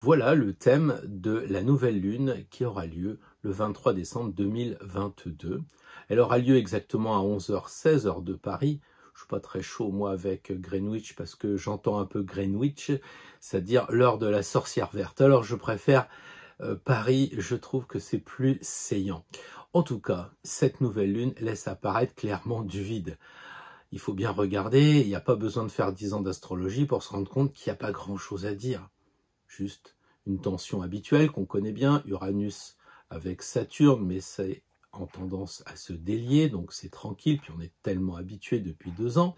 Voilà le thème de la nouvelle lune qui aura lieu le 23 décembre 2022. Elle aura lieu exactement à 11h16 heure de Paris. Je suis pas très chaud moi avec Greenwich parce que j'entends un peu Greenwich, c'est-à-dire l'heure de la sorcière verte. Alors je préfère Paris, je trouve que c'est plus saillant. En tout cas, cette nouvelle lune laisse apparaître clairement du vide. Il faut bien regarder, il n'y a pas besoin de faire 10 ans d'astrologie pour se rendre compte qu'il n'y a pas grand-chose à dire. Juste une tension habituelle qu'on connaît bien, Uranus avec Saturne, mais c'est en tendance à se délier, donc c'est tranquille, puis on est tellement habitué depuis 2 ans.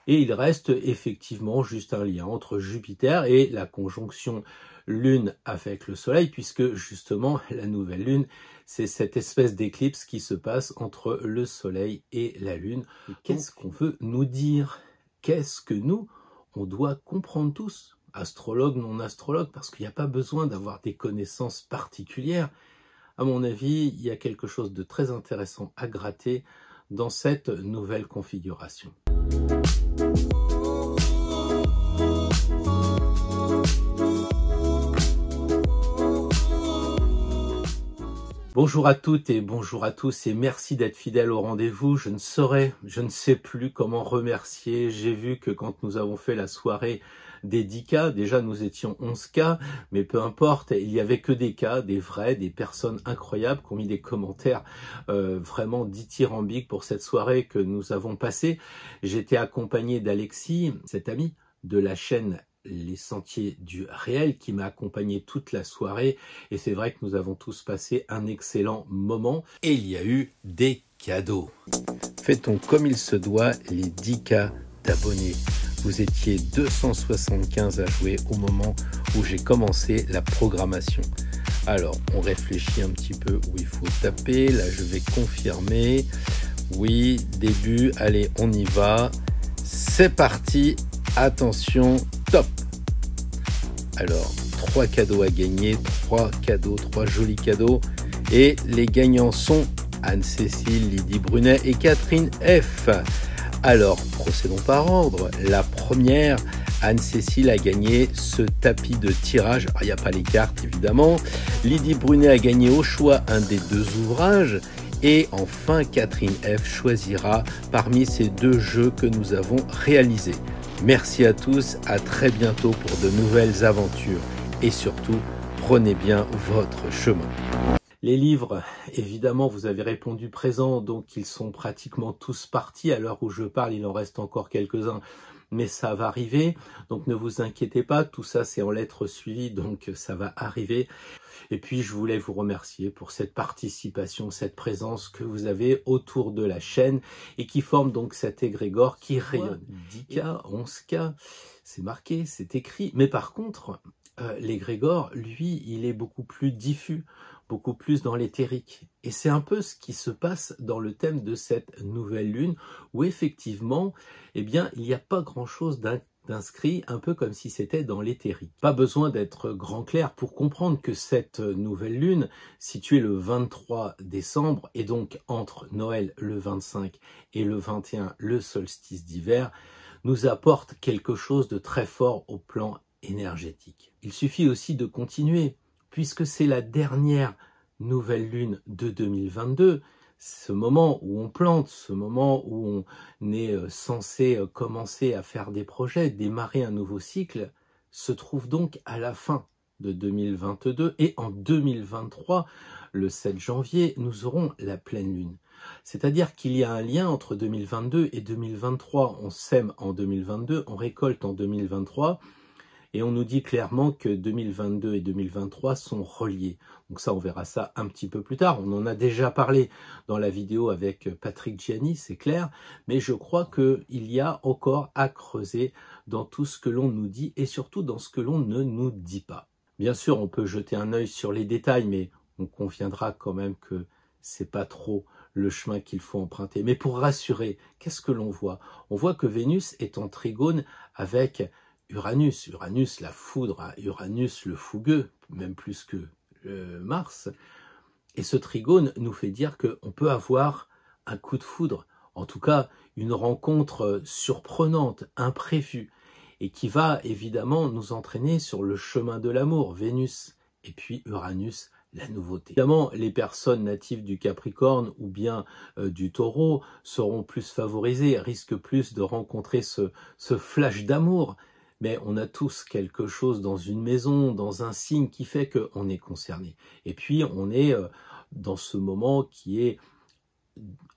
Et il reste effectivement juste un lien entre Jupiter et la conjonction Lune avec le Soleil, puisque justement la nouvelle Lune, c'est cette espèce d'éclipse qui se passe entre le Soleil et la Lune. Qu'est-ce qu'on veut nous dire? Qu'est-ce que nous, on doit comprendre tous? Astrologue, non astrologue, parce qu'il n'y a pas besoin d'avoir des connaissances particulières. À mon avis, il y a quelque chose de très intéressant à gratter dans cette nouvelle configuration. Bonjour à toutes et bonjour à tous et merci d'être fidèles au rendez-vous. Je ne sais plus comment remercier. J'ai vu que quand nous avons fait la soirée des 10 cas, déjà nous étions 11 cas, mais peu importe, il n'y avait que des cas, des vrais, des personnes incroyables qui ont mis des commentaires vraiment dithyrambiques pour cette soirée que nous avons passée. J'étais accompagné d'Alexis, cet ami de la chaîne Les Sentiers du Réel qui m'a accompagné toute la soirée et c'est vrai que nous avons tous passé un excellent moment et il y a eu des cadeaux. Fait-on comme il se doit les 10 cas d'abonnés. Vous étiez 275 à jouer au moment où j'ai commencé la programmation. Alors, on réfléchit un petit peu où il faut taper. Là, je vais confirmer. Oui, début. Allez, on y va. C'est parti. Attention, top. Alors, 3 cadeaux à gagner. 3 cadeaux, 3 jolis cadeaux. Et les gagnants sont Anne-Cécile, Lydie Brunet et Catherine F. Alors, procédons par ordre. La première, Anne-Cécile a gagné ce tapis de tirage. Alors, il n'y a pas les cartes, évidemment. Lydie Brunet a gagné au choix un des 2 ouvrages. Et enfin, Catherine F choisira parmi ces 2 jeux que nous avons réalisés. Merci à tous, à très bientôt pour de nouvelles aventures. Et surtout, prenez bien votre chemin. Les livres, évidemment, vous avez répondu présent, donc ils sont pratiquement tous partis. À l'heure où je parle, il en reste encore quelques-uns, mais ça va arriver. Donc ne vous inquiétez pas, tout ça c'est en lettres suivies, donc ça va arriver. Et puis je voulais vous remercier pour cette participation, cette présence que vous avez autour de la chaîne et qui forme donc cet égrégore qui rayonne. 10K, 11K, c'est marqué, c'est écrit. Mais par contre, l'égrégore, lui, il est beaucoup plus diffus, beaucoup plus dans l'éthérique. Et c'est un peu ce qui se passe dans le thème de cette nouvelle lune, où effectivement, eh bien, il n'y a pas grand-chose d'inscrit, un peu comme si c'était dans l'éthérique. Pas besoin d'être grand clair pour comprendre que cette nouvelle lune, située le 23 décembre, et donc entre Noël le 25 et le 21, le solstice d'hiver, nous apporte quelque chose de très fort au plan énergétique. Il suffit aussi de continuer, puisque c'est la dernière nouvelle lune de 2022, ce moment où on plante, ce moment où on est censé commencer à faire des projets, démarrer un nouveau cycle, se trouve donc à la fin de 2022 et en 2023, le 7 janvier, nous aurons la pleine lune. C'est-à-dire qu'il y a un lien entre 2022 et 2023. On sème en 2022, on récolte en 2023, et on nous dit clairement que 2022 et 2023 sont reliés. Donc ça, on verra ça un petit peu plus tard. On en a déjà parlé dans la vidéo avec Patrick Gianni, c'est clair. Mais je crois qu'il y a encore à creuser dans tout ce que l'on nous dit et surtout dans ce que l'on ne nous dit pas. Bien sûr, on peut jeter un œil sur les détails, mais on conviendra quand même que c'est pas trop le chemin qu'il faut emprunter. Mais pour rassurer, qu'est-ce que l'on voit? On voit que Vénus est en trigone avec Uranus, la foudre, Uranus le fougueux, même plus que Mars. Et ce trigone nous fait dire qu'on peut avoir un coup de foudre, en tout cas une rencontre surprenante, imprévue. et qui va évidemment nous entraîner sur le chemin de l'amour, Vénus, et puis Uranus, la nouveauté. Évidemment, les personnes natives du Capricorne ou bien du Taureau seront plus favorisées, risquent plus de rencontrer ce flash d'amour, mais on a tous quelque chose dans une maison, dans un signe qui fait qu'on est concerné. Et puis, on est dans ce moment qui est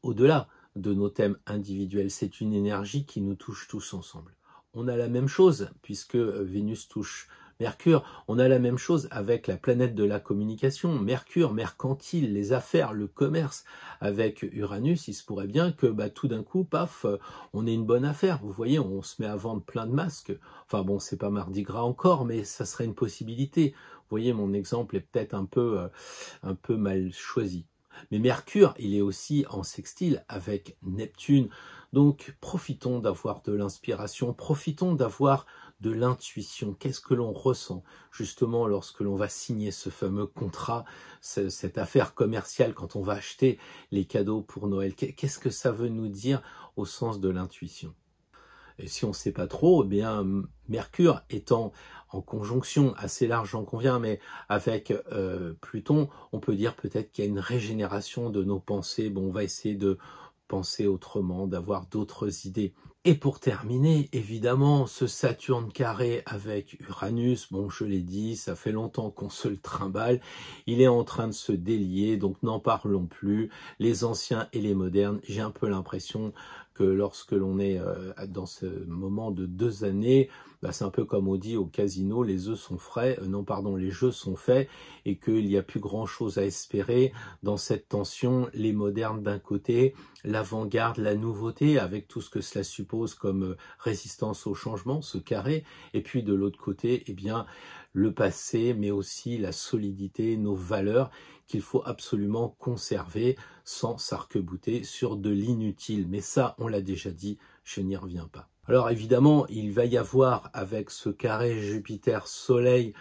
au-delà de nos thèmes individuels. C'est une énergie qui nous touche tous ensemble. On a la même chose, puisque Vénus touche Mercure, on a la même chose avec la planète de la communication, Mercure, mercantile, les affaires, le commerce. Avec Uranus, il se pourrait bien que tout d'un coup, paf, on ait une bonne affaire. Vous voyez, on se met à vendre plein de masques. Enfin bon, c'est pas Mardi Gras encore, mais ça serait une possibilité. Vous voyez, mon exemple est peut-être un peu mal choisi. Mais Mercure, il est aussi en sextile avec Neptune. Donc, profitons d'avoir de l'inspiration, profitons d'avoir de l'intuition. Qu'est-ce que l'on ressent justement lorsque l'on va signer ce fameux contrat, cette affaire commerciale quand on va acheter les cadeaux pour Noël? Qu'est-ce que ça veut nous dire au sens de l'intuition? Et si on ne sait pas trop, eh bien, Mercure étant en conjonction assez large, j'en conviens, mais avec Pluton, on peut dire peut-être qu'il y a une régénération de nos pensées. Bon, on va essayer de penser autrement, d'avoir d'autres idées. Et pour terminer, évidemment, ce Saturne carré avec Uranus, bon, je l'ai dit, ça fait longtemps qu'on se le trimballe, il est en train de se délier, donc n'en parlons plus. Les anciens et les modernes, j'ai un peu l'impression que lorsque l'on est dans ce moment de 2 années, c'est un peu comme on dit au casino, les œufs sont frais, les jeux sont faits, et qu'il n'y a plus grand chose à espérer dans cette tension, les modernes d'un côté, l'avant-garde, la nouveauté, avec tout ce que cela suppose comme résistance au changement, ce carré, et puis de l'autre côté, eh bien, le passé, mais aussi la solidité, nos valeurs, qu'il faut absolument conserver sans s'arc-bouter sur de l'inutile. Mais ça, on l'a déjà dit, je n'y reviens pas. Alors évidemment, il va y avoir avec ce carré Jupiter-Soleil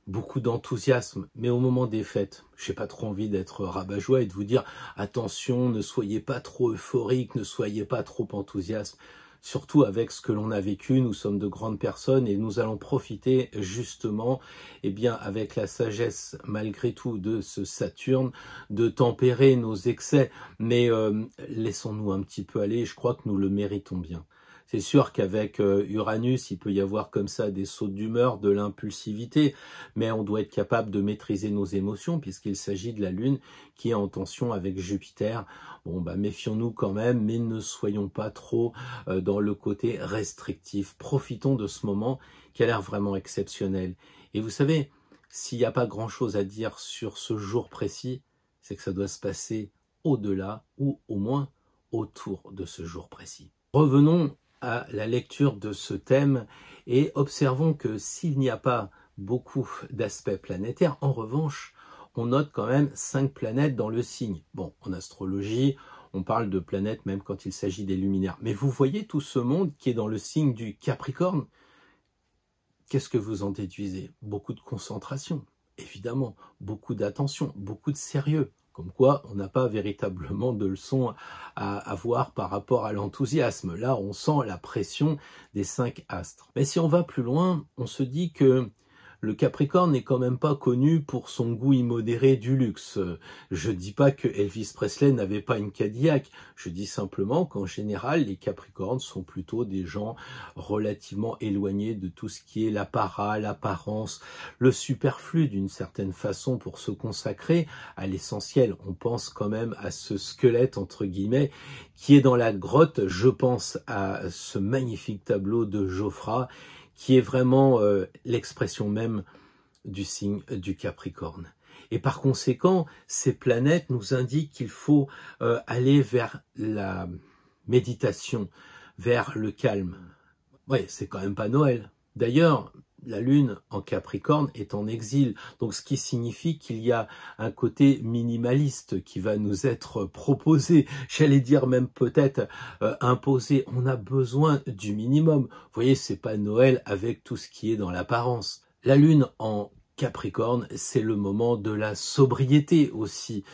beaucoup d'enthousiasme, mais au moment des fêtes, j'ai pas trop envie d'être rabat-joie et de vous dire attention, ne soyez pas trop euphorique, ne soyez pas trop enthousiaste. Surtout avec ce que l'on a vécu, nous sommes de grandes personnes et nous allons profiter justement, avec la sagesse malgré tout de ce Saturne, de tempérer nos excès. Mais laissons-nous un petit peu aller, je crois que nous le méritons bien. C'est sûr qu'avec Uranus, il peut y avoir comme ça des sautes d'humeur, de l'impulsivité, mais on doit être capable de maîtriser nos émotions puisqu'il s'agit de la Lune qui est en tension avec Jupiter. Bon, méfions-nous quand même, mais ne soyons pas trop dans le côté restrictif. Profitons de ce moment qui a l'air vraiment exceptionnel. Et vous savez, s'il n'y a pas grand-chose à dire sur ce jour précis, c'est que ça doit se passer au-delà ou au moins autour de ce jour précis. Revenons à la lecture de ce thème et observons que s'il n'y a pas beaucoup d'aspects planétaires, en revanche, on note quand même 5 planètes dans le signe. Bon, en astrologie, on parle de planètes même quand il s'agit des luminaires. Mais vous voyez tout ce monde qui est dans le signe du Capricorne. Qu'est-ce que vous en déduisez? Beaucoup de concentration, évidemment, beaucoup d'attention, beaucoup de sérieux. Comme quoi, on n'a pas véritablement de leçons à avoir par rapport à l'enthousiasme. Là, on sent la pression des 5 astres. Mais si on va plus loin, on se dit que le Capricorne n'est quand même pas connu pour son goût immodéré du luxe. Je dis pas que Elvis Presley n'avait pas une Cadillac. Je dis simplement qu'en général, les Capricornes sont plutôt des gens relativement éloignés de tout ce qui est l'apparat, l'apparence, le superflu d'une certaine façon pour se consacrer à l'essentiel. On pense quand même à ce squelette, entre guillemets, qui est dans la grotte. Je pense à ce magnifique tableau de Geoffroy, qui est vraiment l'expression même du signe du Capricorne. Et par conséquent, ces planètes nous indiquent qu'il faut aller vers la méditation, vers le calme. Ouais, c'est quand même pas Noël. D'ailleurs, la Lune en Capricorne est en exil, donc ce qui signifie qu'il y a un côté minimaliste qui va nous être proposé, j'allais dire même peut-être imposé. On a besoin du minimum. Vous voyez, c'est pas Noël avec tout ce qui est dans l'apparence. La Lune en Capricorne, c'est le moment de la sobriété aussi.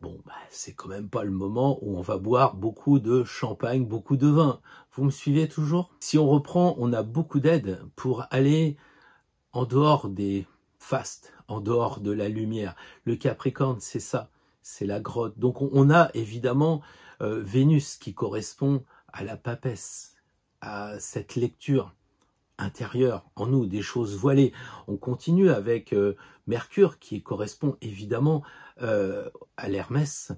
Bon, c'est quand même pas le moment où on va boire beaucoup de champagne, beaucoup de vin. Vous me suivez toujours? Si on reprend, on a beaucoup d'aides pour aller en dehors des fastes, en dehors de la lumière. Le Capricorne, c'est ça, c'est la grotte. Donc on a évidemment Vénus qui correspond à la papesse, à cette lecture intérieure en nous, des choses voilées. On continue avec Mercure qui correspond évidemment à l'Hermès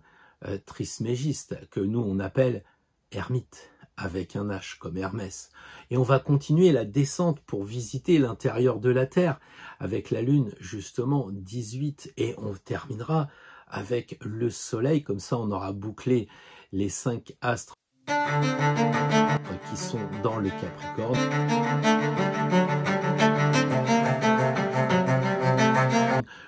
trismégiste, que nous on appelle ermite, avec un H comme Hermès. Et on va continuer la descente pour visiter l'intérieur de la Terre, avec la Lune justement 18, et on terminera avec le Soleil, comme ça on aura bouclé les 5 astres qui sont dans le Capricorne.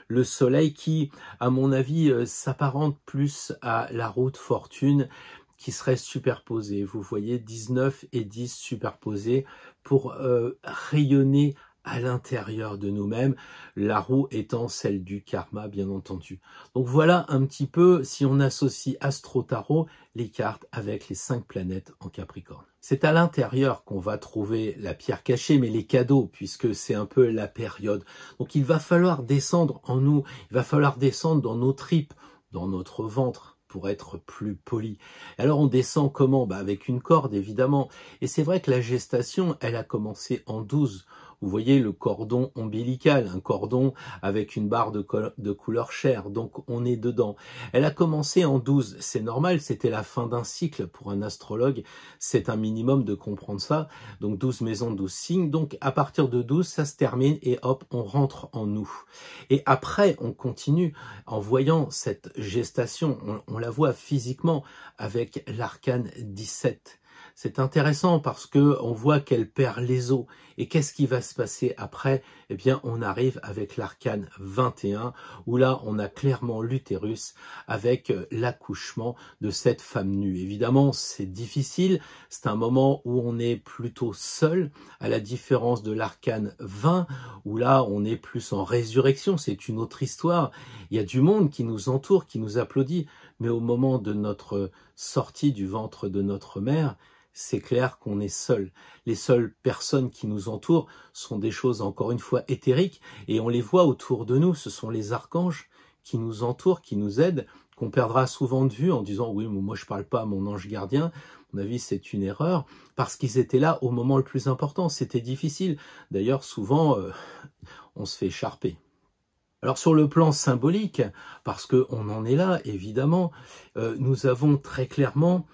Le Soleil qui, à mon avis, s'apparente plus à la route fortune qui serait superposée. Vous voyez 19 et 10 superposés pour rayonner à l'intérieur de nous-mêmes, la roue étant celle du karma, bien entendu. Donc voilà un petit peu, si on associe Astro-Tarot, les cartes avec les 5 planètes en Capricorne. C'est à l'intérieur qu'on va trouver la pierre cachée, mais les cadeaux, puisque c'est un peu la période. Donc il va falloir descendre en nous, il va falloir descendre dans nos tripes, dans notre ventre, pour être plus poli. Alors on descend comment? Avec une corde, évidemment. Et c'est vrai que la gestation, elle a commencé en 12. Vous voyez le cordon ombilical, un cordon avec une barre de couleur chair, donc on est dedans. Elle a commencé en 12, c'est normal, c'était la fin d'un cycle pour un astrologue, c'est un minimum de comprendre ça. Donc 12 maisons, 12 signes, donc à partir de 12, ça se termine et hop, on rentre en nous. Et après, on continue en voyant cette gestation, on la voit physiquement avec l'arcane 17. C'est intéressant parce que on voit qu'elle perd les os. Et qu'est-ce qui va se passer après? Eh bien, on arrive avec l'arcane 21, où là, on a clairement l'utérus avec l'accouchement de cette femme nue. Évidemment, c'est difficile. C'est un moment où on est plutôt seul, à la différence de l'arcane 20, où là, on est plus en résurrection. C'est une autre histoire. Il y a du monde qui nous entoure, qui nous applaudit. Mais au moment de notre sortie du ventre de notre mère, c'est clair qu'on est seul. Les seules personnes qui nous entourent sont des choses, encore une fois, éthériques, et on les voit autour de nous. Ce sont les archanges qui nous entourent, qui nous aident, qu'on perdra souvent de vue en disant « oui, mais moi je parle pas à mon ange gardien ». À mon avis, c'est une erreur, parce qu'ils étaient là au moment le plus important. C'était difficile. D'ailleurs, souvent, on se fait écharper. Alors sur le plan symbolique, parce qu'on en est là, évidemment, nous avons très clairement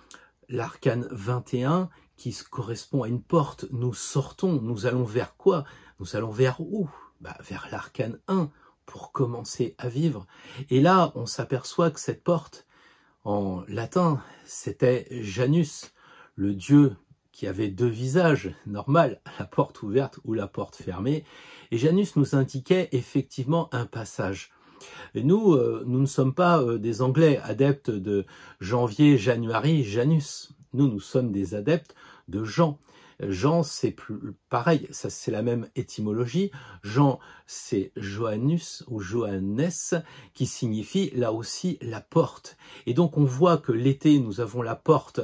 l'arcane 21 qui correspond à une porte. Nous sortons, nous allons vers quoi? Nous allons vers où? Vers l'arcane 1 pour commencer à vivre. Et là, on s'aperçoit que cette porte, en latin, c'était Janus, le dieu qui avait 2 visages, normal, la porte ouverte ou la porte fermée. Et Janus nous indiquait effectivement un passage. Et nous ne sommes pas des Anglais adeptes de janvier, January, Janus. Nous sommes des adeptes de Jean. Jean, c'est pareil, ça c'est la même étymologie. Jean, c'est Joannus ou Johannes, qui signifie là aussi la porte. Et donc on voit que l'été, nous avons la porte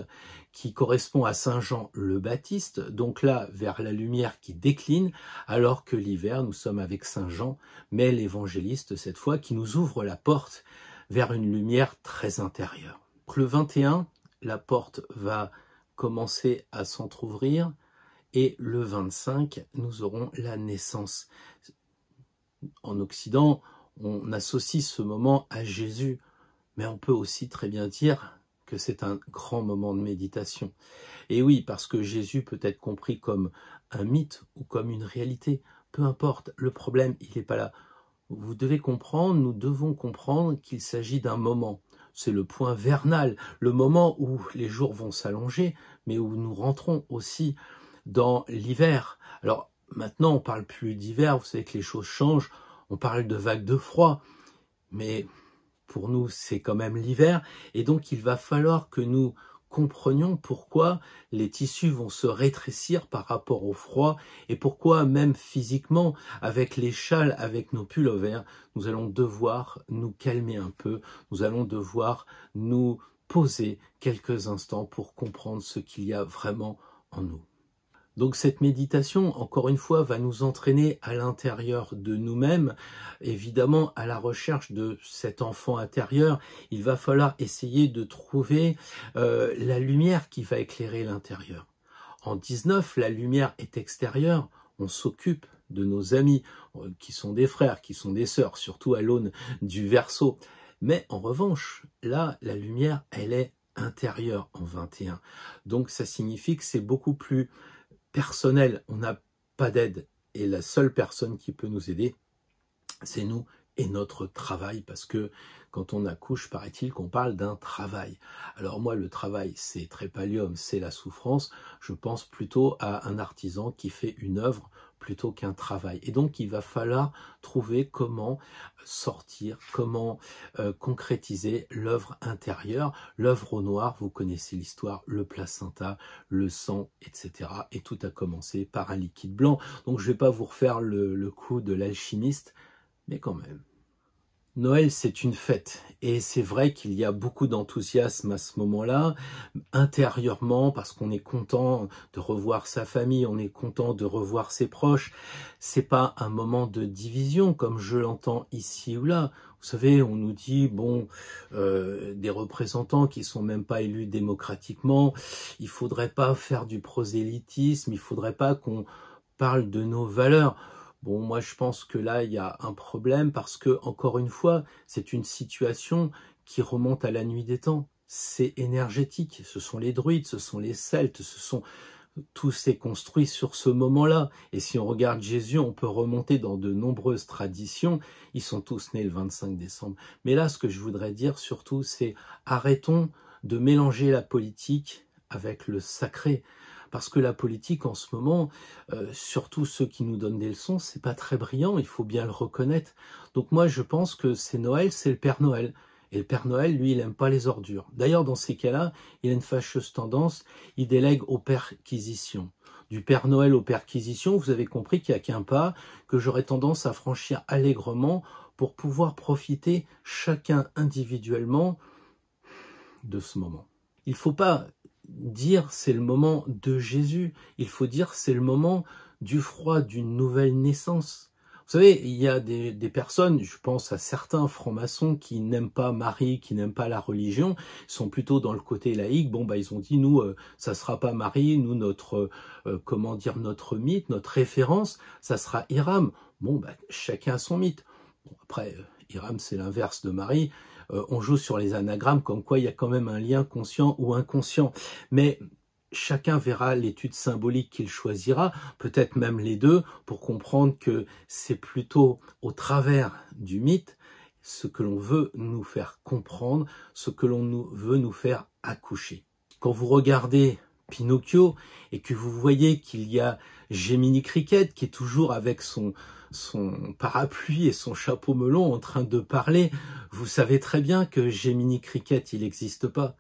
qui correspond à Saint Jean le Baptiste, donc là vers la lumière qui décline, alors que l'hiver, nous sommes avec Saint Jean, mais l'évangéliste cette fois, qui nous ouvre la porte vers une lumière très intérieure. Le 21, la porte va commencer à s'entrouvrir, et le 25, nous aurons la naissance. En Occident, on associe ce moment à Jésus, mais on peut aussi très bien dire que c'est un grand moment de méditation. Et oui, parce que Jésus peut être compris comme un mythe ou comme une réalité. Peu importe, le problème, il n'est pas là. Vous devez comprendre, nous devons comprendre qu'il s'agit d'un moment. C'est le point vernal, le moment où les jours vont s'allonger, mais où nous rentrons aussi dans l'hiver. Alors maintenant, on parle plus d'hiver, vous savez que les choses changent, on parle de vagues de froid, mais pour nous, c'est quand même l'hiver, et donc il va falloir que nous comprenions pourquoi les tissus vont se rétrécir par rapport au froid, et pourquoi même physiquement, avec les châles, avec nos pullovers, nous allons devoir nous calmer un peu, nous allons devoir nous poser quelques instants pour comprendre ce qu'il y a vraiment en nous. Donc cette méditation, encore une fois, va nous entraîner à l'intérieur de nous-mêmes, évidemment à la recherche de cet enfant intérieur. Il va falloir essayer de trouver la lumière qui va éclairer l'intérieur. En 19, la lumière est extérieure, on s'occupe de nos amis, qui sont des frères, qui sont des sœurs, surtout à l'aune du Verseau. Mais en revanche, là, la lumière, elle est intérieure en 21. Donc ça signifie que c'est beaucoup plus personnel, on n'a pas d'aide. Et la seule personne qui peut nous aider, c'est nous et notre travail, parce que quand on accouche, paraît-il qu'on parle d'un travail. Alors moi, le travail, c'est Trépalium, c'est la souffrance. Je pense plutôt à un artisan qui fait une œuvre plutôt qu'un travail. Et donc, il va falloir trouver comment sortir, comment concrétiser l'œuvre intérieure. L'œuvre au noir, vous connaissez l'histoire, le placenta, le sang, etc. Et tout a commencé par un liquide blanc. Donc, je ne vais pas vous refaire le coup de l'alchimiste, mais quand même. Noël, c'est une fête, et c'est vrai qu'il y a beaucoup d'enthousiasme à ce moment-là, intérieurement, parce qu'on est content de revoir sa famille, on est content de revoir ses proches. C'est pas un moment de division, comme je l'entends ici ou là. Vous savez, on nous dit, bon, des représentants qui sont même pas élus démocratiquement, il faudrait pas faire du prosélytisme, il faudrait pas qu'on parle de nos valeurs. Bon, moi, je pense que là, il y a un problème parce que, encore une fois, c'est une situation qui remonte à la nuit des temps. C'est énergétique. Ce sont les druides, ce sont les Celtes, tout s'est construit sur ce moment-là. Et si on regarde Jésus, on peut remonter dans de nombreuses traditions. Ils sont tous nés le 25 décembre. Mais là, ce que je voudrais dire surtout, c'est arrêtons de mélanger la politique avec le sacré. Parce que la politique, en ce moment, surtout ceux qui nous donnent des leçons, c'est pas très brillant, il faut bien le reconnaître. Donc moi, je pense que c'est Noël, c'est le Père Noël. Et le Père Noël, lui, il aime pas les ordures. D'ailleurs, dans ces cas-là, il a une fâcheuse tendance, il délègue aux perquisitions. Du Père Noël aux perquisitions, vous avez compris qu'il n'y a qu'un pas que j'aurais tendance à franchir allègrement pour pouvoir profiter chacun individuellement de ce moment. Il ne faut pas dire c'est le moment de Jésus, il faut dire c'est le moment du froid d'une nouvelle naissance. Vous savez, il y a des personnes, je pense à certains francs-maçons qui n'aiment pas Marie, qui n'aiment pas la religion, sont plutôt dans le côté laïque. Bon, bah ils ont dit nous, ça sera pas Marie, nous notre notre mythe, notre référence, ça sera Hiram. Bon, bah chacun son mythe. Bon, après, Hiram c'est l'inverse de Marie. On joue sur les anagrammes, comme quoi il y a quand même un lien conscient ou inconscient. Mais chacun verra l'étude symbolique qu'il choisira, peut-être même les deux, pour comprendre que c'est plutôt au travers du mythe ce que l'on veut nous faire comprendre, ce que l'on veut nous faire accoucher. Quand vous regardez Pinocchio et que vous voyez qu'il y a Jiminy Cricket qui est toujours avec son parapluie et son chapeau melon en train de parler, vous savez très bien que Jiminy Cricket, il n'existe pas.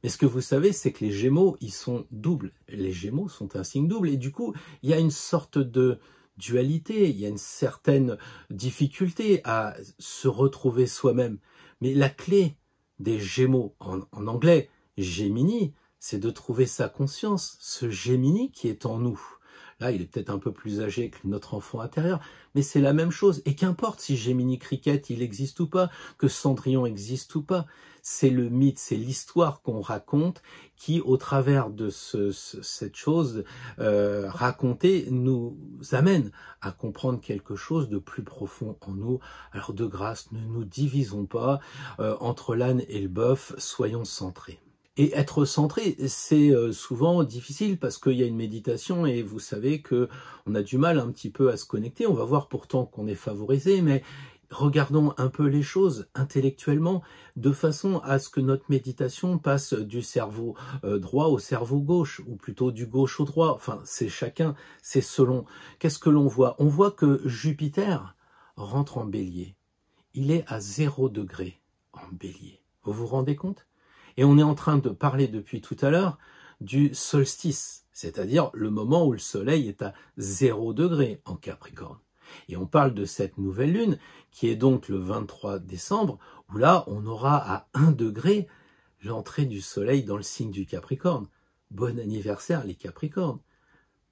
Mais ce que vous savez, c'est que les Gémeaux, ils sont doubles. Les Gémeaux sont un signe double. Et du coup, il y a une sorte de dualité, il y a une certaine difficulté à se retrouver soi-même. Mais la clé des Gémeaux, en anglais, Gemini, c'est de trouver sa conscience, ce Gemini qui est en nous. Là, il est peut-être un peu plus âgé que notre enfant intérieur, mais c'est la même chose. Et qu'importe si Jiminy Cricket, il existe ou pas, que Cendrillon existe ou pas, c'est le mythe, c'est l'histoire qu'on raconte qui, au travers de cette chose racontée, nous amène à comprendre quelque chose de plus profond en nous. Alors de grâce, ne nous divisons pas entre l'âne et le bœuf, soyons centrés. Et être centré, c'est souvent difficile parce qu'il y a une méditation et vous savez que on a du mal un petit peu à se connecter. On va voir pourtant qu'on est favorisé, mais regardons un peu les choses intellectuellement de façon à ce que notre méditation passe du cerveau droit au cerveau gauche, ou plutôt du gauche au droit. Enfin, c'est chacun, c'est selon. Qu'est-ce que l'on voit? On voit que Jupiter rentre en bélier. Il est à 0 degré en bélier. Vous vous rendez compte? Et on est en train de parler depuis tout à l'heure du solstice, c'est-à-dire le moment où le soleil est à 0 degré en Capricorne. Et on parle de cette nouvelle lune, qui est donc le 23 décembre, où là, on aura à 1 degré l'entrée du soleil dans le signe du Capricorne. Bon anniversaire les Capricornes.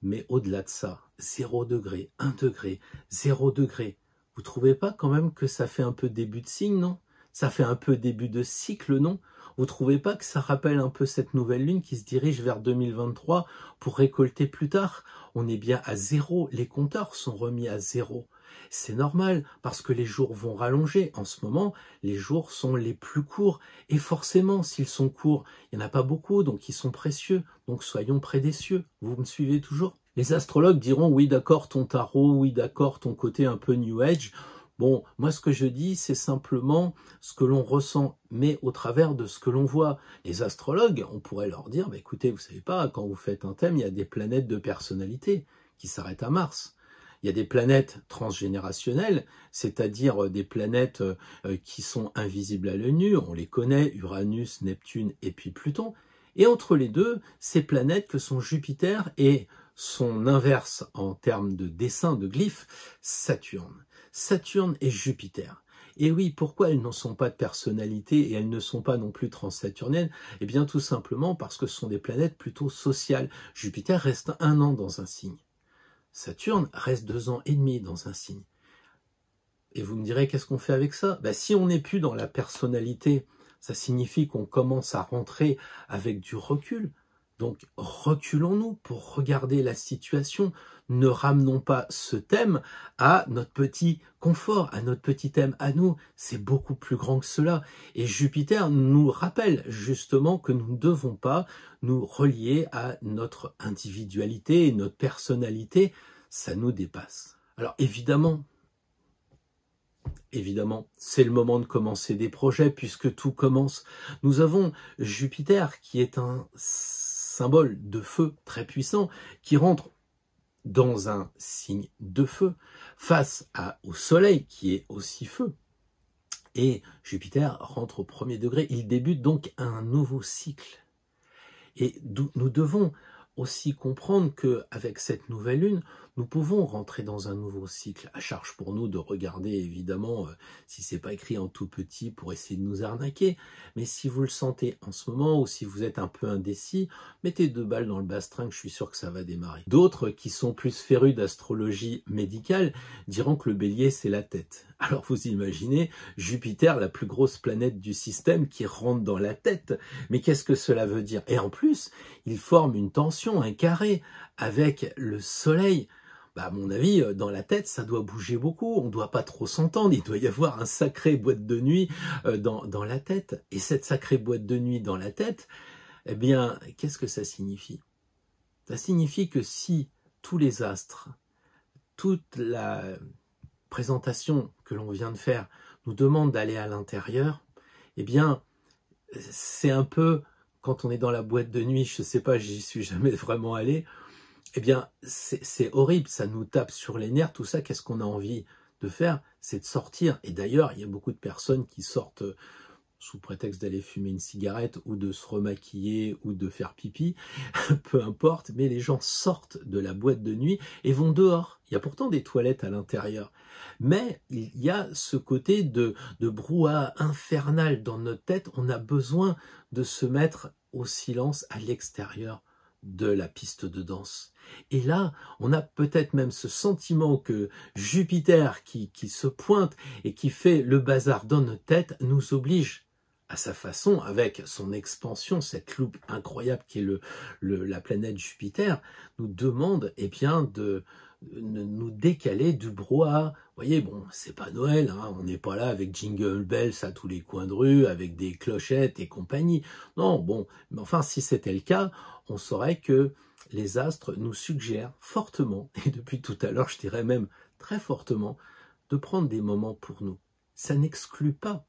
Mais au-delà de ça, 0 degré, 1 degré, 0 degré, vous trouvez pas quand même que ça fait un peu début de signe, non? Ça fait un peu début de cycle, non? Vous trouvez pas que ça rappelle un peu cette nouvelle lune qui se dirige vers 2023 pour récolter plus tard? On est bien à 0, les compteurs sont remis à 0. C'est normal, parce que les jours vont rallonger. En ce moment, les jours sont les plus courts. Et forcément, s'ils sont courts, il n'y en a pas beaucoup, donc ils sont précieux. Donc soyons près des cieux. Vous me suivez toujours? Les astrologues diront, oui d'accord, ton tarot, oui d'accord, ton côté un peu New Age. Bon, moi ce que je dis, c'est simplement ce que l'on ressent, mais au travers de ce que l'on voit. Les astrologues, on pourrait leur dire, bah, écoutez, vous savez pas, quand vous faites un thème, il y a des planètes de personnalité qui s'arrêtent à Mars. Il y a des planètes transgénérationnelles, c'est-à-dire des planètes qui sont invisibles à l'œil nu, on les connaît, Uranus, Neptune et puis Pluton. Et entre les deux, ces planètes que sont Jupiter et son inverse en termes de dessin, de glyphes, Saturne. Saturne et Jupiter. Et oui, pourquoi elles ne sont pas de personnalité et elles ne sont pas non plus transsaturniennes? Eh bien tout simplement parce que ce sont des planètes plutôt sociales. Jupiter reste 1 an dans un signe. Saturne reste 2 ans et demi dans un signe. Et vous me direz, qu'est-ce qu'on fait avec ça? Ben, si on n'est plus dans la personnalité, ça signifie qu'on commence à rentrer avec du recul. Donc reculons-nous pour regarder la situation. Ne ramenons pas ce thème à notre petit confort, à notre petit thème à nous. C'est beaucoup plus grand que cela. Et Jupiter nous rappelle justement que nous ne devons pas nous relier à notre individualité et notre personnalité. Ça nous dépasse. Alors évidemment, c'est le moment de commencer des projets puisque tout commence. Nous avons Jupiter qui est un symbole de feu très puissant qui rentre dans un signe de feu face au Soleil qui est aussi feu. Et Jupiter rentre au 1er degré. Il débute donc un nouveau cycle. Et nous devons aussi comprendre qu'avec cette nouvelle lune, nous pouvons rentrer dans un nouveau cycle. À charge pour nous de regarder, évidemment, si c'est pas écrit en tout petit pour essayer de nous arnaquer. Mais si vous le sentez en ce moment ou si vous êtes un peu indécis, mettez 2 balles dans le bastring, je suis sûr que ça va démarrer. D'autres qui sont plus férus d'astrologie médicale diront que le bélier, c'est la tête. Alors vous imaginez Jupiter, la plus grosse planète du système, qui rentre dans la tête. Mais qu'est-ce que cela veut dire? Et en plus, il forme une tension, un carré avec le Soleil. Bah, à mon avis, dans la tête, ça doit bouger beaucoup. On ne doit pas trop s'entendre. Il doit y avoir un sacré boîte de nuit dans la tête. Et cette sacrée boîte de nuit dans la tête, eh bien, qu'est-ce que ça signifie? Ça signifie que si tous les astres, toute la présentation que l'on vient de faire nous demande d'aller à l'intérieur, eh bien, c'est un peu, quand on est dans la boîte de nuit, je ne sais pas, j'y suis jamais vraiment allé, eh bien, c'est horrible, ça nous tape sur les nerfs, tout ça, qu'est-ce qu'on a envie de faire? C'est de sortir. Et d'ailleurs, il y a beaucoup de personnes qui sortent sous prétexte d'aller fumer une cigarette ou de se remaquiller ou de faire pipi, peu importe, mais les gens sortent de la boîte de nuit et vont dehors. Il y a pourtant des toilettes à l'intérieur. Mais il y a ce côté de brouhaha infernal dans notre tête. On a besoin de se mettre au silence à l'extérieur de la piste de danse. Et là, on a peut-être même ce sentiment que Jupiter qui se pointe et qui fait le bazar dans notre tête nous oblige à sa façon, avec son expansion, cette loupe incroyable qui est la planète Jupiter, nous demande eh bien, de nous décaler du brouhaha. Vous voyez, bon, c'est pas Noël, hein, on n'est pas là avec Jingle Bells à tous les coins de rue, avec des clochettes et compagnie. Non, bon, mais enfin, si c'était le cas, on saurait que les astres nous suggèrent fortement, et depuis tout à l'heure, je dirais même très fortement, de prendre des moments pour nous. Ça n'exclut pas.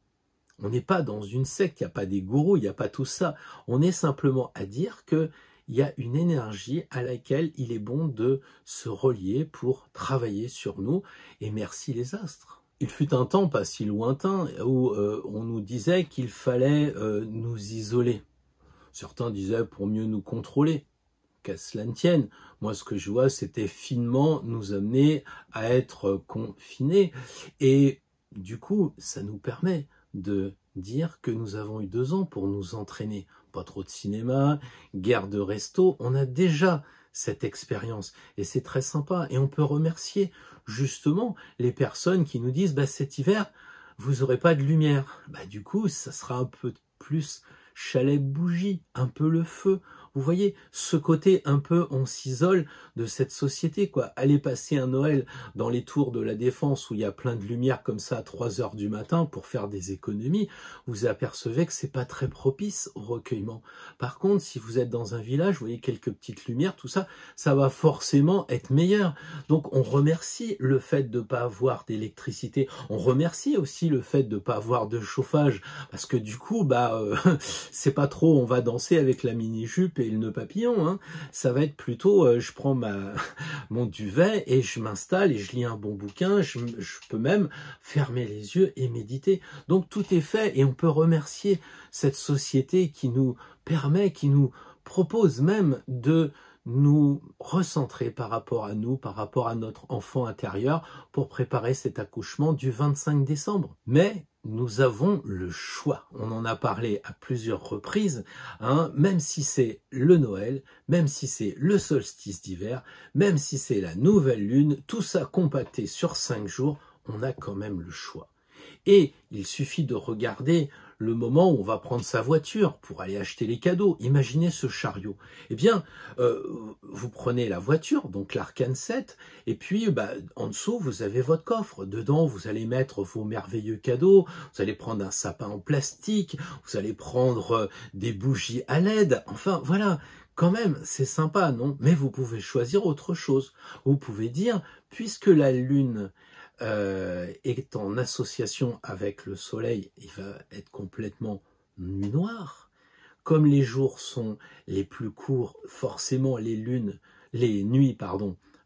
On n'est pas dans une secte, il n'y a pas des gourous, il n'y a pas tout ça. On est simplement à dire qu'il y a une énergie à laquelle il est bon de se relier pour travailler sur nous. Et merci les astres. Il fut un temps pas si lointain où on nous disait qu'il fallait nous isoler. Certains disaient pour mieux nous contrôler. Qu'à cela ne tienne. Moi, ce que je vois, c'était finement nous amener à être confinés. Et du coup, ça nous permet de dire que nous avons eu 2 ans pour nous entraîner, pas trop de cinéma, guerre de resto, on a déjà cette expérience et c'est très sympa et on peut remercier justement les personnes qui nous disent bah, cet hiver vous aurez pas de lumière, bah, du coup ça sera un peu plus chalet bougie, un peu le feu. Vous voyez, ce côté un peu on s'isole de cette société, quoi. Aller passer un Noël dans les tours de la Défense où il y a plein de lumière comme ça à 3 heures du matin pour faire des économies, vous apercevez que c'est pas très propice au recueillement. Par contre, si vous êtes dans un village, vous voyez quelques petites lumières, tout ça, ça va forcément être meilleur. Donc on remercie le fait de pas avoir d'électricité. On remercie aussi le fait de pas avoir de chauffage parce que du coup, c'est pas trop on va danser avec la mini-jupe et le nœud papillon, hein. Ça va être plutôt, je prends mon duvet et je m'installe et je lis un bon bouquin, je peux même fermer les yeux et méditer. Donc tout est fait et on peut remercier cette société qui nous permet, qui nous propose même de nous recentrer par rapport à nous, par rapport à notre enfant intérieur pour préparer cet accouchement du 25 décembre. Mais nous avons le choix. On en a parlé à plusieurs reprises, hein, même si c'est le Noël, même si c'est le solstice d'hiver, même si c'est la nouvelle lune, tout ça compacté sur 5 jours, on a quand même le choix. Et il suffit de regarder le moment où on va prendre sa voiture pour aller acheter les cadeaux. Imaginez ce chariot. Eh bien, vous prenez la voiture, donc l'Arcane 7, et puis en dessous, vous avez votre coffre. Dedans, vous allez mettre vos merveilleux cadeaux, vous allez prendre un sapin en plastique, vous allez prendre des bougies à LED. Enfin, voilà. Quand même, c'est sympa, non? Mais vous pouvez choisir autre chose. Vous pouvez dire, puisque la lune est en association avec le soleil, il va être complètement nuit noire. Comme les jours sont les plus courts, forcément les nuits,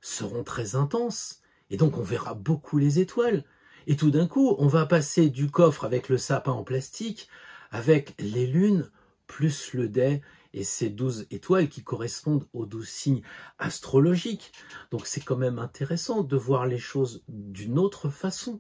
seront très intenses. Et donc on verra beaucoup les étoiles. Et tout d'un coup, on va passer du coffre avec le sapin en plastique, avec les lunes, plus le dais, et ces 12 étoiles qui correspondent aux 12 signes astrologiques. Donc c'est quand même intéressant de voir les choses d'une autre façon.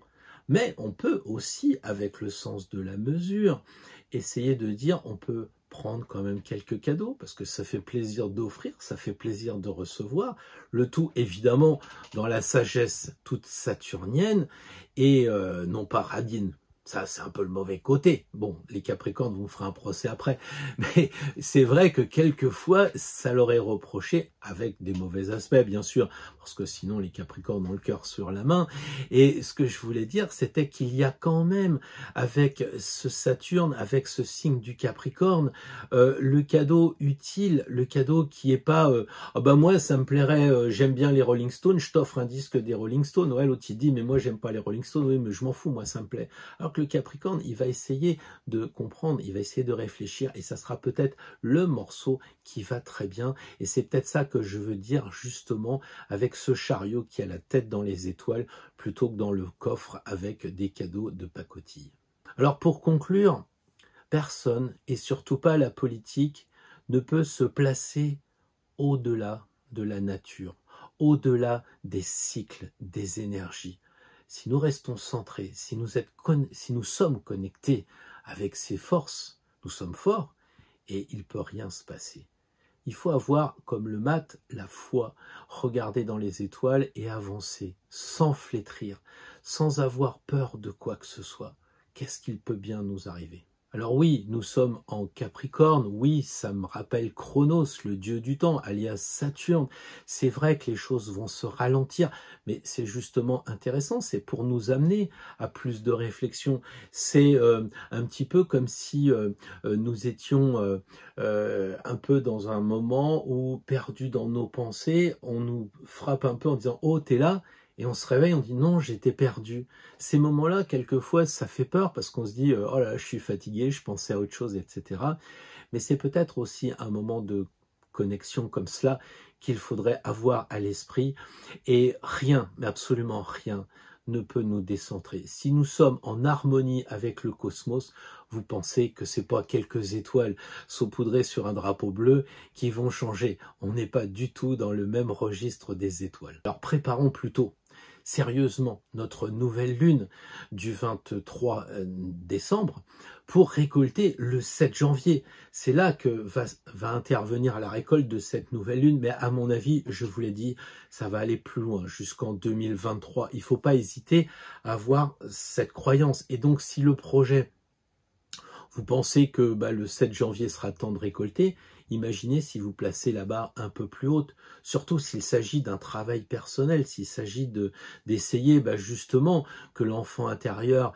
Mais on peut aussi, avec le sens de la mesure, essayer de dire on peut prendre quand même quelques cadeaux, parce que ça fait plaisir d'offrir, ça fait plaisir de recevoir, le tout évidemment dans la sagesse toute saturnienne et non pas radine. Ça, c'est un peu le mauvais côté. Bon, les Capricornes vous ferez un procès après. Mais c'est vrai que quelquefois, ça leur est reproché, avec des mauvais aspects, bien sûr, parce que sinon, les Capricornes ont le cœur sur la main. Et ce que je voulais dire, c'était qu'il y a quand même, avec ce Saturne, avec ce signe du Capricorne, le cadeau utile, le cadeau qui est pas moi, ça me plairait, j'aime bien les Rolling Stones, je t'offre un disque des Rolling Stones. Ouais, l'autre, il dit, mais moi, j'aime pas les Rolling Stones. Oui, mais je m'en fous, moi, ça me plaît. Alors le Capricorne, il va essayer de comprendre, il va essayer de réfléchir et ça sera peut-être le morceau qui va très bien. Et c'est peut-être ça que je veux dire justement avec ce chariot qui a la tête dans les étoiles plutôt que dans le coffre avec des cadeaux de pacotille. Alors pour conclure, personne, et surtout pas la politique, ne peut se placer au-delà de la nature, au-delà des cycles, des énergies. Si nous restons centrés, si nous sommes connectés avec ces forces, nous sommes forts et il ne peut rien se passer. Il faut avoir, comme le mat, la foi, regarder dans les étoiles et avancer, sans flétrir, sans avoir peur de quoi que ce soit. Qu'est-ce qu'il peut bien nous arriver ? Alors oui, nous sommes en Capricorne, oui, ça me rappelle Chronos, le dieu du temps, alias Saturne. C'est vrai que les choses vont se ralentir, mais c'est justement intéressant, c'est pour nous amener à plus de réflexion. C'est un petit peu comme si nous étions un peu dans un moment où, perdus dans nos pensées, on nous frappe un peu en disant « Oh, t'es là ?» Et on se réveille, on dit non, j'étais perdu. Ces moments-là, quelquefois, ça fait peur parce qu'on se dit oh là, je suis fatigué, je pensais à autre chose, etc. Mais c'est peut-être aussi un moment de connexion comme cela qu'il faudrait avoir à l'esprit. Et rien, mais absolument rien, ne peut nous décentrer. Si nous sommes en harmonie avec le cosmos, vous pensez que c'est pas quelques étoiles saupoudrées sur un drapeau bleu qui vont changer. On n'est pas du tout dans le même registre des étoiles. Alors préparons plutôt. sérieusement notre nouvelle lune du 23 décembre pour récolter le 7 janvier. C'est là que va intervenir la récolte de cette nouvelle lune, mais à mon avis, je vous l'ai dit, ça va aller plus loin, jusqu'en 2023. Il ne faut pas hésiter à avoir cette croyance. Et donc, si le projet, vous pensez que le 7 janvier sera temps de récolter, imaginez si vous placez la barre un peu plus haute, surtout s'il s'agit d'un travail personnel, s'il s'agit d'essayer justement que l'enfant intérieur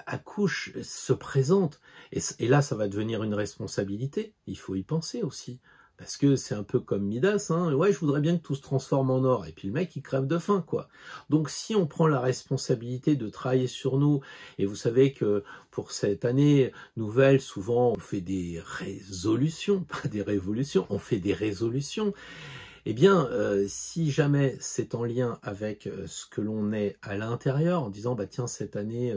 accouche, se présente. Et là, ça va devenir une responsabilité, il faut y penser aussi. Parce que c'est un peu comme Midas, hein. Ouais, je voudrais bien que tout se transforme en or. Et puis le mec, il crève de faim, quoi. Donc si on prend la responsabilité de travailler sur nous, et vous savez que pour cette année nouvelle, souvent on fait des résolutions, pas des révolutions, on fait des résolutions. Eh bien, si jamais c'est en lien avec ce que l'on est à l'intérieur, en disant, tiens, cette année...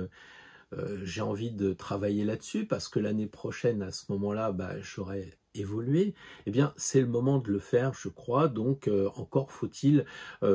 j'ai envie de travailler là-dessus parce que l'année prochaine, à ce moment-là, j'aurai évolué, eh bien, c'est le moment de le faire, je crois. Donc, encore faut-il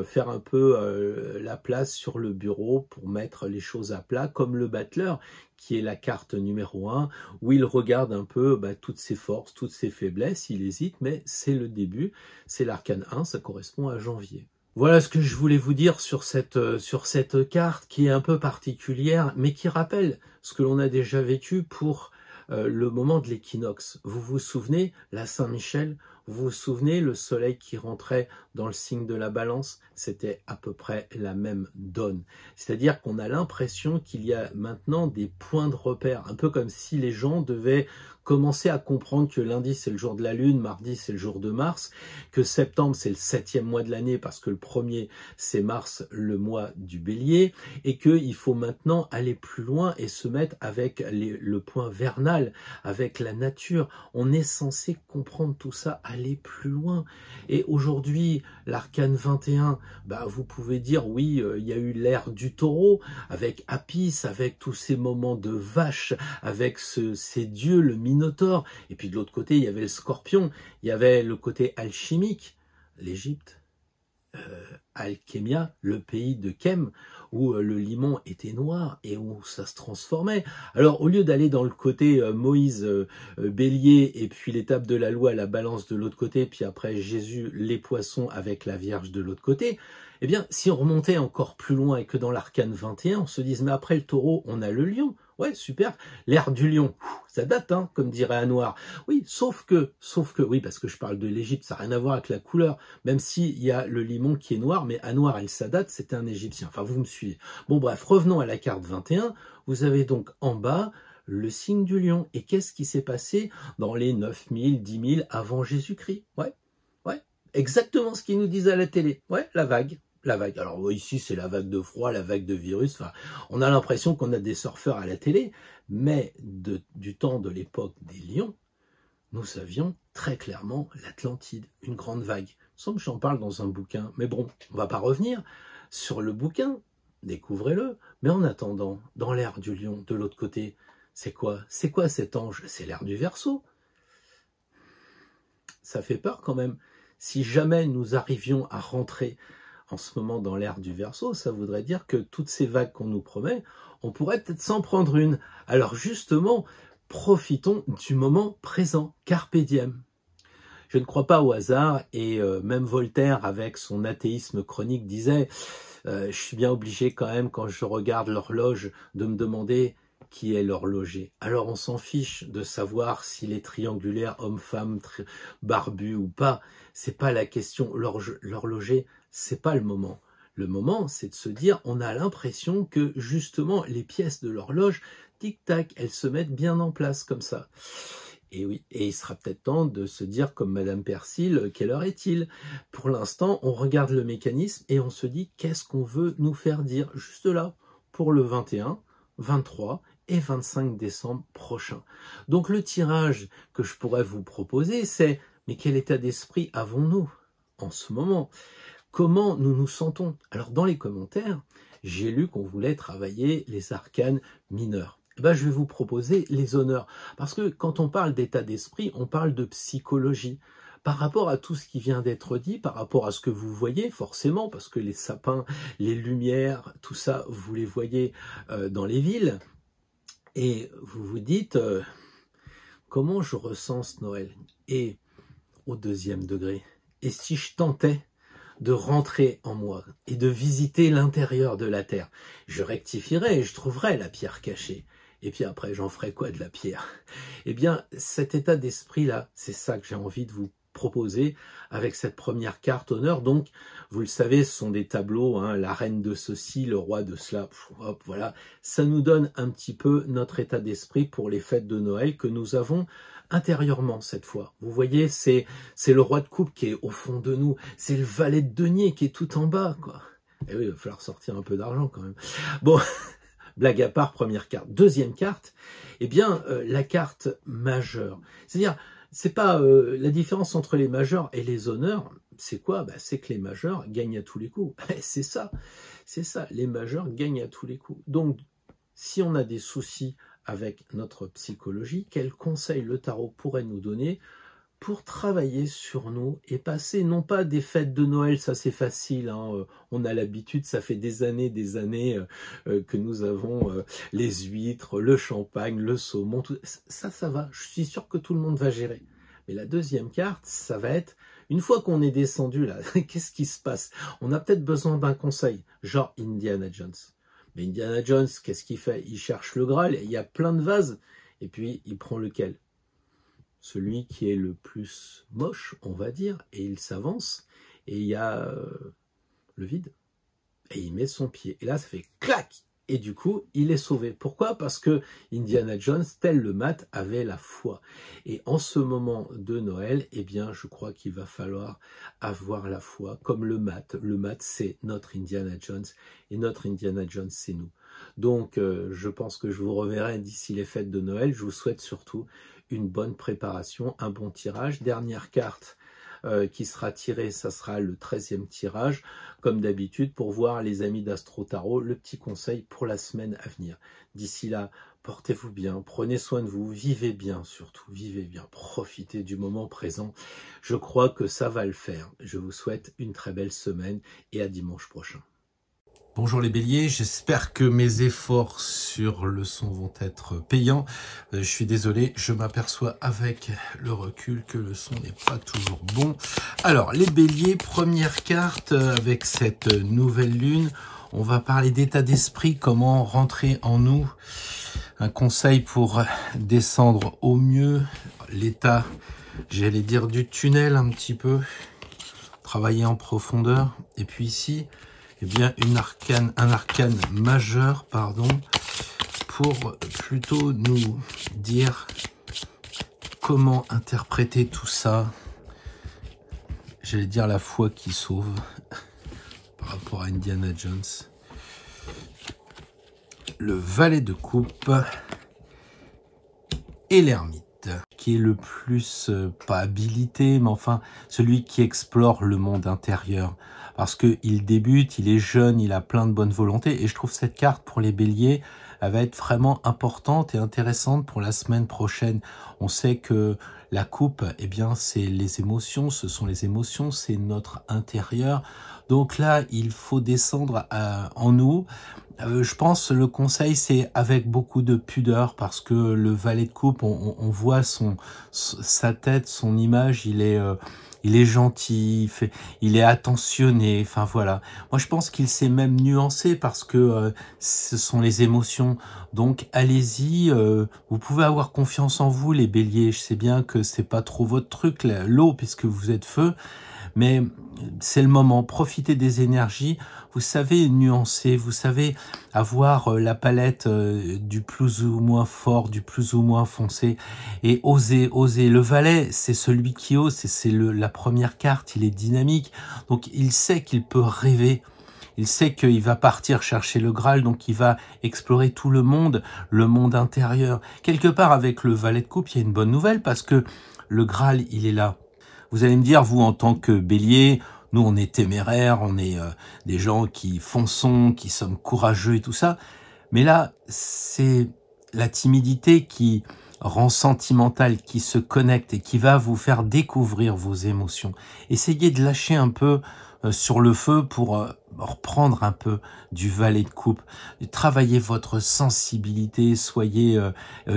faire un peu la place sur le bureau pour mettre les choses à plat, comme le battleur, qui est la carte numéro 1, où il regarde un peu toutes ses forces, toutes ses faiblesses, il hésite, mais c'est le début, c'est l'arcane 1, ça correspond à janvier. Voilà ce que je voulais vous dire sur cette carte qui est un peu particulière, mais qui rappelle ce que l'on a déjà vécu pour le moment de l'équinoxe. Vous vous souvenez, la Saint-Michel, vous vous souvenez, le soleil qui rentrait dans le signe de la balance, c'était à peu près la même donne. C'est-à-dire qu'on a l'impression qu'il y a maintenant des points de repère, un peu comme si les gens devaient commencer à comprendre que lundi c'est le jour de la lune, mardi c'est le jour de Mars, que septembre c'est le 7e mois de l'année parce que le premier c'est Mars, le mois du Bélier, et qu'il faut maintenant aller plus loin et se mettre avec le point vernal, avec la nature. On est censé comprendre tout ça, aller plus loin. Et aujourd'hui, l'arcane 21, vous pouvez dire oui, il y a eu l'ère du taureau, avec Apis, avec tous ces moments de vache, avec ces dieux, le Minotaure, et puis de l'autre côté, il y avait le scorpion, il y avait le côté alchimique, l'Égypte, Alchémia, le pays de Khem, où le limon était noir et où ça se transformait. Alors, au lieu d'aller dans le côté Moïse, bélier, et puis l'étape de la loi, la balance de l'autre côté, puis après Jésus, les poissons avec la Vierge de l'autre côté, eh bien, si on remontait encore plus loin et que dans l'arcane 21, on se dise, mais après le taureau, on a le lion. Ouais, super. L'ère du lion, ça date, hein, comme dirait Anouar. Oui, sauf que, oui, parce que je parle de l'Égypte, ça n'a rien à voir avec la couleur, même s'il y a le limon qui est noir, mais Anouar el-Sadat, c'était un Égyptien. Enfin, vous me suivez. Bon, bref, revenons à la carte 21. Vous avez donc en bas le signe du lion. Et qu'est-ce qui s'est passé dans les 9000, 10 000 avant Jésus-Christ? Ouais, exactement ce qu'ils nous disent à la télé. Ouais, la vague. La vague. Alors ici, c'est la vague de froid, la vague de virus. Enfin, on a l'impression qu'on a des surfeurs à la télé, mais du temps de l'époque des lions, nous savions très clairement l'Atlantide, une grande vague. Il me semble que j'en parle dans un bouquin, mais bon, on va pas revenir sur le bouquin, découvrez-le. Mais en attendant, dans l'ère du lion, de l'autre côté, c'est quoi? C'est quoi cet ange? C'est l'ère du Verseau. Ça fait peur quand même. Si jamais nous arrivions à rentrer en ce moment dans l'ère du Verseau, ça voudrait dire que toutes ces vagues qu'on nous promet, on pourrait peut-être s'en prendre une. Alors justement, profitons du moment présent, carpe diem. Je ne crois pas au hasard, et même Voltaire, avec son athéisme chronique, disait je suis bien obligé quand même, quand je regarde l'horloge, de me demander qui est l'horloger. Alors on s'en fiche de savoir s'il est triangulaire, homme-femme, barbu ou pas. C'est pas la question. L'horloger, c'est pas le moment. Le moment, c'est de se dire, on a l'impression que justement les pièces de l'horloge, tic-tac, elles se mettent bien en place comme ça. Et oui, et il sera peut-être temps de se dire, comme Madame Persil, quelle heure est-il? Pour l'instant, on regarde le mécanisme et on se dit, qu'est-ce qu'on veut nous faire dire juste là, pour le 21, 23 et 25 décembre prochain. Donc le tirage que je pourrais vous proposer, c'est, mais quel état d'esprit avons-nous en ce moment? Comment nous nous sentons? Alors dans les commentaires, j'ai lu qu'on voulait travailler les arcanes mineurs. Je vais vous proposer les honneurs. Parce que quand on parle d'état d'esprit, on parle de psychologie. par rapport à tout ce qui vient d'être dit, par rapport à ce que vous voyez, forcément, parce que les sapins, les lumières, tout ça, vous les voyez dans les villes, et vous vous dites, comment je ressens Noël? Et au deuxième degré, et si je tentais de rentrer en moi et de visiter l'intérieur de la terre, je rectifierais et je trouverais la pierre cachée. Et puis après, j'en ferai quoi de la pierre? Eh bien, cet état d'esprit-là, c'est ça que j'ai envie de vous proposer avec cette première carte honneur. Donc, vous le savez, ce sont des tableaux, hein, la reine de ceci, le roi de cela, hop, voilà. Ça nous donne un petit peu notre état d'esprit pour les fêtes de Noël que nous avons intérieurement cette fois. Vous voyez, c'est le roi de coupe qui est au fond de nous, c'est le valet de denier qui est tout en bas, quoi. Et oui, il va falloir sortir un peu d'argent quand même. Bon, blague à part, première carte. Deuxième carte, eh bien, la carte majeure. C'est-à-dire, c'est pas la différence entre les majeurs et les honneurs, c'est quoi? Bah, c'est que les majeurs gagnent à tous les coups. C'est ça, les majeurs gagnent à tous les coups. Donc, si on a des soucis avec notre psychologie, quel conseil le tarot pourrait nous donner pour travailler sur nous et passer, non pas des fêtes de Noël, ça c'est facile, hein, on a l'habitude, ça fait des années que nous avons les huîtres, le champagne, le saumon, tout, ça va, je suis sûr que tout le monde va gérer. Mais la deuxième carte, ça va être, une fois qu'on est descendu là, qu'est-ce qui se passe? On a peut-être besoin d'un conseil, genre Indiana Jones. Mais Indiana Jones, qu'est-ce qu'il fait? Il cherche le Graal, il y a plein de vases, et puis il prend lequel? Celui qui est le plus moche, on va dire, et il s'avance, et il y a le vide, et il met son pied, et là ça fait clac, et du coup il est sauvé. Pourquoi? Parce que Indiana Jones, tel le mat, avait la foi, et en ce moment de Noël, eh bien je crois qu'il va falloir avoir la foi, comme le mat c'est notre Indiana Jones, et notre Indiana Jones c'est nous. Donc je pense que je vous reverrai d'ici les fêtes de Noël. Je vous souhaite surtout une bonne préparation, un bon tirage. Dernière carte qui sera tirée, ça sera le 13e tirage, comme d'habitude, pour voir les amis d'Astro Tarot, le petit conseil pour la semaine à venir. D'ici là, portez-vous bien, prenez soin de vous, vivez bien surtout, vivez bien, profitez du moment présent. Je crois que ça va le faire. Je vous souhaite une très belle semaine et à dimanche prochain. Bonjour les béliers, j'espère que mes efforts sur le son vont être payants. Je suis désolé, je m'aperçois avec le recul que le son n'est pas toujours bon. Alors les béliers, première carte avec cette nouvelle lune. On va parler d'état d'esprit, comment rentrer en nous. Un conseil pour descendre au mieux l'état, j'allais dire du tunnel un petit peu. Travailler en profondeur. Et puis ici, eh bien, un arcane majeur, pardon, pour plutôt nous dire comment interpréter tout ça. J'allais dire la foi qui sauve par rapport à Indiana Jones. Le valet de coupe et l'ermite, qui est le plus, pas habilité, mais enfin, celui qui explore le monde intérieur. Parce qu'il débute, il est jeune, il a plein de bonne volonté. Et je trouve cette carte pour les béliers, elle va être vraiment importante et intéressante pour la semaine prochaine. On sait que la coupe, eh bien, c'est les émotions, ce sont les émotions, c'est notre intérieur. Donc là, il faut descendre en nous. Je pense le conseil, c'est avec beaucoup de pudeur, parce que le valet de coupe, on voit sa tête, son image, il est gentil, il est attentionné, enfin voilà. Moi je pense qu'il s'est même nuancé parce que ce sont les émotions. Donc allez-y, vous pouvez avoir confiance en vous les béliers. Je sais bien que c'est pas trop votre truc, l'eau, puisque vous êtes feu. Mais c'est le moment, profitez des énergies, vous savez nuancer, vous savez avoir la palette du plus ou moins fort, du plus ou moins foncé, et oser. Le valet, c'est celui qui ose, c'est la première carte, il est dynamique, donc il sait qu'il peut rêver. Il sait qu'il va partir chercher le Graal, donc il va explorer tout le monde intérieur. Quelque part, avec le valet de coupe, il y a une bonne nouvelle, parce que le Graal, il est là. Vous allez me dire, vous, en tant que bélier, nous, on est téméraires, on est des gens qui fonçons, qui sommes courageux et tout ça. Mais là, c'est la timidité qui rang sentimental qui se connecte et qui va vous faire découvrir vos émotions. Essayez de lâcher un peu sur le feu pour reprendre un peu du valet de coupe. Travaillez votre sensibilité, soyez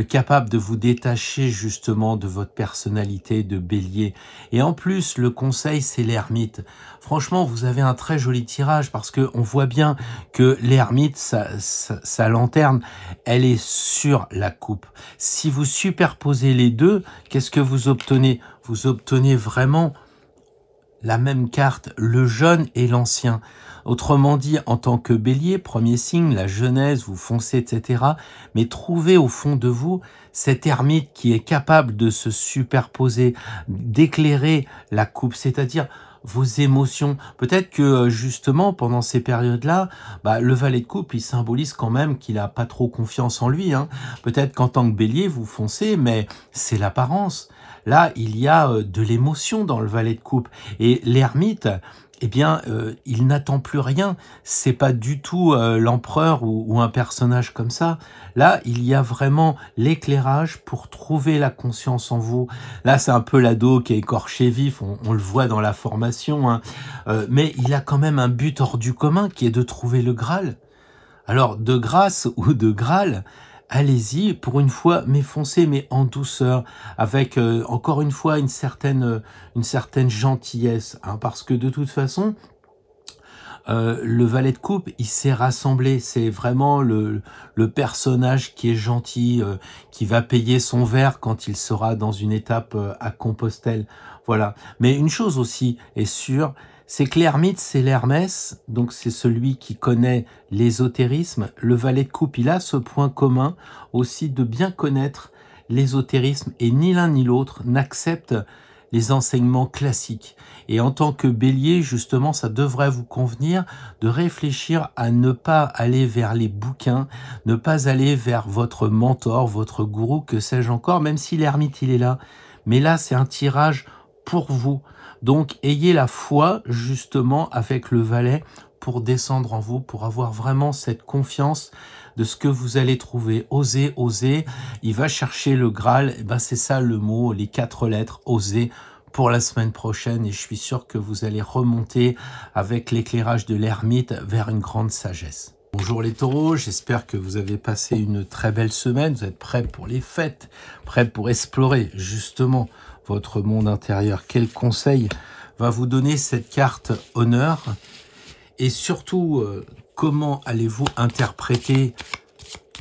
capable de vous détacher justement de votre personnalité de bélier. Et en plus, le conseil, c'est l'ermite. Franchement, vous avez un très joli tirage parce que on voit bien que l'ermite, sa lanterne, elle est sur la coupe. Si vous superposez les deux, qu'est-ce que vous obtenez? Vous obtenez vraiment la même carte, le jeune et l'ancien. Autrement dit, en tant que bélier, premier signe, la jeunesse, vous foncez, etc. Mais trouvez au fond de vous cet ermite qui est capable de se superposer, d'éclairer la coupe, c'est-à-dire vos émotions. Peut-être que justement, pendant ces périodes-là, le valet de coupe, il symbolise quand même qu'il n'a pas trop confiance en lui. Peut-être qu'en tant que bélier, vous foncez, mais c'est l'apparence. Là, il y a de l'émotion dans le valet de coupe. Et l'ermite, eh bien, il n'attend plus rien. C'est pas du tout l'empereur ou un personnage comme ça. Là, il y a vraiment l'éclairage pour trouver la conscience en vous. Là, c'est un peu l'ado qui est écorché vif, on le voit dans la formation, mais il a quand même un but hors du commun qui est de trouver le Graal. Alors, de grâce ou de Graal, allez-y, pour une fois, mais foncez, mais en douceur, avec encore une fois une certaine gentillesse, parce que de toute façon, le valet de coupe, il s'est rassemblé, c'est vraiment le personnage qui est gentil, qui va payer son verre quand il sera dans une étape à Compostelle, voilà. Mais une chose aussi est sûre, c'est que l'ermite, c'est l'Hermès, donc c'est celui qui connaît l'ésotérisme. Le valet de coupe, il a ce point commun aussi de bien connaître l'ésotérisme, et ni l'un ni l'autre n'accepte les enseignements classiques. Et en tant que bélier, justement, ça devrait vous convenir de réfléchir à ne pas aller vers les bouquins, ne pas aller vers votre mentor, votre gourou, que sais-je encore, même si l'ermite, il est là. Mais là, c'est un tirage pour vous. Donc, ayez la foi, justement, avec le valet, pour descendre en vous, pour avoir vraiment cette confiance de ce que vous allez trouver. Osez, osez. Il va chercher le Graal. Et c'est ça le mot, les 4 lettres, osez, pour la semaine prochaine. Et je suis sûr que vous allez remonter avec l'éclairage de l'ermite vers une grande sagesse. Bonjour les taureaux, j'espère que vous avez passé une très belle semaine. Vous êtes prêts pour les fêtes, prêts pour explorer justement votre monde intérieur. Quel conseil va vous donner cette carte honneur? Et surtout, comment allez-vous interpréter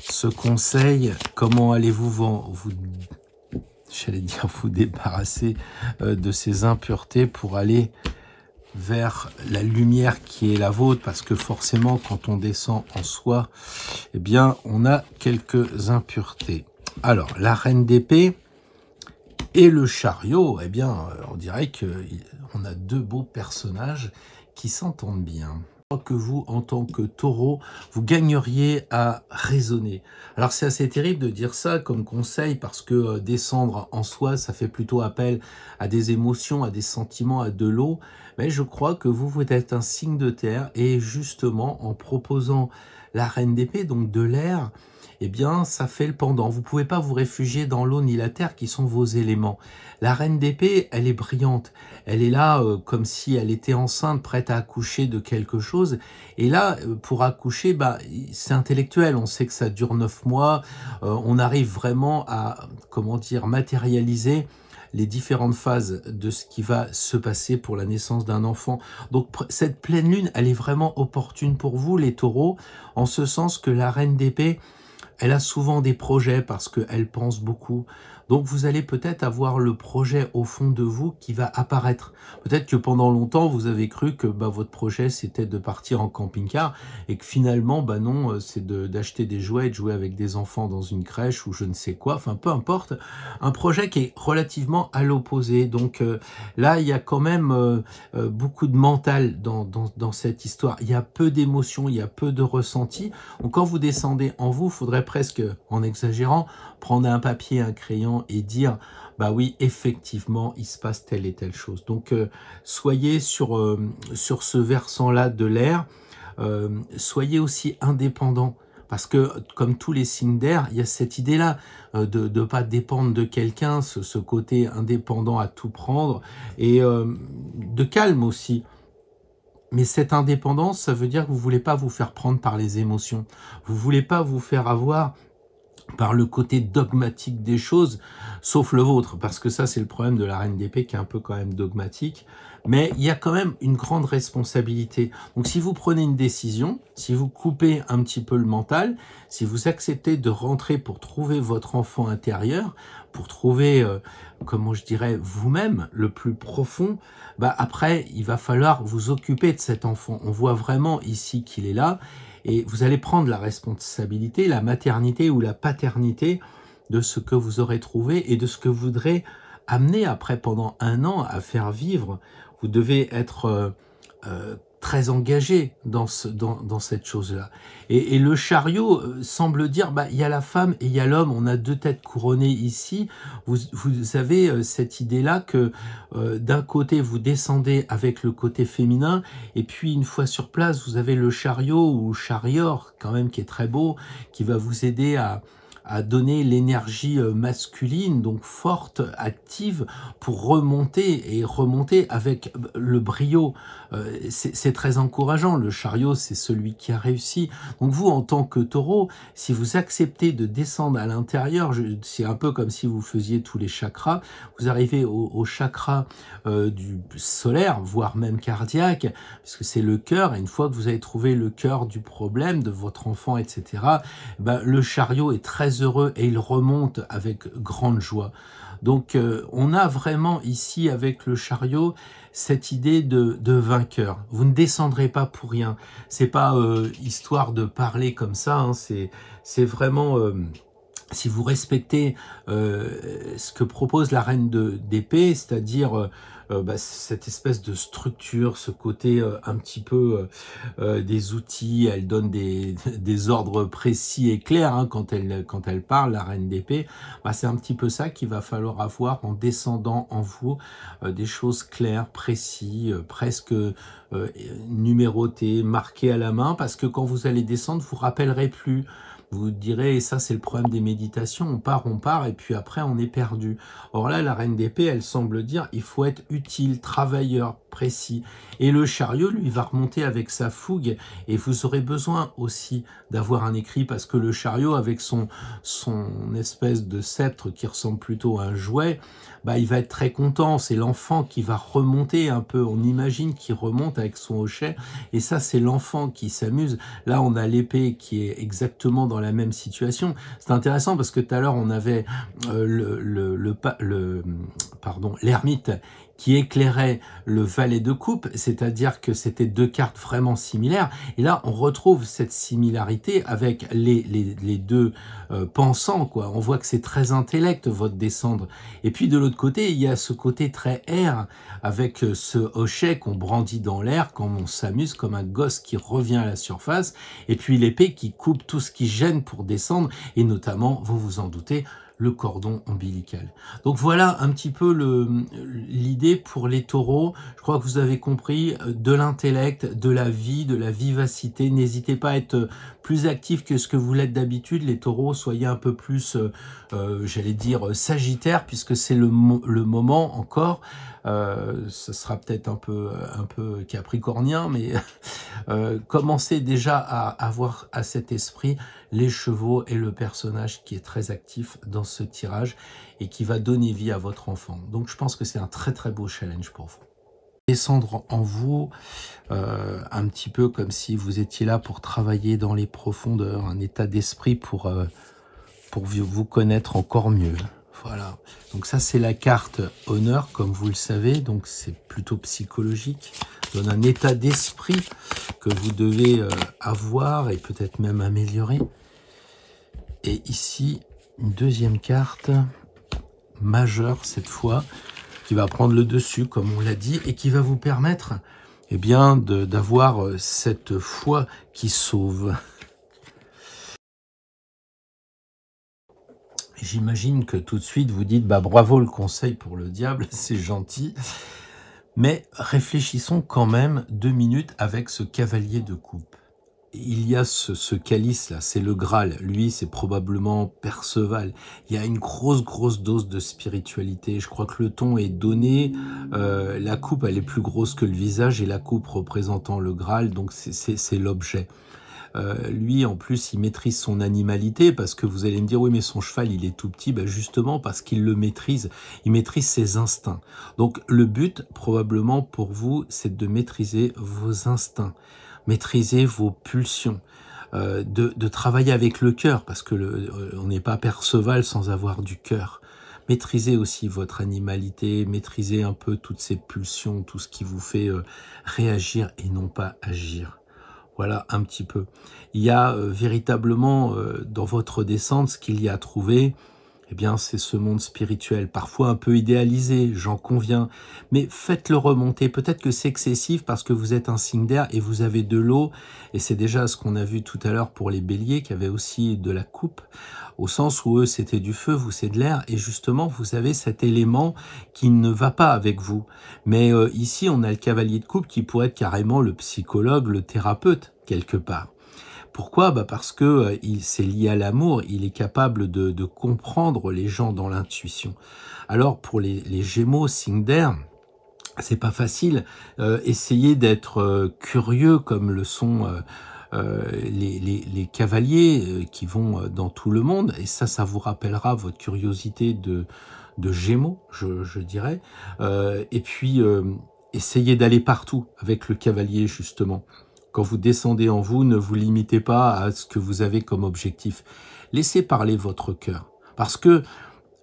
ce conseil? Comment allez-vous j'allais dire vous débarrasser de ces impuretés pour aller vers la lumière qui est la vôtre? Parce que forcément, quand on descend en soi, eh bien, on a quelques impuretés. Alors, la reine d'épée et le chariot, eh bien, on dirait qu'on a 2 beaux personnages qui s'entendent bien. Que vous, en tant que taureau, vous gagneriez à raisonner. Alors c'est assez terrible de dire ça comme conseil parce que descendre en soi, ça fait plutôt appel à des émotions, à des sentiments, à de l'eau. Mais je crois que vous êtes un signe de terre et justement en proposant la reine d'épée, donc de l'air, eh bien, ça fait le pendant. Vous pouvez pas vous réfugier dans l'eau ni la terre qui sont vos éléments. La reine d'épée, elle est brillante. Elle est là comme si elle était enceinte, prête à accoucher de quelque chose. Et là, pour accoucher, c'est intellectuel. On sait que ça dure 9 mois. On arrive vraiment à, comment dire, matérialiser les différentes phases de ce qui va se passer pour la naissance d'un enfant. Donc cette pleine lune, elle est vraiment opportune pour vous, les taureaux, en ce sens que la reine d'épée, elle a souvent des projets parce qu'elle pense beaucoup. Donc vous allez peut-être avoir le projet au fond de vous qui va apparaître. Peut-être que pendant longtemps, vous avez cru que votre projet, c'était de partir en camping-car et que finalement, non, c'est d'acheter des jouets et de jouer avec des enfants dans une crèche ou je ne sais quoi. Enfin, peu importe. Un projet qui est relativement à l'opposé. Donc là, il y a quand même beaucoup de mental dans cette histoire. Il y a peu d'émotions, il y a peu de ressentis. Donc quand vous descendez en vous, il faudrait presque, en exagérant, prendre un papier, un crayon et dire oui, effectivement, il se passe telle et telle chose. Donc, soyez sur ce versant-là de l'air. Soyez aussi indépendant. Parce que, comme tous les signes d'air, il y a cette idée-là de ne pas dépendre de quelqu'un, ce côté indépendant à tout prendre, et de calme aussi. Mais cette indépendance, ça veut dire que vous voulez pas vous faire prendre par les émotions. Vous voulez pas vous faire avoir par le côté dogmatique des choses, sauf le vôtre, parce que ça, c'est le problème de la reine d'épée qui est un peu quand même dogmatique. Mais il y a quand même une grande responsabilité. Donc si vous prenez une décision, si vous coupez un petit peu le mental, si vous acceptez de rentrer pour trouver votre enfant intérieur, pour trouver, comment je dirais, vous-même, le plus profond, bah après, il va falloir vous occuper de cet enfant. On voit vraiment ici qu'il est là, et vous allez prendre la responsabilité, la maternité ou la paternité de ce que vous aurez trouvé et de ce que vous voudrez amener après pendant 1 an à faire vivre. Vous devez être très engagé dans cette chose-là. Et le chariot semble dire, bah, il y a la femme et il y a l'homme, on a 2 têtes couronnées ici. Vous avez cette idée-là que d'un côté, vous descendez avec le côté féminin, et puis une fois sur place, vous avez le chariot ou charior, quand même, qui est très beau, qui va vous aider à donner l'énergie masculine, donc forte, active, pour remonter avec le brio. C'est très encourageant. Le chariot, c'est celui qui a réussi. Donc vous, en tant que taureau, si vous acceptez de descendre à l'intérieur, c'est un peu comme si vous faisiez tous les chakras, vous arrivez au chakra du solaire, voire même cardiaque, puisque c'est le cœur, et une fois que vous avez trouvé le cœur du problème de votre enfant, etc., ben, le chariot est très heureux et il remonte avec grande joie. Donc on a vraiment ici avec le chariot cette idée de vainqueur. Vous ne descendrez pas pour rien. C'est pas histoire de parler comme ça, hein, c'est vraiment... si vous respectez ce que propose la reine d'épée, c'est-à-dire bah, cette espèce de structure, ce côté un petit peu des outils, elle donne des ordres précis et clairs hein, quand elle parle, la reine d'épée, bah, c'est un petit peu ça qu'il va falloir avoir en descendant en vous, des choses claires, précises, presque numérotées, marquées à la main, parce que quand vous allez descendre, vous ne rappellerez plus. Vous direz, et ça c'est le problème des méditations, on part, et puis après on est perdu. Or là, la reine d'épée, elle semble dire, il faut être utile, travailleur, précis. Et le chariot, lui, va remonter avec sa fougue, et vous aurez besoin aussi d'avoir un écrit, parce que le chariot, avec son espèce de sceptre qui ressemble plutôt à un jouet, bah, il va être très content, c'est l'enfant qui va remonter un peu, on imagine qu'il remonte avec son hochet, et ça c'est l'enfant qui s'amuse. Là on a l'épée qui est exactement dans la même situation. C'est intéressant parce que tout à l'heure on avait l'ermite qui éclairait le valet de coupe, c'est-à-dire que c'était 2 cartes vraiment similaires. Et là, on retrouve cette similarité avec les deux pensants, quoi. On voit que c'est très intellect, votre descendre. Et puis, de l'autre côté, il y a ce côté très air, avec ce hochet qu'on brandit dans l'air, quand on s'amuse, comme un gosse qui revient à la surface. Et puis, l'épée qui coupe tout ce qui gêne pour descendre, et notamment, vous vous en doutez, le cordon ombilical. Donc voilà un petit peu l'idée pour les taureaux. Je crois que vous avez compris, de l'intellect, de la vie, de la vivacité. N'hésitez pas à être plus actif que ce que vous l'êtes d'habitude. Les taureaux, soyez un peu plus, j'allais dire, sagittaire, puisque c'est le moment encore. Ce sera peut-être un peu capricornien, mais commencez déjà à avoir à cet esprit les chevaux et le personnage qui est très actif dans ce tirage et qui va donner vie à votre enfant. Donc je pense que c'est un très très beau challenge pour vous. Descendre en vous, un petit peu comme si vous étiez là pour travailler dans les profondeurs, un état d'esprit pour vous connaître encore mieux. Voilà, donc ça c'est la carte honneur, comme vous le savez, donc c'est plutôt psychologique, donne un état d'esprit que vous devez avoir et peut-être même améliorer. Et ici, une deuxième carte majeure cette fois, qui va prendre le dessus, comme on l'a dit, et qui va vous permettre eh bien, d'avoir cette foi qui sauve. J'imagine que tout de suite vous dites, bah bravo le conseil pour le diable, c'est gentil. Mais réfléchissons quand même 2 minutes avec ce cavalier de coupe. il y a ce calice là, c'est le Graal. Lui, c'est probablement Perceval. Il y a une grosse dose de spiritualité. Je crois que le ton est donné. La coupe, elle est plus grosse que le visage et la coupe représentant le Graal, donc c'est l'objet. Lui, en plus, il maîtrise son animalité parce que vous allez me dire, oui, mais son cheval, il est tout petit. Ben justement, parce qu'il le maîtrise. Il maîtrise ses instincts. Donc, le but, probablement, pour vous, c'est de maîtriser vos instincts. Maîtriser vos pulsions. De travailler avec le cœur parce que on n'est pas Perceval sans avoir du cœur. Maîtrisez aussi votre animalité, maîtrisez un peu toutes ces pulsions, tout ce qui vous fait réagir et non pas agir. Voilà un petit peu. Il y a véritablement dans votre descente, ce qu'il y a à trouver, eh bien c'est ce monde spirituel, parfois un peu idéalisé, j'en conviens, mais faites-le remonter. Peut-être que c'est excessif parce que vous êtes un signe d'air et vous avez de l'eau, et c'est déjà ce qu'on a vu tout à l'heure pour les béliers, qui avaient aussi de la coupe, au sens où eux c'était du feu, vous c'est de l'air, et justement vous avez cet élément qui ne va pas avec vous. Mais ici on a le cavalier de coupe qui pourrait être carrément le psychologue, le thérapeute, quelque part. Pourquoi? Parce que c'est lié à l'amour, il est capable de comprendre les gens dans l'intuition. Alors pour les Gémeaux, signe d'air, c'est pas facile. Essayez d'être curieux comme le sont les cavaliers qui vont dans tout le monde, et ça vous rappellera votre curiosité de Gémeaux, je dirais. Et puis essayez d'aller partout avec le cavalier justement. Quand vous descendez en vous, ne vous limitez pas à ce que vous avez comme objectif. Laissez parler votre cœur. Parce que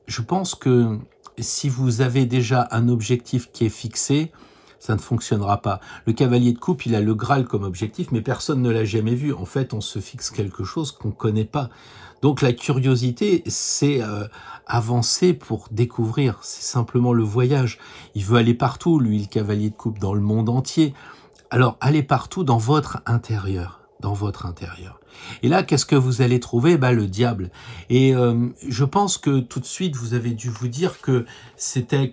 je pense que si vous avez déjà un objectif qui est fixé, ça ne fonctionnera pas. Le cavalier de coupe, il a le Graal comme objectif, mais personne ne l'a jamais vu. En fait, on se fixe quelque chose qu'on ne connaît pas. Donc la curiosité, c'est avancer pour découvrir. C'est simplement le voyage. Il veut aller partout, lui, le cavalier de coupe, dans le monde entier. Alors, allez partout dans votre intérieur, Et là, qu'est-ce que vous allez trouver? Le diable. Et je pense que tout de suite, vous avez dû vous dire que c'était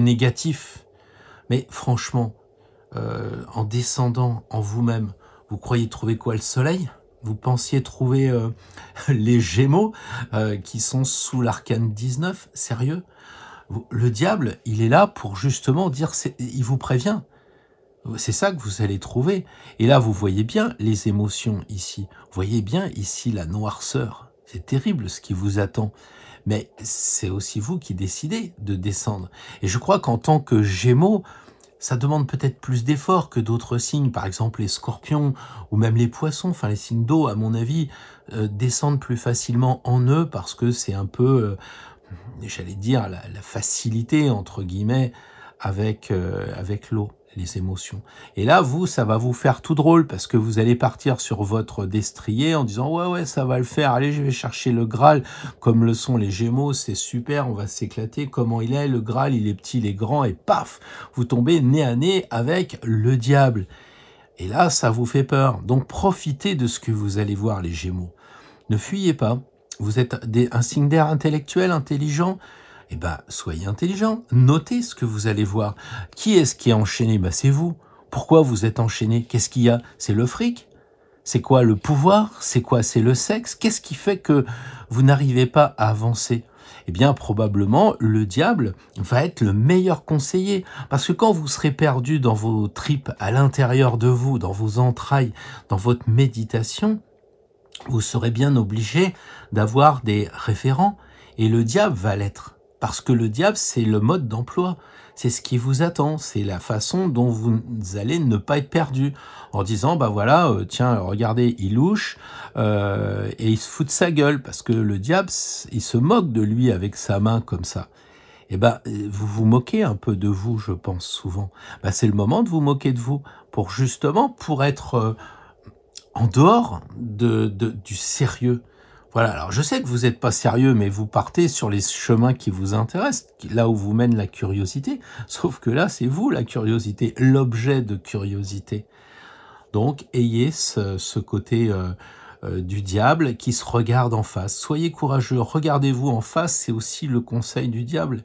négatif. Mais franchement, en descendant en vous-même, vous croyez trouver quoi? Le soleil? Vous pensiez trouver les Gémeaux qui sont sous l'arcane 19? Sérieux? Le diable, il est là pour justement dire, il vous prévient. C'est ça que vous allez trouver. Et là, vous voyez bien les émotions ici. Vous voyez bien ici la noirceur. C'est terrible ce qui vous attend. Mais c'est aussi vous qui décidez de descendre. Et je crois qu'en tant que Gémeaux, ça demande peut-être plus d'efforts que d'autres signes. Par exemple, les scorpions ou même les poissons, enfin les signes d'eau, à mon avis, descendent plus facilement en eux parce que c'est un peu, j'allais dire, la facilité, entre guillemets, avec l'eau. Les émotions. Et là, ça va vous faire tout drôle parce que vous allez partir sur votre destrier en disant ouais, ça va le faire. Allez, je vais chercher le Graal comme le sont les Gémeaux. C'est super, on va s'éclater. Comment il est, le Graal, il est petit, il est grand et paf, vous tombez nez à nez avec le diable. Et là, ça vous fait peur. Donc, profitez de ce que vous allez voir, les Gémeaux. Ne fuyez pas. Vous êtes un signe d'air intellectuel, intelligent. Eh ben, soyez intelligent, notez ce que vous allez voir. Qui est-ce qui est enchaîné? C'est vous. Pourquoi vous êtes enchaîné? Qu'est-ce qu'il y a? C'est le fric? C'est quoi le pouvoir? C'est quoi? C'est le sexe? Qu'est-ce qui fait que vous n'arrivez pas à avancer? Eh bien, probablement, le diable va être le meilleur conseiller. Parce que quand vous serez perdu dans vos tripes, à l'intérieur de vous, dans vos entrailles, dans votre méditation, vous serez bien obligé d'avoir des référents. Et le diable va l'être. Parce que le diable, c'est le mode d'emploi. C'est ce qui vous attend. C'est la façon dont vous allez ne pas être perdu. En disant, voilà, tiens, regardez, il louche et il se fout de sa gueule. Parce que le diable, il se moque de lui avec sa main comme ça. Et vous vous moquez un peu de vous, je pense, souvent. C'est le moment de vous moquer de vous. Pour être en dehors du sérieux. Voilà, alors je sais que vous n'êtes pas sérieux, mais vous partez sur les chemins qui vous intéressent, là où vous mène la curiosité, sauf que là, c'est vous la curiosité, l'objet de curiosité. Donc, ayez ce côté du diable qui se regarde en face. Soyez courageux, regardez-vous en face, c'est aussi le conseil du diable.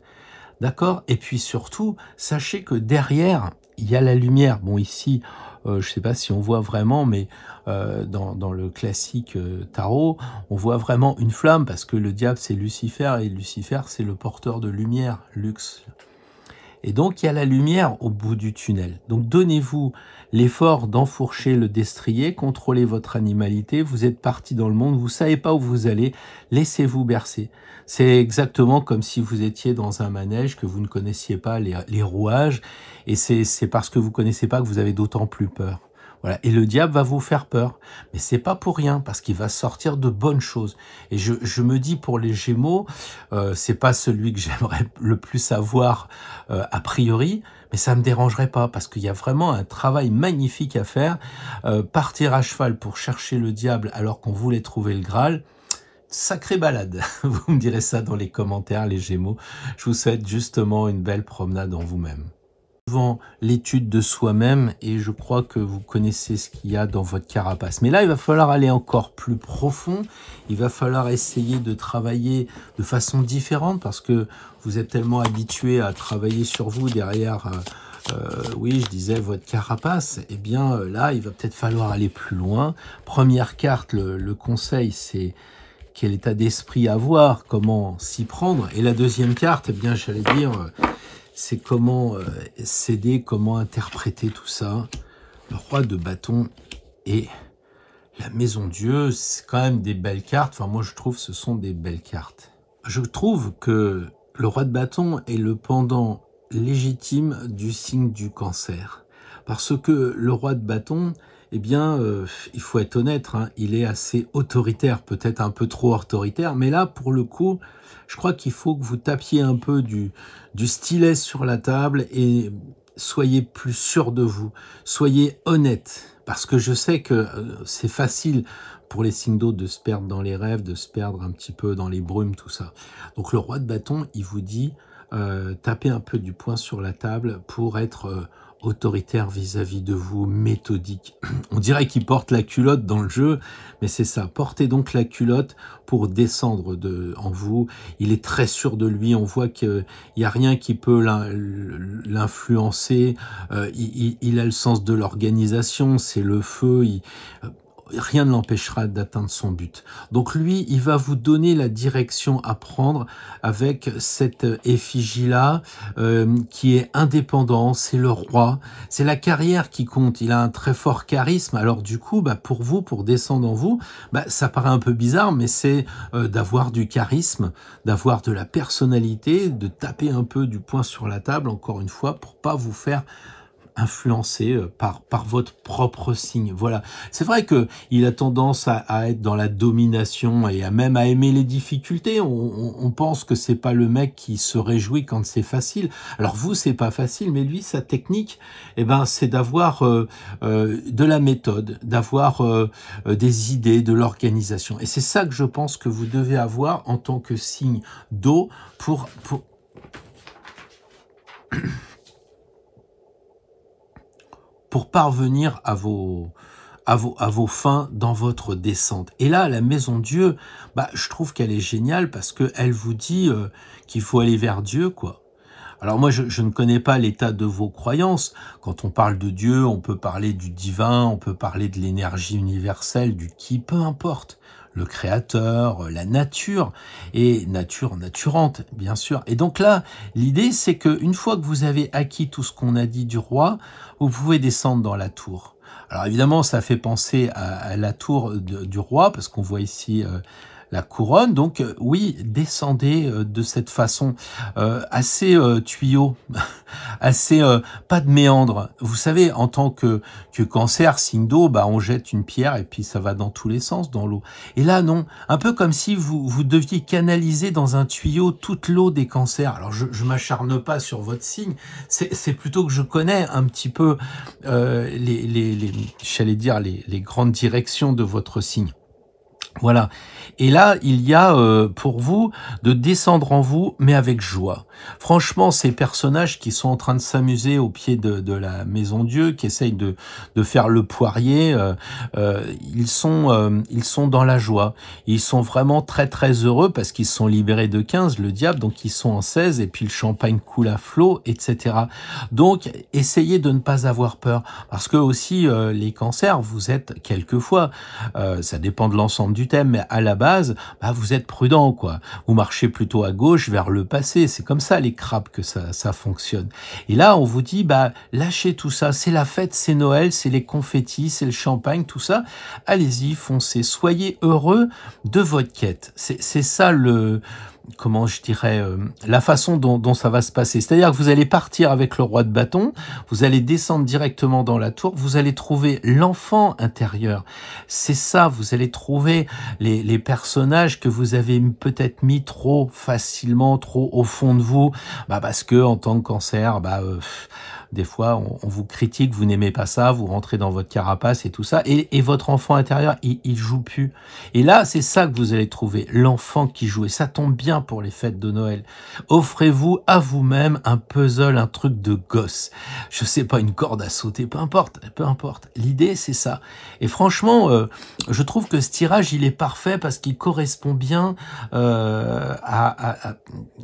D'accord? Et puis surtout, sachez que derrière, il y a la lumière. Bon, ici, je sais pas si on voit vraiment, mais dans le classique tarot, on voit vraiment une flamme, parce que le diable c'est Lucifer, et Lucifer c'est le porteur de lumière, Lux. Et donc, il y a la lumière au bout du tunnel. Donc, donnez-vous l'effort d'enfourcher le destrier, contrôlez votre animalité, vous êtes parti dans le monde, vous savez pas où vous allez, laissez-vous bercer. C'est exactement comme si vous étiez dans un manège, que vous ne connaissiez pas les rouages, et c'est parce que vous connaissez pas que vous avez d'autant plus peur. Voilà. Et le diable va vous faire peur. Mais c'est pas pour rien, parce qu'il va sortir de bonnes choses. Et je me dis, pour les Gémeaux, c'est pas celui que j'aimerais le plus avoir a priori, mais ça me dérangerait pas, parce qu'il y a vraiment un travail magnifique à faire. Partir à cheval pour chercher le diable alors qu'on voulait trouver le Graal, sacrée balade. Vous me direz ça dans les commentaires, les Gémeaux. Je vous souhaite justement une belle promenade en vous-même. Souvent l'étude de soi-même, et je crois que vous connaissez ce qu'il y a dans votre carapace. Mais là, il va falloir aller encore plus profond, il va falloir essayer de travailler de façon différente, parce que vous êtes tellement habitué à travailler sur vous derrière, oui, je disais, votre carapace. Eh bien là, il va peut-être falloir aller plus loin. Première carte, le conseil, c'est quel état d'esprit avoir, comment s'y prendre. Et la deuxième carte, eh bien, j'allais dire, c'est comment s'aider, comment interpréter tout ça. Le roi de bâton et la maison Dieu, c'est quand même des belles cartes. Enfin, moi, je trouve que ce sont des belles cartes. Je trouve que le roi de bâton est le pendant légitime du signe du Cancer. Parce que le roi de bâton, eh bien, il faut être honnête, hein, il est assez autoritaire, peut-être un peu trop autoritaire, mais là, pour le coup, je crois qu'il faut que vous tapiez un peu du stylet sur la table et soyez plus sûr de vous, soyez honnête, parce que je sais que c'est facile pour les signes d'eau de se perdre dans les rêves, de se perdre un petit peu dans les brumes, tout ça. Donc le roi de bâton, il vous dit, tapez un peu du poing sur la table pour être autoritaire vis-à-vis de vous, méthodique. On dirait qu'il porte la culotte dans le jeu, mais c'est ça. Portez donc la culotte pour descendre en vous. Il est très sûr de lui. On voit qu'il n'y a rien qui peut l'influencer. Il a le sens de l'organisation. C'est le feu. Rien ne l'empêchera d'atteindre son but. Donc lui, il va vous donner la direction à prendre avec cette effigie-là qui est indépendant, c'est le roi, c'est la carrière qui compte. Il a un très fort charisme, alors du coup, pour vous, pour descendre en vous, ça paraît un peu bizarre, mais c'est d'avoir du charisme, d'avoir de la personnalité, de taper un peu du poing sur la table, encore une fois, pour pas vous faire influencé par votre propre signe. Voilà. C'est vrai que il a tendance à être dans la domination et même à aimer les difficultés. On pense que c'est pas le mec qui se réjouit quand c'est facile. Alors vous, c'est pas facile, mais lui, sa technique, c'est d'avoir de la méthode, d'avoir des idées, de l'organisation. Et c'est ça que je pense que vous devez avoir en tant que signe d'eau pour parvenir à vos fins dans votre descente. Et là, la maison Dieu, je trouve qu'elle est géniale parce qu'elle vous dit qu'il faut aller vers Dieu, quoi. Alors moi, je ne connais pas l'état de vos croyances. Quand on parle de Dieu, on peut parler du divin, on peut parler de l'énergie universelle, du qui, peu importe. Le créateur, la nature, et nature naturante, bien sûr. Et donc là, l'idée, c'est qu'une fois que vous avez acquis tout ce qu'on a dit du roi, vous pouvez descendre dans la tour. Alors évidemment, ça fait penser à la tour du roi, parce qu'on voit ici la couronne. Donc oui, descendez de cette façon assez tuyau, assez pas de méandre. Vous savez, en tant que Cancer, signe d'eau, on jette une pierre et puis ça va dans tous les sens dans l'eau. Et là non, un peu comme si vous deviez canaliser dans un tuyau toute l'eau des Cancers. Alors je m'acharne pas sur votre signe, c'est plutôt que je connais un petit peu j'allais dire les grandes directions de votre signe. Voilà. Et là, il y a pour vous de descendre en vous, mais avec joie. Franchement, ces personnages qui sont en train de s'amuser au pied de la maison Dieu, qui essayent de faire le poirier, ils sont dans la joie. Ils sont vraiment très très heureux parce qu'ils sont libérés de 15, le diable, donc ils sont en 16, et puis le champagne coule à flot, etc. Donc, essayez de ne pas avoir peur. Parce que aussi, les cancers, vous êtes quelquefois, ça dépend de l'ensemble du thème, mais à la base, bah, vous êtes prudent, quoi. Vous marchez plutôt à gauche vers le passé. C'est comme ça, les crabes, que ça fonctionne. Et là, on vous dit, bah, lâchez tout ça. C'est la fête, c'est Noël, c'est les confettis, c'est le champagne, tout ça. Allez-y, foncez. Soyez heureux de votre quête. C'est ça comment je dirais, la façon dont ça va se passer. C'est-à-dire que vous allez partir avec le roi de bâton, vous allez descendre directement dans la tour, vous allez trouver l'enfant intérieur. C'est ça, vous allez trouver les personnages que vous avez peut-être mis trop facilement, trop au fond de vous, bah parce que en tant que cancer, des fois, on vous critique, vous n'aimez pas ça, vous rentrez dans votre carapace et tout ça, et votre enfant intérieur, il joue plus. Et là, c'est ça que vous allez trouver, l'enfant qui joue. Et ça tombe bien pour les fêtes de Noël. Offrez-vous à vous-même un puzzle, un truc de gosse. Je sais pas, une corde à sauter, peu importe, peu importe. L'idée, c'est ça. Et franchement, je trouve que ce tirage, il est parfait parce qu'il correspond bien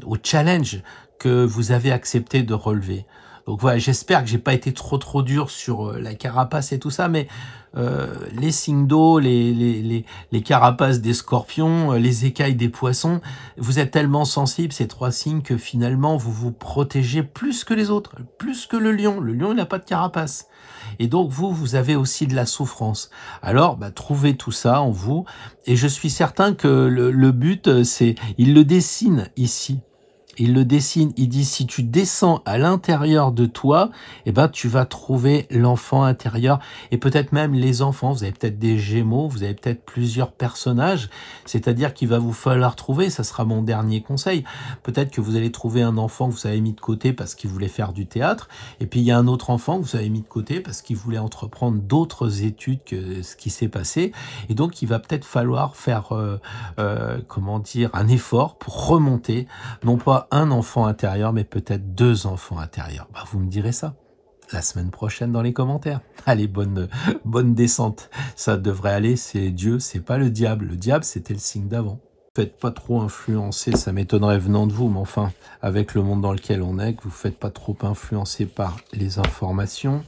au challenge que vous avez accepté de relever. Donc voilà, j'espère que j'ai pas été trop dur sur la carapace et tout ça, mais les signes d'eau, les carapaces des scorpions, les écailles des poissons, vous êtes tellement sensibles, ces trois signes, que finalement vous vous protégez plus que les autres, plus que le lion. Le lion, il n'a pas de carapace. Et donc vous avez aussi de la souffrance. Alors, trouvez tout ça en vous, et je suis certain que le but, c'est, il le dessine ici. Il le dessine, il dit, si tu descends à l'intérieur de toi, tu vas trouver l'enfant intérieur, et peut-être même les enfants. Vous avez peut-être des Gémeaux, vous avez peut-être plusieurs personnages, c'est-à-dire qu'il va vous falloir trouver, ça sera mon dernier conseil, peut-être que vous allez trouver un enfant que vous avez mis de côté parce qu'il voulait faire du théâtre, et puis il y a un autre enfant que vous avez mis de côté parce qu'il voulait entreprendre d'autres études que ce qui s'est passé, et donc il va peut-être falloir faire, comment dire, un effort pour remonter, non pas un enfant intérieur, mais peut-être deux enfants intérieurs. Vous me direz ça la semaine prochaine dans les commentaires. Allez, bonne descente. Ça devrait aller, c'est Dieu, c'est pas le diable. Le diable, c'était le signe d'avant. Faites pas trop influencer, ça m'étonnerait venant de vous, mais enfin, avec le monde dans lequel on est, que vous faites pas trop influencer par les informations.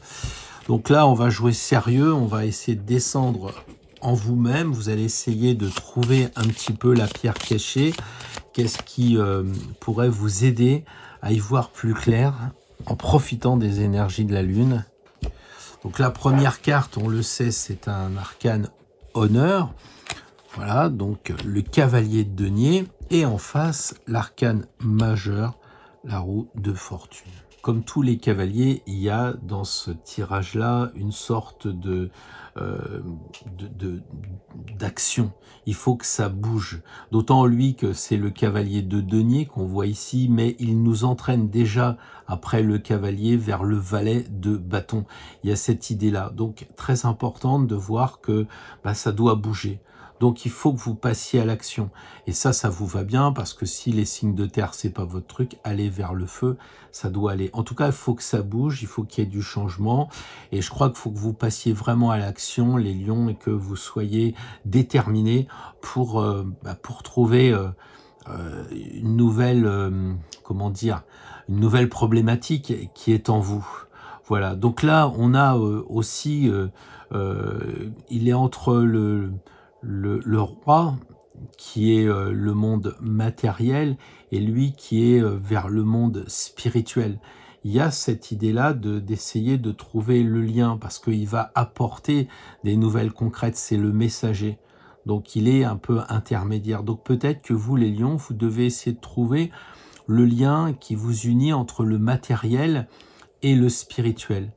Donc là, on va jouer sérieux, on va essayer de descendre en vous-même. Vous allez essayer de trouver un petit peu la pierre cachée. Qu'est-ce qui pourrait vous aider à y voir plus clair en profitant des énergies de la Lune? Donc la première carte, on le sait, c'est un arcane honneur. Voilà, donc le cavalier de denier. Et en face, l'arcane majeur, la roue de fortune. Comme tous les cavaliers, il y a dans ce tirage-là une sorte d'action. Il faut que ça bouge. D'autant lui que c'est le cavalier de denier qu'on voit ici, mais il nous entraîne déjà après le cavalier vers le valet de bâton. Il y a cette idée-là. Donc très importante de voir que ça doit bouger. Donc il faut que vous passiez à l'action. Et ça vous va bien, parce que si les signes de terre, c'est pas votre truc, allez vers le feu, ça doit aller. En tout cas, il faut que ça bouge, il faut qu'il y ait du changement. Et je crois qu'il faut que vous passiez vraiment à l'action, les lions, et que vous soyez déterminés pour trouver une nouvelle, comment dire, une nouvelle problématique qui est en vous. Voilà. Donc là, on a aussi, il est entre le roi, qui est le monde matériel, et lui qui est vers le monde spirituel. Il y a cette idée-là d'essayer de trouver le lien, parce qu'il va apporter des nouvelles concrètes, c'est le messager. Donc il est un peu intermédiaire. Donc peut-être que vous, les lions, vous devez essayer de trouver le lien qui vous unit entre le matériel et le spirituel.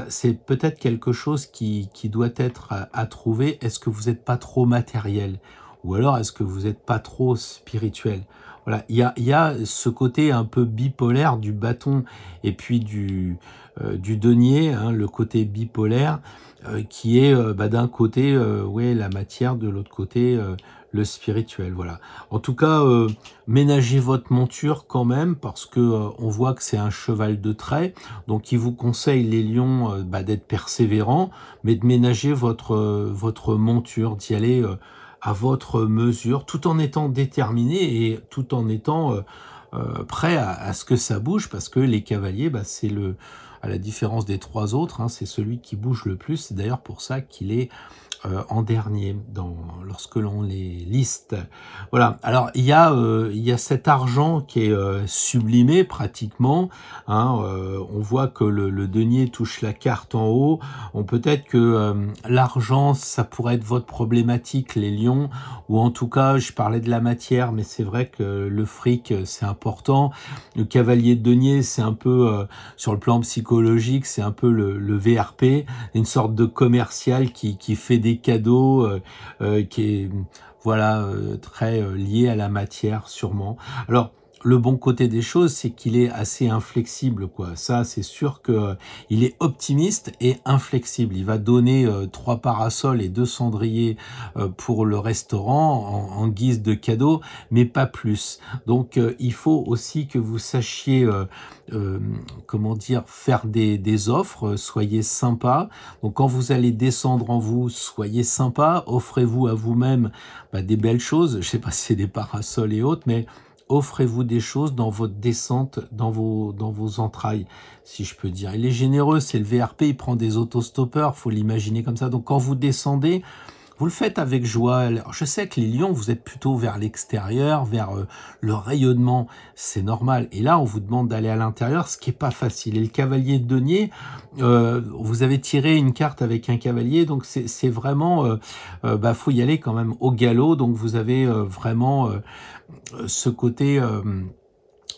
C'est peut-être quelque chose qui doit être à trouver. Est-ce que vous n'êtes pas trop matériel? Ou alors est-ce que vous n'êtes pas trop spirituel? Voilà, il y a ce côté un peu bipolaire du bâton et puis du denier, hein, le côté bipolaire, qui est d'un côté la matière, de l'autre côté le spirituel, voilà. En tout cas, ménagez votre monture quand même, parce que on voit que c'est un cheval de trait, donc il vous conseille, les lions, d'être persévérants, mais de ménager votre monture, d'y aller à votre mesure, tout en étant déterminé et tout en étant prêt à ce que ça bouge, parce que les cavaliers, c'est à la différence des trois autres, hein, c'est celui qui bouge le plus. C'est d'ailleurs pour ça qu'il est en dernier lorsque l'on les liste. Voilà. Alors il y a cet argent qui est sublimé pratiquement. Hein, on voit que le denier touche la carte en haut. Peut-être que l'argent, ça pourrait être votre problématique, les lions, ou en tout cas, je parlais de la matière, mais c'est vrai que le fric, c'est important. Le cavalier de denier, c'est un peu sur le plan psychologique, c'est un peu le VRP, une sorte de commercial qui fait des cadeaux, qui est voilà très lié à la matière sûrement. Alors le bon côté des choses, c'est qu'il est assez inflexible, quoi. Ça, c'est sûr que il est optimiste et inflexible. Il va donner 3 parasols et 2 cendriers pour le restaurant en guise de cadeau, mais pas plus. Donc, il faut aussi que vous sachiez, comment dire, faire des offres. Soyez sympa. Donc, quand vous allez descendre en vous, soyez sympa. Offrez-vous à vous-même des belles choses. Je sais pas si c'est des parasols et autres, mais offrez-vous des choses dans votre descente, dans vos entrailles, si je peux dire. Il est généreux, c'est le VRP, il prend des autostoppeurs, faut l'imaginer comme ça. Donc quand vous descendez, vous le faites avec joie. Alors, je sais que les lions, vous êtes plutôt vers l'extérieur, vers le rayonnement, c'est normal. Et là, on vous demande d'aller à l'intérieur, ce qui est pas facile. Et le cavalier de denier, vous avez tiré une carte avec un cavalier, donc c'est vraiment, faut y aller quand même au galop. Donc vous avez vraiment ce côté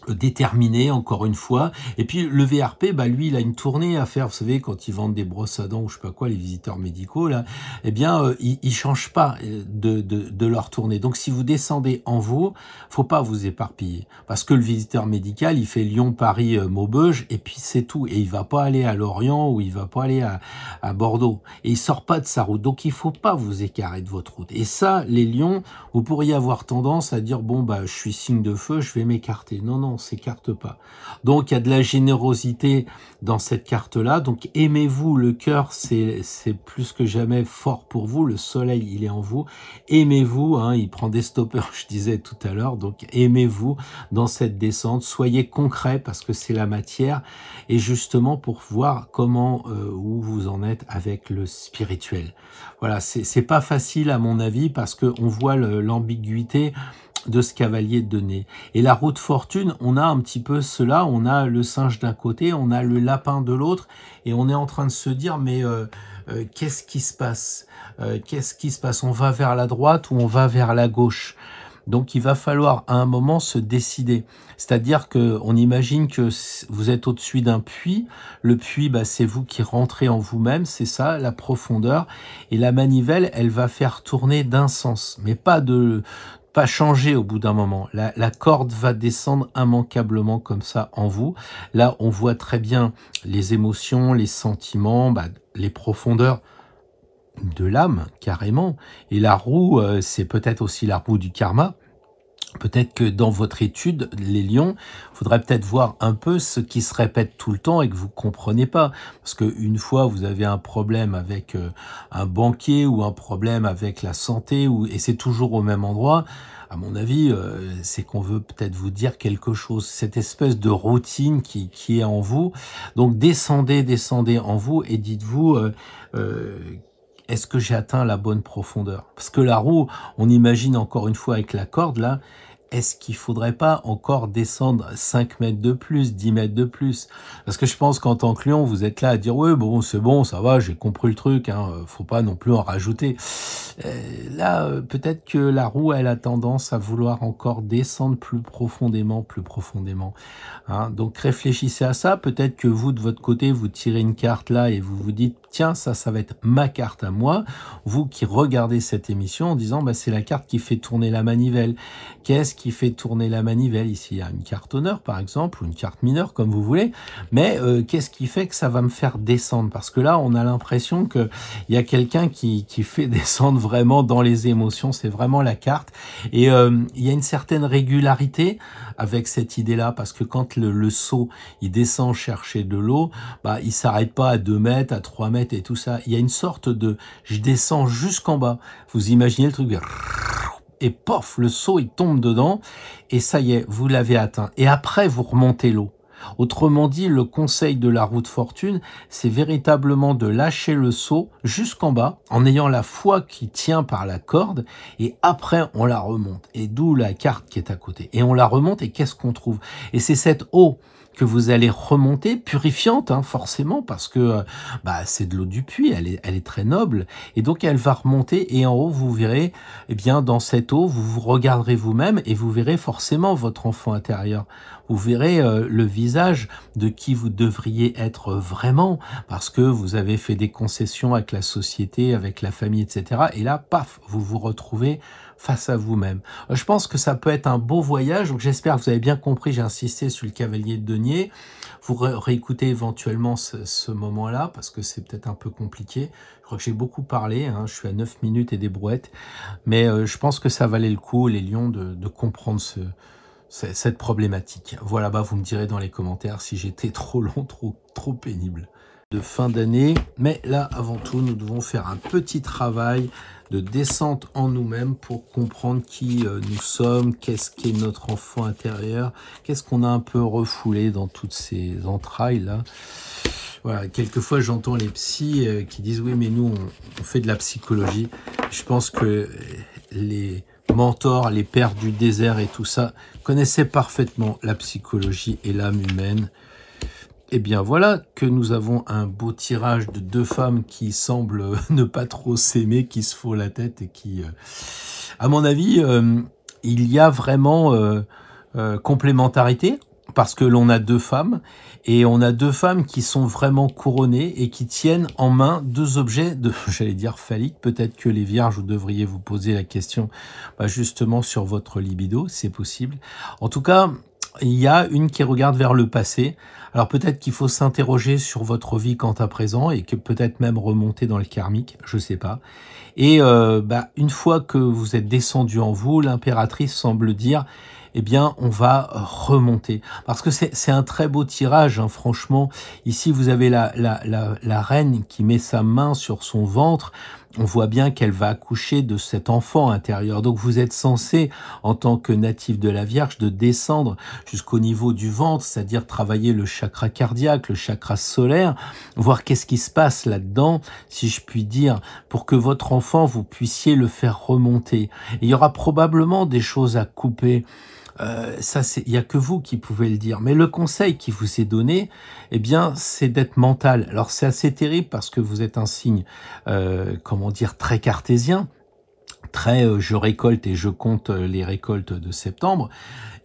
déterminé, encore une fois. Et puis le VRP, lui, il a une tournée à faire. Vous savez, quand ils vendent des brosses à dents ou je sais pas quoi, les visiteurs médicaux, là, eh bien, ils changent pas de leur tournée. Donc, si vous descendez en vous, faut pas vous éparpiller. Parce que le visiteur médical, il fait Lyon, Paris, Maubeuge, et puis c'est tout. Et il va pas aller à Lorient ou il va pas aller à Bordeaux. Et il sort pas de sa route. Donc, il faut pas vous écarter de votre route. Et ça, les lions, vous pourriez avoir tendance à dire, bon, je suis signe de feu, je vais m'écarter. Non, non, on s'écarte pas. Donc il y a de la générosité dans cette carte-là. Donc aimez-vous, le cœur c'est plus que jamais fort pour vous. Le soleil il est en vous. Aimez-vous, hein, il prend des stoppers, je disais tout à l'heure. Donc aimez-vous dans cette descente. Soyez concret parce que c'est la matière et justement pour voir comment où vous en êtes avec le spirituel. Voilà, c'est pas facile à mon avis parce que on voit l'ambiguïté de ce cavalier de denier. Et la roue de fortune, on a un petit peu cela, on a le singe d'un côté, on a le lapin de l'autre, et on est en train de se dire, mais qu'est-ce qui se passe? Qu'est-ce qui se passe? On va vers la droite ou on va vers la gauche? Donc il va falloir à un moment se décider. C'est-à-dire que on imagine que vous êtes au-dessus d'un puits. Le puits, c'est vous qui rentrez en vous-même, c'est ça, la profondeur. Et la manivelle, elle va faire tourner d'un sens, mais pas changer au bout d'un moment. La corde va descendre immanquablement comme ça en vous. Là, on voit très bien les émotions, les sentiments, les profondeurs de l'âme, carrément. Et la roue, c'est peut-être aussi la roue du karma. Peut-être que dans votre étude, les lions, faudrait peut-être voir un peu ce qui se répète tout le temps et que vous comprenez pas. Parce que une fois, vous avez un problème avec un banquier ou un problème avec la santé, et c'est toujours au même endroit. À mon avis, c'est qu'on veut peut-être vous dire quelque chose. Cette espèce de routine qui est en vous. Donc descendez en vous et dites-vous... est-ce que j'ai atteint la bonne profondeur? Parce que la roue, on imagine encore une fois avec la corde là, est-ce qu'il faudrait pas encore descendre 5 mètres de plus, 10 mètres de plus? Parce que je pense qu'en tant que lion, vous êtes là à dire, ouais, bon, c'est bon, ça va, j'ai compris le truc, hein, faut pas non plus en rajouter. Là, peut-être que la roue, elle a tendance à vouloir encore descendre plus profondément, hein. Donc réfléchissez à ça. Peut-être que vous, de votre côté, vous tirez une carte là et vous vous dites tiens, ça va être ma carte à moi. Vous qui regardez cette émission en disant, bah, c'est la carte qui fait tourner la manivelle. Qu'est-ce qui fait tourner la manivelle? Ici, il y a une carte honneur, par exemple, ou une carte mineure, comme vous voulez. Mais qu'est-ce qui fait que ça va me faire descendre? Parce que là, on a l'impression qu'il y a quelqu'un qui fait descendre vraiment dans les émotions. C'est vraiment la carte. Et il y a une certaine régularité avec cette idée-là, parce que quand le seau, il descend chercher de l'eau, bah, il s'arrête pas à 2 mètres, à 3 mètres et tout ça. Il y a une sorte de, je descends jusqu'en bas. Vous imaginez le truc, et pof, le seau, il tombe dedans, et ça y est, vous l'avez atteint. Et après, vous remontez l'eau. Autrement dit, le conseil de la roue de fortune, c'est véritablement de lâcher le seau jusqu'en bas, en ayant la foi qui tient par la corde, et après, on la remonte. Et d'où la carte qui est à côté. Et on la remonte, et qu'est-ce qu'on trouve? Et c'est cette eau que vous allez remonter, purifiante, hein, forcément, parce que bah, c'est de l'eau du puits, elle est très noble, et donc elle va remonter, et en haut, vous verrez, eh bien, dans cette eau, vous vous regarderez vous-même, et vous verrez forcément votre enfant intérieur. Vous verrez le visage de qui vous devriez être vraiment, parce que vous avez fait des concessions avec la société, avec la famille, etc. Et là, paf, vous vous retrouvez face à vous-même. Je pense que ça peut être un beau voyage, donc j'espère que vous avez bien compris, j'ai insisté sur le cavalier de denier. Vous réécoutez éventuellement ce moment-là, parce que c'est peut-être un peu compliqué. Je crois que j'ai beaucoup parlé, hein, je suis à 9 minutes et des brouettes, mais je pense que ça valait le coup, les lions, de comprendre cette problématique. Voilà, bah vous me direz dans les commentaires si j'étais trop long, trop pénible. De fin d'année, mais là, avant tout, nous devons faire un petit travail de descente en nous-mêmes pour comprendre qui nous sommes, qu'est-ce qu'est notre enfant intérieur, qu'est-ce qu'on a un peu refoulé dans toutes ces entrailles-là. Voilà, quelquefois j'entends les psys qui disent « oui, mais nous, on fait de la psychologie ». Je pense que les mentors, les pères du désert et tout ça, connaissaient parfaitement la psychologie et l'âme humaine. Eh bien voilà que nous avons un beau tirage de 2 femmes qui semblent ne pas trop s'aimer, qui se font la tête et qui, à mon avis, il y a vraiment complémentarité, parce que l'on a 2 femmes, et on a 2 femmes qui sont vraiment couronnées et qui tiennent en main 2 objets, j'allais dire phalliques. Peut-être que les vierges, vous devriez vous poser la question justement sur votre libido, c'est possible. En tout cas, il y a une qui regarde vers le passé. Alors peut-être qu'il faut s'interroger sur votre vie quant à présent et que peut-être même remonter dans le karmique, je sais pas. Et une fois que vous êtes descendu en vous, l'impératrice semble dire eh bien, on va remonter. Parce que c'est un très beau tirage, hein, franchement. Ici, vous avez la reine qui met sa main sur son ventre. On voit bien qu'elle va accoucher de cet enfant intérieur. Donc, vous êtes censé, en tant que natif de la Vierge, de descendre jusqu'au niveau du ventre, c'est-à-dire travailler le chakra cardiaque, le chakra solaire, voir qu'est-ce qui se passe là-dedans, si je puis dire, pour que votre enfant, vous puissiez le faire remonter. Et il y aura probablement des choses à couper. Ça, il y a que vous qui pouvez le dire. Mais le conseil qui vous est donné, eh bien, c'est d'être mental. Alors, c'est assez terrible parce que vous êtes un signe, comment dire, très cartésien, très je récolte et je compte les récoltes de septembre.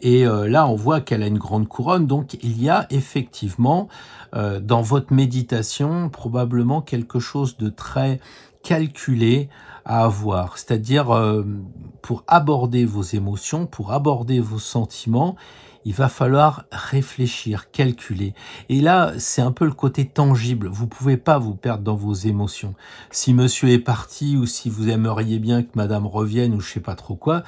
Et là, on voit qu'elle a une grande couronne. Donc, il y a effectivement, dans votre méditation, probablement quelque chose de très calculé à avoir. C'est-à-dire, pour aborder vos émotions, pour aborder vos sentiments, il va falloir réfléchir, calculer. Et là, c'est un peu le côté tangible. Vous pouvez pas vous perdre dans vos émotions. Si monsieur est parti ou si vous aimeriez bien que madame revienne ou je sais pas trop quoi,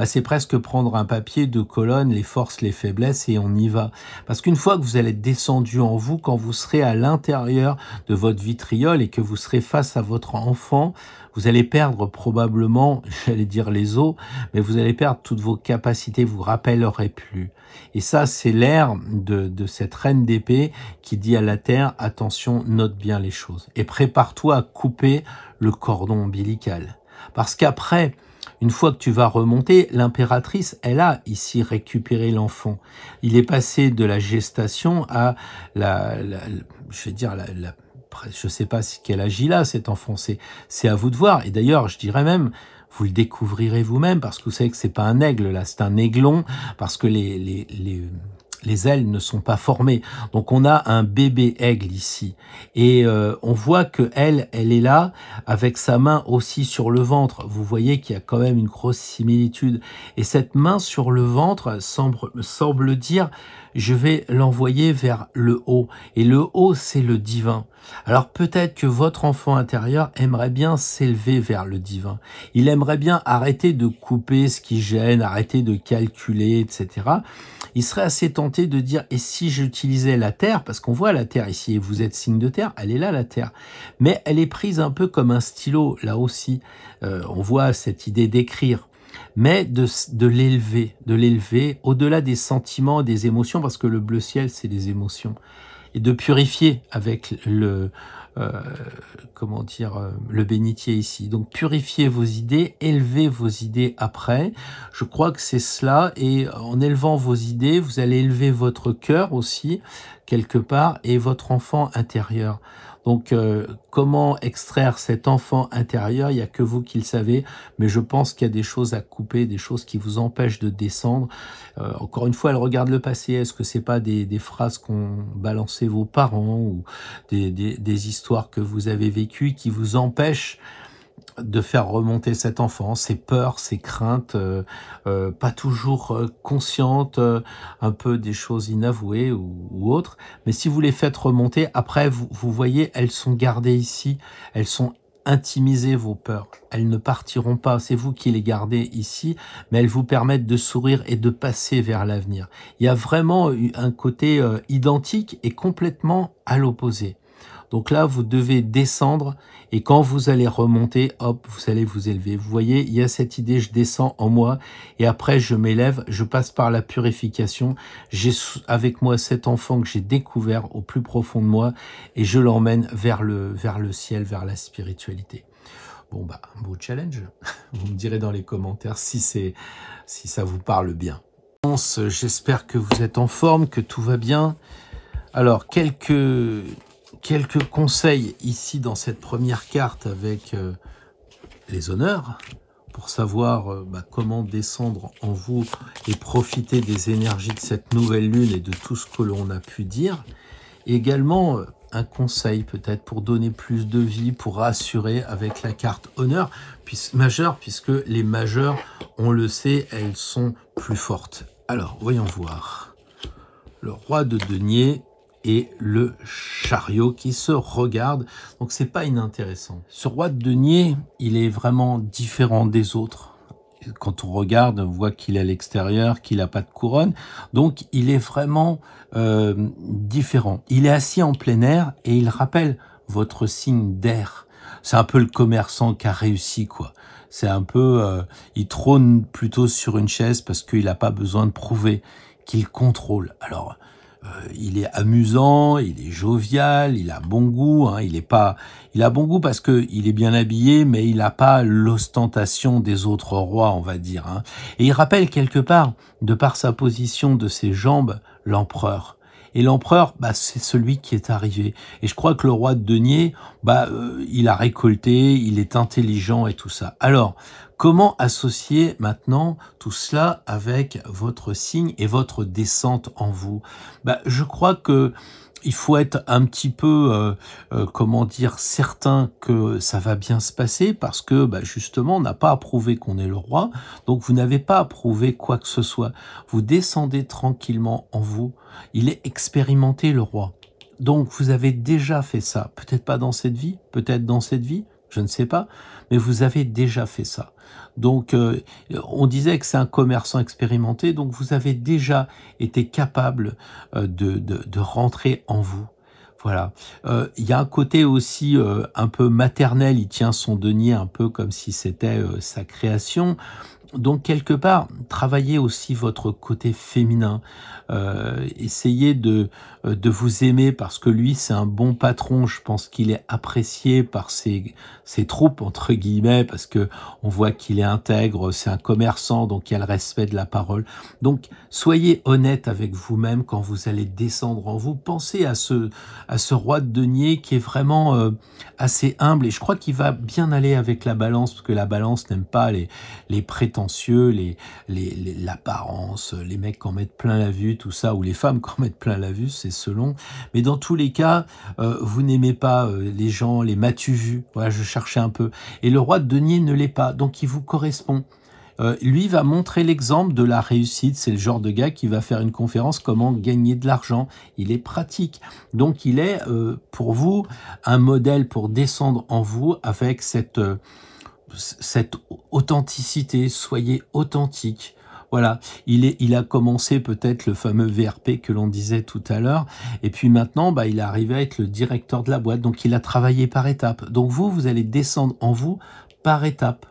c'est presque prendre un papier, 2 colonnes, les forces, les faiblesses et on y va. Parce qu'une fois que vous allez être descendu en vous, quand vous serez à l'intérieur de votre vitriol et que vous serez face à votre enfant, vous allez perdre probablement, j'allais dire les os, mais vous allez perdre toutes vos capacités, vous rappellerez plus. Et ça, c'est l'air de cette reine d'épée qui dit à la terre, attention, note bien les choses. Et prépare-toi à couper le cordon ombilical. Parce qu'après, une fois que tu vas remonter, l'impératrice, elle a ici récupéré l'enfant. Il est passé de la gestation à je vais dire, je ne sais pas quel âge il a, cet enfant, c'est à vous de voir. Et d'ailleurs, je dirais même, vous le découvrirez vous-même, parce que vous savez que c'est pas un aigle, là, c'est un aiglon, parce que les les ailes ne sont pas formées. Donc on a un bébé aigle ici. Et on voit que elle est là avec sa main aussi sur le ventre. Vous voyez qu'il y a quand même une grosse similitude. Et cette main sur le ventre semble dire je vais l'envoyer vers le haut. Et le haut, c'est le divin. Alors peut-être que votre enfant intérieur aimerait bien s'élever vers le divin. Il aimerait bien arrêter de couper ce qui gêne, arrêter de calculer, etc. Il serait assez tenté de dire, et si j'utilisais la terre, parce qu'on voit la terre ici, et vous êtes signe de terre, elle est là la terre, mais elle est prise un peu comme un stylo, là aussi. On voit cette idée d'écrire, mais de l'élever au-delà des sentiments, des émotions, parce que le bleu ciel, c'est les émotions, et de purifier avec le le bénitier ici. Donc purifiez vos idées, élevez vos idées après. Je crois que c'est cela, et en élevant vos idées, vous allez élever votre cœur aussi, quelque part, et votre enfant intérieur. Donc, comment extraire cet enfant intérieur? Il n'y a que vous qui le savez, mais je pense qu'il y a des choses à couper, des choses qui vous empêchent de descendre. Encore une fois, elle regarde le passé. Est-ce que c'est pas des phrases qu'ont balancées vos parents ou des histoires que vous avez vécues qui vous empêchent de faire remonter cet enfant, ses peurs, ses craintes, pas toujours conscientes, un peu des choses inavouées ou autres. Mais si vous les faites remonter, après, vous voyez, elles sont gardées ici, elles sont intimisées, vos peurs. Elles ne partiront pas, c'est vous qui les gardez ici, mais elles vous permettent de sourire et de passer vers l'avenir. Il y a vraiment un côté identique et complètement à l'opposé. Donc là, vous devez descendre, et quand vous allez remonter, hop, vous allez vous élever. Vous voyez, il y a cette idée, je descends en moi, et après je m'élève, je passe par la purification. J'ai avec moi cet enfant que j'ai découvert au plus profond de moi, et je l'emmène vers le ciel, vers la spiritualité. Bon, bah, un beau challenge. Vous me direz dans les commentaires si ça vous parle bien. J'espère que vous êtes en forme, que tout va bien. Alors, quelques conseils ici dans cette première carte avec les honneurs pour savoir comment descendre en vous et profiter des énergies de cette nouvelle lune et de tout ce que l'on a pu dire. Et également un conseil peut-être pour donner plus de vie, pour rassurer avec la carte honneur majeure, puisque les majeures, on le sait, elles sont plus fortes. Alors, voyons voir. Le roi de denier et le chariot qui se regardent. Donc c'est pas inintéressant. Ce roi de denier, il est vraiment différent des autres. Quand on regarde, on voit qu'il est à l'extérieur, qu'il n'a pas de couronne. Donc il est vraiment différent. Il est assis en plein air et il rappelle votre signe d'air. C'est un peu le commerçant qui a réussi, quoi. C'est un peu... il trône plutôt sur une chaise parce qu'il n'a pas besoin de prouver qu'il contrôle. Alors... il est amusant, il est jovial, il a bon goût. Hein, il a bon goût parce que il est bien habillé, mais il n'a pas l'ostentation des autres rois, on va dire. Hein. Et il rappelle quelque part, de par sa position de ses jambes, l'empereur. Et l'empereur, c'est celui qui est arrivé. Et je crois que le roi de denier, il a récolté, il est intelligent et tout ça. Alors, comment associer maintenant tout cela avec votre signe et votre descente en vous? Je crois que il faut être un petit peu, certain que ça va bien se passer parce que, justement, on n'a pas à prouver qu'on est le roi, donc vous n'avez pas à prouver quoi que ce soit. Vous descendez tranquillement en vous. Il est expérimenté, le roi. Donc, vous avez déjà fait ça. Peut-être pas dans cette vie, peut-être dans cette vie, je ne sais pas, mais vous avez déjà fait ça. Donc, on disait que c'est un commerçant expérimenté, donc vous avez déjà été capable de rentrer en vous. Voilà. Il y a un côté aussi un peu maternel, il tient son denier un peu comme si c'était sa création. Donc, quelque part, travaillez aussi votre côté féminin. Essayez de vous aimer parce que lui, c'est un bon patron. Je pense qu'il est apprécié par ses troupes, entre guillemets, parce que on voit qu'il est intègre, c'est un commerçant, donc il y a le respect de la parole. Donc, soyez honnête avec vous-même quand vous allez descendre en vous. Pensez à ce roi de denier qui est vraiment assez humble. Et je crois qu'il va bien aller avec la balance, parce que la balance n'aime pas les prétentions prétentieux, l'apparence, les mecs qui en mettent plein la vue, tout ça, ou les femmes qui en mettent plein la vue, c'est selon. Mais dans tous les cas, vous n'aimez pas les gens, les m'as-tu vu. Voilà, je cherchais un peu. Et le roi de denier ne l'est pas, donc il vous correspond. Lui va montrer l'exemple de la réussite. C'est le genre de gars qui va faire une conférence comment gagner de l'argent. Il est pratique. Donc il est pour vous un modèle pour descendre en vous avec cette authenticité. Soyez authentique. Voilà, il a commencé peut-être le fameux VRP que l'on disait tout à l'heure, et puis maintenant, bah, il est arrivé à être le directeur de la boîte, donc il a travaillé par étapes. Donc vous allez descendre en vous par étapes.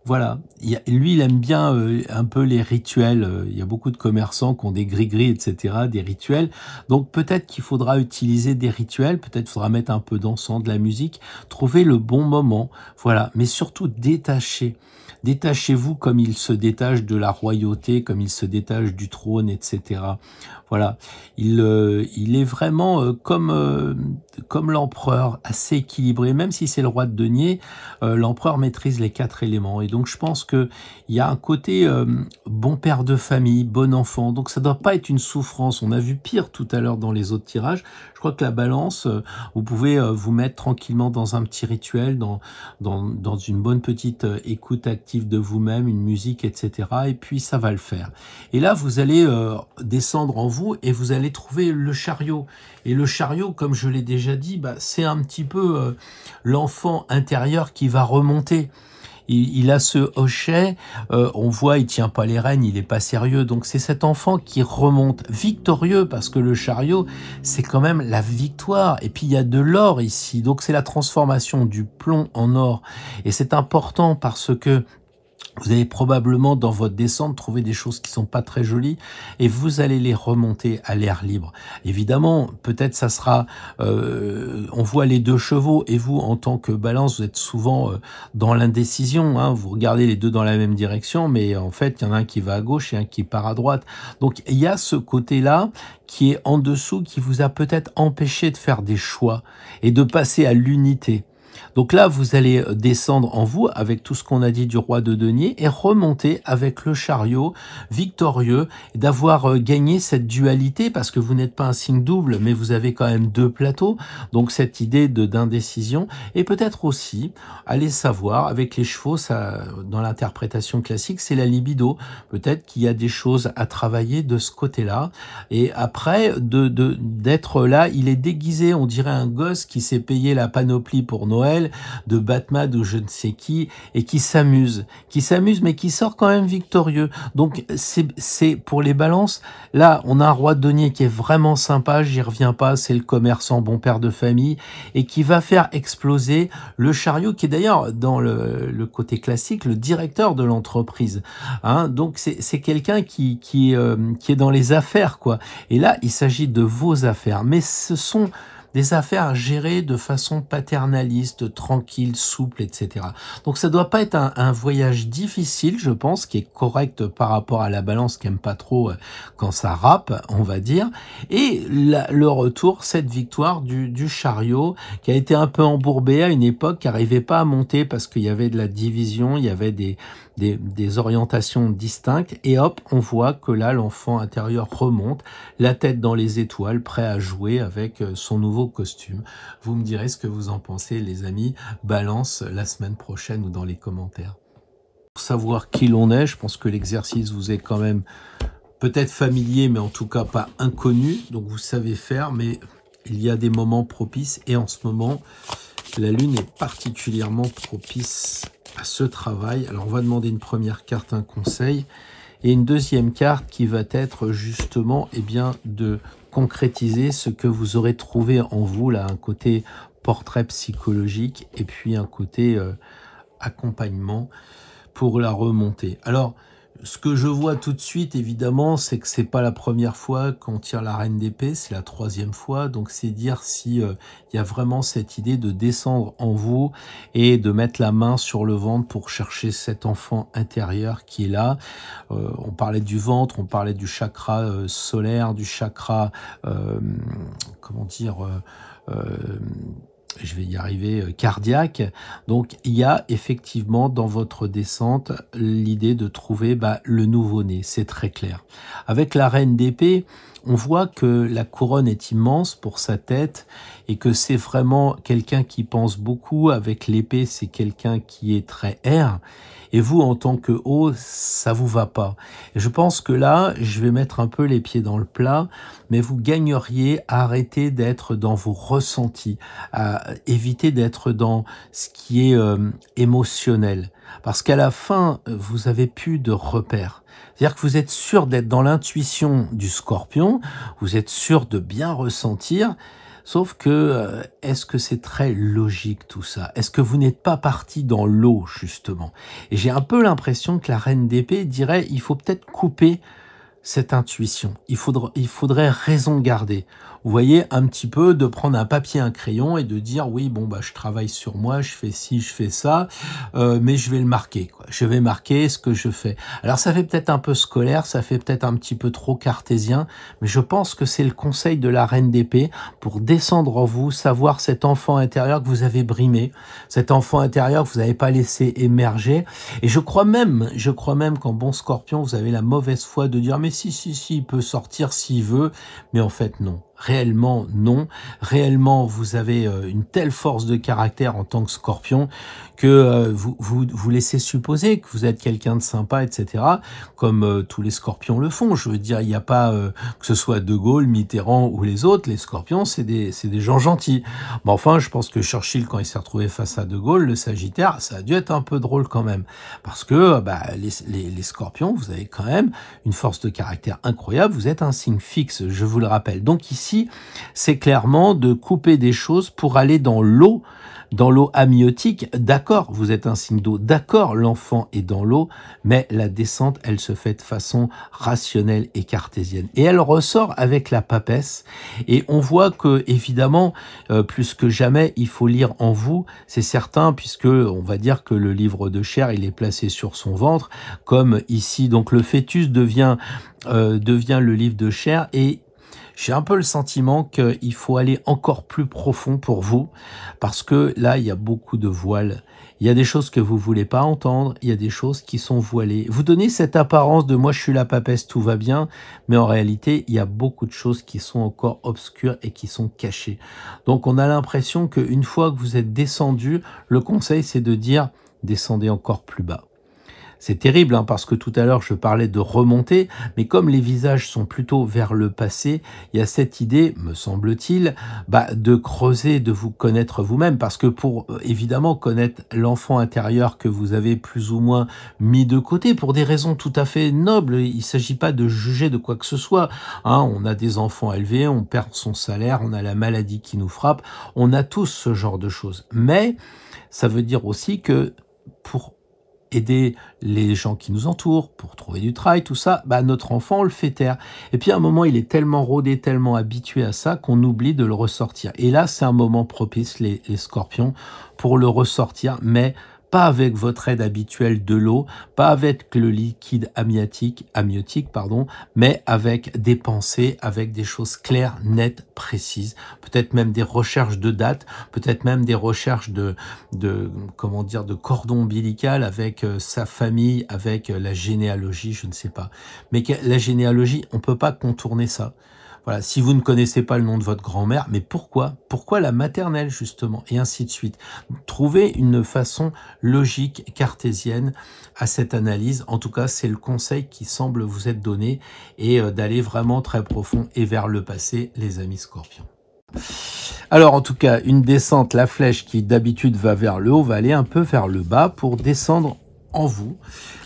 Voilà, lui, il aime bien un peu les rituels. Il y a beaucoup de commerçants qui ont des gris-gris, etc., des rituels. Donc peut-être qu'il faudra utiliser des rituels, peut-être qu'il faudra mettre un peu d'encens, de la musique, trouver le bon moment. Voilà, mais surtout détacher. Détachez-vous comme il se détache de la royauté, comme il se détache du trône, etc. Voilà, il est vraiment comme l'empereur, assez équilibré. Même si c'est le roi de denier, l'empereur maîtrise les 4 éléments. Et donc je pense que il y a un côté bon père de famille, bon enfant. Donc ça doit pas être une souffrance. On a vu pire tout à l'heure dans les autres tirages. Je crois que la balance, vous pouvez vous mettre tranquillement dans un petit rituel, dans une bonne petite écoute active de vous-même, une musique, etc. Et puis ça va le faire. Et là, vous allez descendre en vous et vous allez trouver le chariot. Et le chariot, comme je l'ai déjà dit, bah, c'est un petit peu l'enfant intérieur qui va remonter. Il a ce hochet, on voit, il tient pas les rênes, il est pas sérieux. Donc c'est cet enfant qui remonte victorieux parce que le chariot, c'est quand même la victoire. Et puis il y a de l'or ici, donc c'est la transformation du plomb en or. Et c'est important parce que vous allez probablement dans votre descente trouver des choses qui sont pas très jolies et vous allez les remonter à l'air libre. Évidemment, peut-être ça sera, on voit les 2 chevaux et vous en tant que balance, vous êtes souvent dans l'indécision. Hein, vous regardez les deux dans la même direction, mais en fait, il y en a un qui va à gauche et un qui part à droite. Donc il y a ce côté-là qui est en dessous, qui vous a peut-être empêché de faire des choix et de passer à l'unité. Donc là, vous allez descendre en vous avec tout ce qu'on a dit du roi de denier et remonter avec le chariot victorieux, d'avoir gagné cette dualité parce que vous n'êtes pas un signe double, mais vous avez quand même 2 plateaux. Donc cette idée d'indécision et peut-être aussi, allez savoir, avec les chevaux, ça, dans l'interprétation classique, c'est la libido. Peut-être qu'il y a des choses à travailler de ce côté-là. Et après, d'être là, il est déguisé, on dirait un gosse qui s'est payé la panoplie pour Noël, de Batman ou je ne sais qui, et qui s'amuse, mais qui sort quand même victorieux. Donc c'est pour les balances. Là, on a un roi de denier qui est vraiment sympa, j'y reviens pas, c'est le commerçant, bon père de famille, et qui va faire exploser le chariot, qui est d'ailleurs dans le côté classique, le directeur de l'entreprise. Hein, donc c'est quelqu'un qui est dans les affaires, quoi. Et là, il s'agit de vos affaires, mais ce sont des affaires gérées de façon paternaliste, tranquille, souple, etc. Donc ça doit pas être un voyage difficile, je pense, qui est correct par rapport à la balance qui aime pas trop quand ça rappe, on va dire. Et le retour, cette victoire du chariot, qui a été un peu embourbé à une époque, qui n'arrivait pas à monter parce qu'il y avait de la division, il y avait des orientations distinctes, et hop, on voit que là, l'enfant intérieur remonte, la tête dans les étoiles, prêt à jouer avec son nouveau costume. Vous me direz ce que vous en pensez, les amis. Balance la semaine prochaine ou dans les commentaires. Pour savoir qui l'on est, je pense que l'exercice vous est quand même peut-être familier, mais en tout cas pas inconnu, donc vous savez faire, mais il y a des moments propices, et en ce moment, la lune est particulièrement propice à ce travail. Alors on va demander une première carte, un conseil, et une deuxième carte qui va être justement de concrétiser ce que vous aurez trouvé en vous, là, un côté portrait psychologique et puis un côté accompagnement pour la remontée. Alors, ce que je vois tout de suite, évidemment, c'est que c'est pas la première fois qu'on tire la reine d'épée, c'est la 3e fois. Donc, c'est dire si y a vraiment cette idée de descendre en vous et de mettre la main sur le ventre pour chercher cet enfant intérieur qui est là. On parlait du ventre, on parlait du chakra solaire, du chakra, je vais y arriver, cardiaque. Donc, il y a effectivement dans votre descente l'idée de trouver le nouveau-né, c'est très clair. Avec la reine d'épée, on voit que la couronne est immense pour sa tête et que c'est vraiment quelqu'un qui pense beaucoup. Avec l'épée, c'est quelqu'un qui est très air. Et vous, en tant que haut, ça vous va pas. Et je pense que là, je vais mettre un peu les pieds dans le plat, mais vous gagneriez à arrêter d'être dans vos ressentis, à éviter d'être dans ce qui est émotionnel. Parce qu'à la fin, vous avez plus de repères. C'est-à-dire que vous êtes sûr d'être dans l'intuition du Scorpion, vous êtes sûr de bien ressentir, sauf que, est-ce que c'est très logique tout ça? Est-ce que vous n'êtes pas parti dans l'eau, justement? Et j'ai un peu l'impression que la reine d'épée dirait, il faut peut-être couper cette intuition. Il faudrait raison garder. Vous voyez, un petit peu de prendre un papier, un crayon et de dire, oui, bon, je travaille sur moi, je fais ci, je fais ça, mais je vais le marquer, quoi. Je vais marquer ce que je fais. Alors, ça fait peut-être un peu scolaire, ça fait peut-être un petit peu trop cartésien, mais je pense que c'est le conseil de la reine d'épée pour descendre en vous, savoir cet enfant intérieur que vous avez brimé, cet enfant intérieur que vous n'avez pas laissé émerger. Et je crois même qu'en bon Scorpion, vous avez la mauvaise foi de dire, mais si, il peut sortir s'il veut, mais en fait, non. Réellement, non. Réellement, vous avez une telle force de caractère en tant que Scorpion que vous laissez supposer que vous êtes quelqu'un de sympa, etc. Comme tous les Scorpions le font. Je veux dire, il n'y a pas que ce soit De Gaulle, Mitterrand ou les autres. Les Scorpions, c'est des gens gentils. Mais enfin, je pense que Churchill, quand il s'est retrouvé face à De Gaulle, le Sagittaire, ça a dû être un peu drôle quand même. Parce que les Scorpions, vous avez quand même une force de caractère incroyable. Vous êtes un signe fixe, je vous le rappelle. Donc ici, c'est clairement de couper des choses pour aller dans l'eau amniotique. D'accord, vous êtes un signe d'eau. D'accord, l'enfant est dans l'eau, mais la descente, elle se fait de façon rationnelle et cartésienne. Et elle ressort avec la papesse. Et on voit que, évidemment, plus que jamais, il faut lire en vous. C'est certain, puisque on va dire que le livre de chair, il est placé sur son ventre, comme ici. Donc le fœtus devient le livre de chair et j'ai un peu le sentiment qu'il faut aller encore plus profond pour vous, parce que là, il y a beaucoup de voiles. Il y a des choses que vous voulez pas entendre, il y a des choses qui sont voilées. Vous donnez cette apparence de « moi, je suis la papesse, tout va bien », mais en réalité, il y a beaucoup de choses qui sont encore obscures et qui sont cachées. Donc, on a l'impression qu'une fois que vous êtes descendu, le conseil, c'est de dire « descendez encore plus bas ». C'est terrible, parce que tout à l'heure, je parlais de remonter, mais comme les visages sont plutôt vers le passé, il y a cette idée, me semble-t-il, de creuser, de vous connaître vous-même, parce que pour, évidemment, connaître l'enfant intérieur que vous avez plus ou moins mis de côté, pour des raisons tout à fait nobles, il ne s'agit pas de juger de quoi que ce soit. On a des enfants élevés, on perd son salaire, on a la maladie qui nous frappe, on a tous ce genre de choses. Mais ça veut dire aussi que pour aider les gens qui nous entourent, pour trouver du travail, tout ça, notre enfant, on le fait taire. Et puis à un moment, il est tellement rodé, tellement habitué à ça qu'on oublie de le ressortir. Et là, c'est un moment propice, les Scorpions, pour le ressortir, mais pas avec votre aide habituelle de l'eau, pas avec le liquide amniotique, mais avec des pensées, avec des choses claires, nettes, précises, peut-être même des recherches de dates, peut-être même des recherches de cordon ombilical avec sa famille, avec la généalogie, je ne sais pas. Mais la généalogie, on peut pas contourner ça. Voilà, si vous ne connaissez pas le nom de votre grand-mère, mais pourquoi? Pourquoi la maternelle, justement? Et ainsi de suite. Trouvez une façon logique, cartésienne à cette analyse. En tout cas, c'est le conseil qui semble vous être donné et d'aller vraiment très profond et vers le passé, les amis Scorpions. Alors, en tout cas, une descente, la flèche qui d'habitude va vers le haut, va aller un peu vers le bas pour descendre en vous.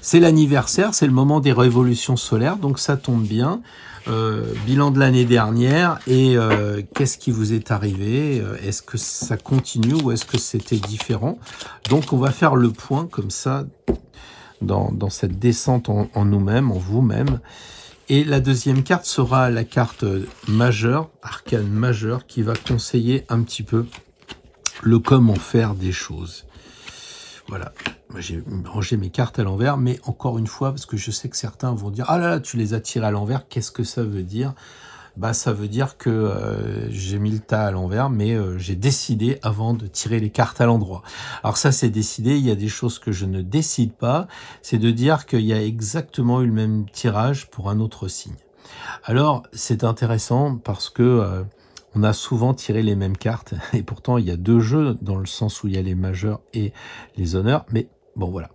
C'est l'anniversaire, c'est le moment des révolutions solaires, donc ça tombe bien. Bilan de l'année dernière et qu'est-ce qui vous est arrivé? Est-ce que ça continue ou est-ce que c'était différent? Donc on va faire le point comme ça dans cette descente en nous-mêmes, en vous-même. Et la deuxième carte sera la carte majeure, arcane majeure, qui va conseiller un petit peu le comment faire des choses. Voilà, moi j'ai rangé mes cartes à l'envers, mais encore une fois, parce que je sais que certains vont dire « Ah là là, tu les as tirées à l'envers, qu'est-ce que ça veut dire ?» bah ça veut dire que j'ai mis le tas à l'envers, mais j'ai décidé avant de tirer les cartes à l'endroit. Alors ça, c'est décidé. Il y a des choses que je ne décide pas. C'est de dire qu'il y a exactement eu le même tirage pour un autre signe. Alors, c'est intéressant parce que on a souvent tiré les mêmes cartes et pourtant il y a deux jeux dans le sens où il y a les majeurs et les honneurs, mais bon voilà.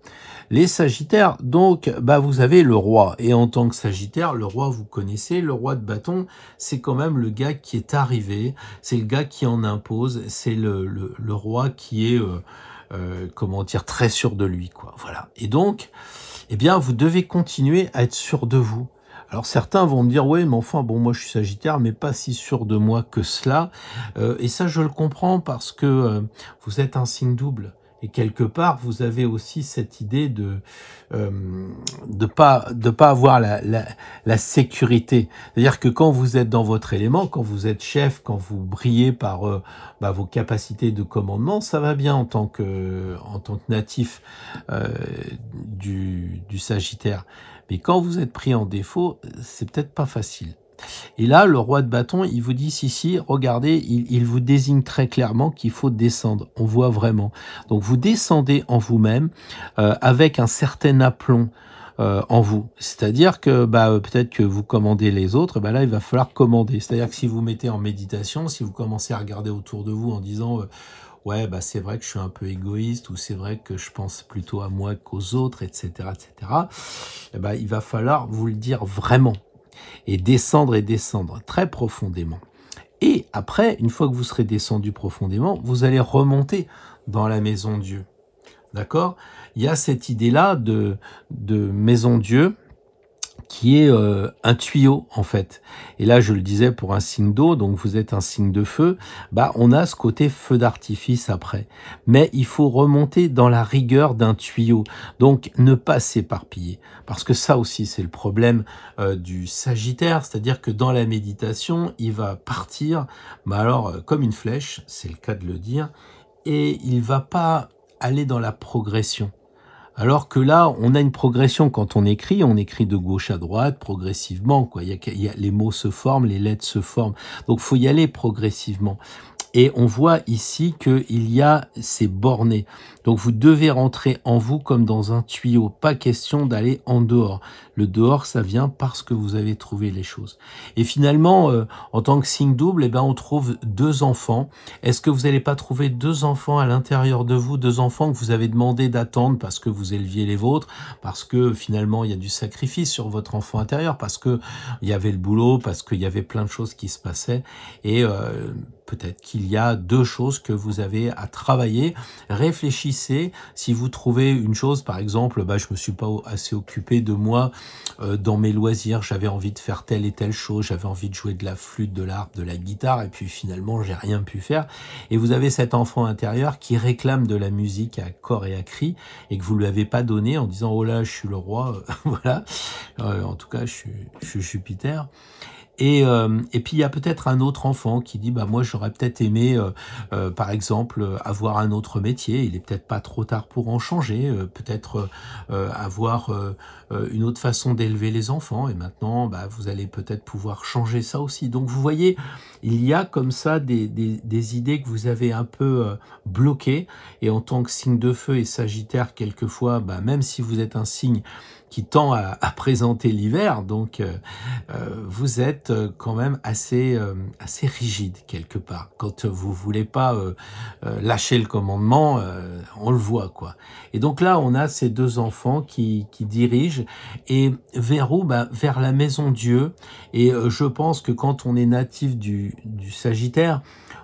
Les Sagittaires, donc bah vous avez le roi et en tant que Sagittaire, le roi vous connaissez, le roi de bâton, c'est quand même le gars qui est arrivé, c'est le gars qui en impose, c'est le roi qui est comment dire, très sûr de lui, quoi. Voilà. Et donc, eh bien, vous devez continuer à être sûr de vous. Alors certains vont me dire, ouais, mais enfin, bon, moi je suis Sagittaire, mais pas si sûr de moi que cela. Et ça, je le comprends parce que vous êtes un signe double. Et quelque part, vous avez aussi cette idée de pas avoir la sécurité. C'est-à-dire que quand vous êtes dans votre élément, quand vous êtes chef, quand vous brillez par vos capacités de commandement, ça va bien en tant que natif du Sagittaire. Mais quand vous êtes pris en défaut, c'est peut-être pas facile. Et là, le roi de bâton, il vous dit, si, regardez, il vous désigne très clairement qu'il faut descendre. On voit vraiment. Donc, vous descendez en vous-même avec un certain aplomb en vous. C'est-à-dire que peut-être que vous commandez les autres, là, il va falloir commander. C'est-à-dire que si vous mettez en méditation, si vous commencez à regarder autour de vous en disant... ouais, c'est vrai que je suis un peu égoïste ou c'est vrai que je pense plutôt à moi qu'aux autres, etc., il va falloir vous le dire vraiment et descendre très profondément. Et après, une fois que vous serez descendu profondément, vous allez remonter dans la maison Dieu. D'accord? Il y a cette idée-là de maison Dieu qui est un tuyau en fait. Et là, je le disais pour un signe d'eau, donc vous êtes un signe de feu, on a ce côté feu d'artifice après. Mais il faut remonter dans la rigueur d'un tuyau, donc ne pas s'éparpiller. Parce que ça aussi, c'est le problème du Sagittaire, c'est-à-dire que dans la méditation, il va partir, comme une flèche, c'est le cas de le dire, et il va pas aller dans la progression. Alors que là, on a une progression quand on écrit de gauche à droite, progressivement, quoi. Les mots se forment, les lettres se forment. Donc, faut y aller progressivement. Et on voit ici qu'il y a ces bornés. Donc, vous devez rentrer en vous comme dans un tuyau. Pas question d'aller en dehors. Le dehors, ça vient parce que vous avez trouvé les choses. Et finalement, en tant que signe double, on trouve deux enfants. Est-ce que vous n'allez pas trouver deux enfants à l'intérieur de vous, deux enfants que vous avez demandé d'attendre parce que vous éleviez les vôtres, parce que finalement, il y a du sacrifice sur votre enfant intérieur, parce que il y avait le boulot, parce qu'il y avait plein de choses qui se passaient. Et peut-être qu'il y a deux choses que vous avez à travailler. Réfléchissez. Si vous trouvez une chose, par exemple, je me suis pas assez occupé de moi dans mes loisirs, j'avais envie de faire telle et telle chose, j'avais envie de jouer de la flûte, de l'harpe, de la guitare, et puis finalement, j'ai rien pu faire. Et vous avez cet enfant intérieur qui réclame de la musique à corps et à cri, et que vous lui avez pas donné en disant, oh là, je suis le roi, voilà. En tout cas, je suis Jupiter. Et puis il y a peut-être un autre enfant qui dit moi j'aurais peut-être aimé par exemple avoir un autre métier, il est peut-être pas trop tard pour en changer, peut-être avoir une autre façon d'élever les enfants et maintenant vous allez peut-être pouvoir changer ça aussi. Donc vous voyez, il y a comme ça des idées que vous avez un peu bloquées et en tant que signe de feu et Sagittaire quelquefois, même si vous êtes un signe qui tend à présenter l'hiver, donc vous êtes quand même assez rigide quelque part. Quand vous voulez pas lâcher le commandement, on le voit quoi. Et donc là, on a ces deux enfants qui dirigent et vers où? Vers la maison Dieu. Et je pense que quand on est natif du Sagittaire,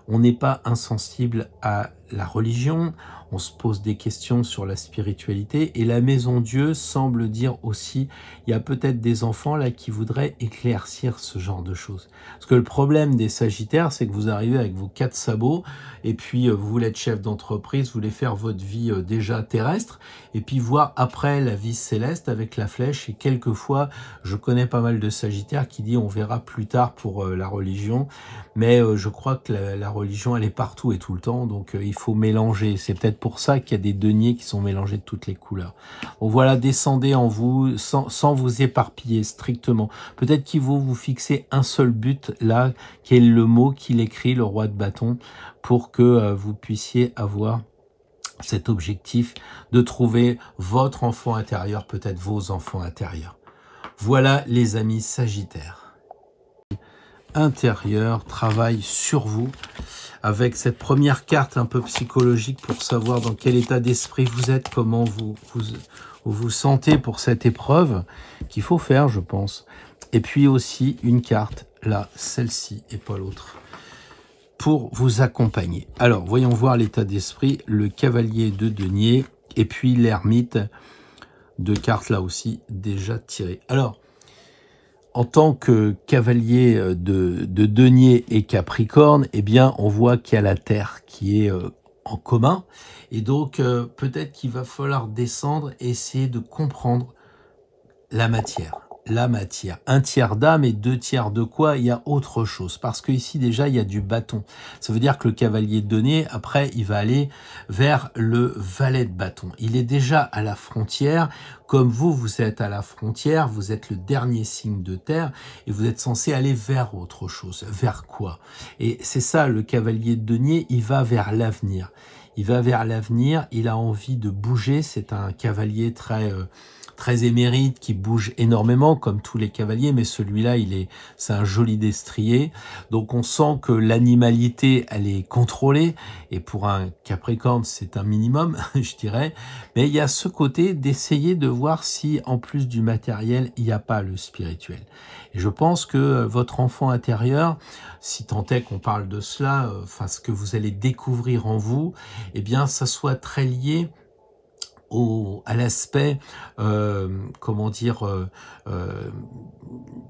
on n'est pas insensible à la religion, on se pose des questions sur la spiritualité et la maison Dieu semble dire aussi, il y a peut-être des enfants là qui voudraient éclaircir ce genre de choses. Parce que le problème des Sagittaires, c'est que vous arrivez avec vos 4 sabots et puis vous voulez être chef d'entreprise, vous voulez faire votre vie déjà terrestre et puis voir après la vie céleste avec la flèche et quelquefois, je connais pas mal de Sagittaires qui disent on verra plus tard pour la religion, mais je crois que la religion, elle est partout et tout le temps, donc il faut mélanger. C'est peut-être pour ça qu'il y a des deniers qui sont mélangés de toutes les couleurs. Donc voilà, descendez en vous sans vous éparpiller strictement. Peut-être qu'il faut vous fixer un seul but là, qui est le mot qu'il écrit, le roi de bâton, pour que vous puissiez avoir cet objectif de trouver votre enfant intérieur, peut-être vos enfants intérieurs. Voilà les amis Sagittaires. Intérieur, travaille sur vous avec cette première carte un peu psychologique pour savoir dans quel état d'esprit vous êtes, comment vous sentez pour cette épreuve qu'il faut faire, je pense. Et puis aussi une carte, là, celle-ci et pas l'autre, pour vous accompagner. Alors, voyons voir l'état d'esprit, le cavalier de denier et puis l'ermite, deux cartes là aussi déjà tirées. Alors, en tant que cavalier de denier et capricorne, eh bien, on voit qu'il y a la terre qui est en commun. Et donc, peut-être qu'il va falloir descendre et essayer de comprendre la matière. La matière. Un tiers d'âme et deux tiers de quoi? Il y a autre chose. Parce que ici, déjà, il y a du bâton. Ça veut dire que le cavalier de denier, après, il va aller vers le valet de bâton. Il est déjà à la frontière. Comme vous êtes à la frontière, vous êtes le dernier signe de terre et vous êtes censé aller vers autre chose. Vers quoi? Et c'est ça, le cavalier de denier, il va vers l'avenir. Il va vers l'avenir, il a envie de bouger. C'est un cavalier très émérite, qui bouge énormément, comme tous les cavaliers, mais celui-là, c'est un joli destrier. Donc, on sent que l'animalité, elle est contrôlée, et pour un Capricorne, c'est un minimum, je dirais. Mais il y a ce côté d'essayer de voir si, en plus du matériel, il n'y a pas le spirituel. Et je pense que votre enfant intérieur, si tant est qu'on parle de cela, enfin, ce que vous allez découvrir en vous, eh bien, ça soit très lié à l'aspect, comment dire,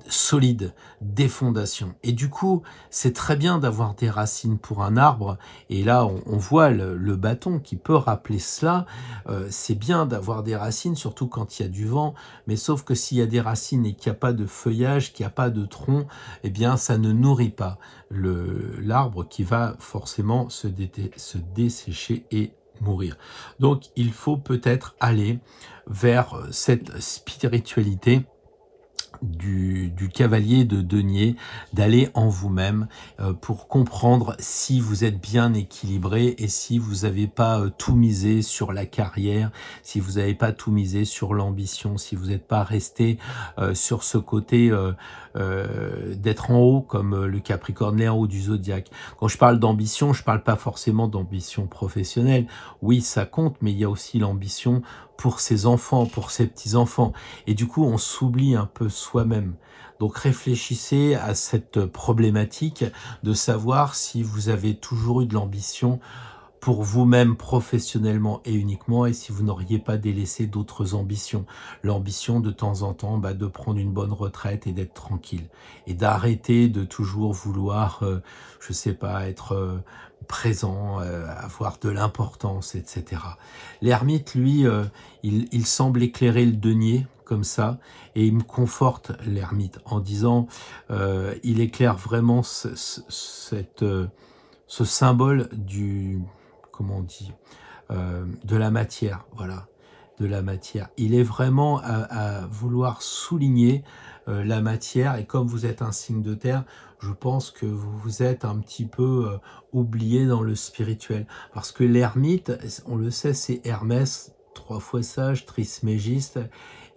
solide, des fondations. Et du coup, c'est très bien d'avoir des racines pour un arbre. Et là, on voit le bâton qui peut rappeler cela. C'est bien d'avoir des racines, surtout quand il y a du vent. Mais sauf que s'il y a des racines et qu'il n'y a pas de feuillage, qu'il n'y a pas de tronc, eh bien, ça ne nourrit pas l'arbre qui va forcément se dessécher et mourir. Donc, il faut peut-être aller vers cette spiritualité du cavalier de denier, d'aller en vous-même pour comprendre si vous êtes bien équilibré et si vous n'avez pas tout misé sur la carrière, si vous n'avez pas tout misé sur l'ambition, si vous n'êtes pas resté sur ce côté d'être en haut comme le Capricorne est en haut du zodiaque. Quand je parle d'ambition, je parle pas forcément d'ambition professionnelle. Oui, ça compte, mais il y a aussi l'ambition pour ses enfants, pour ses petits-enfants. Et du coup, on s'oublie un peu soi-même. Donc réfléchissez à cette problématique de savoir si vous avez toujours eu de l'ambition pour vous-même professionnellement et uniquement, et si vous n'auriez pas délaissé d'autres ambitions. L'ambition de temps en temps de prendre une bonne retraite et d'être tranquille. Et d'arrêter de toujours vouloir, je sais pas, être présent, avoir de l'importance, etc. L'ermite, lui, il semble éclairer le denier, comme ça, et il me conforte, l'ermite, en disant, il éclaire vraiment ce symbole du, comment on dit, de la matière, voilà, de la matière. Il est vraiment à vouloir souligner la matière, et comme vous êtes un signe de terre, je pense que vous êtes un petit peu oublié dans le spirituel, parce que l'ermite, on le sait, c'est Hermès, 3 fois sage, trismégiste,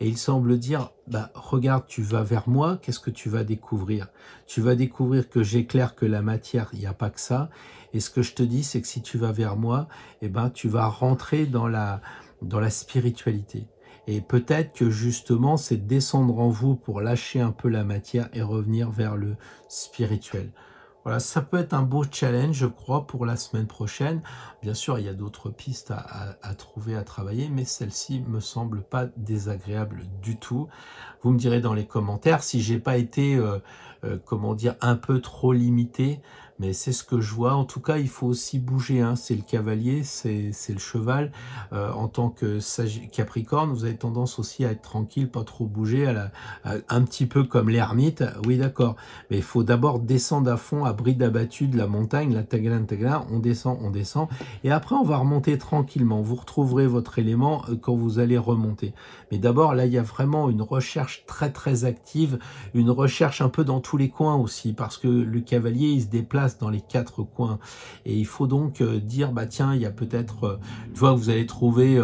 et il semble dire, regarde, tu vas vers moi, qu'est-ce que tu vas découvrir? Tu vas découvrir que j'éclaire que la matière, il n'y a pas que ça, et ce que je te dis, c'est que si tu vas vers moi, tu vas rentrer dans la spiritualité. Et peut-être que justement, c'est descendre en vous pour lâcher un peu la matière et revenir vers le spirituel. Voilà, ça peut être un beau challenge, je crois, pour la semaine prochaine. Bien sûr, il y a d'autres pistes à trouver, à travailler, mais celle-ci me semble pas désagréable du tout. Vous me direz dans les commentaires si j'ai pas été, comment dire, un peu trop limité, mais c'est ce que je vois. En tout cas, il faut aussi bouger, hein. C'est le cavalier, c'est le cheval. En tant que Capricorne, vous avez tendance aussi à être tranquille, pas trop bouger, un petit peu comme l'ermite. Oui, d'accord, mais il faut d'abord descendre à fond, à bride abattue de la montagne, la tagala, on descend, et après on va remonter tranquillement. Vous retrouverez votre élément quand vous allez remonter. Mais d'abord, là, il y a vraiment une recherche très très active, une recherche un peu dans tous les coins aussi, parce que le cavalier, il se déplace dans les 4 coins. Et il faut donc dire, bah tiens, il y a peut-être, une fois que vous allez trouver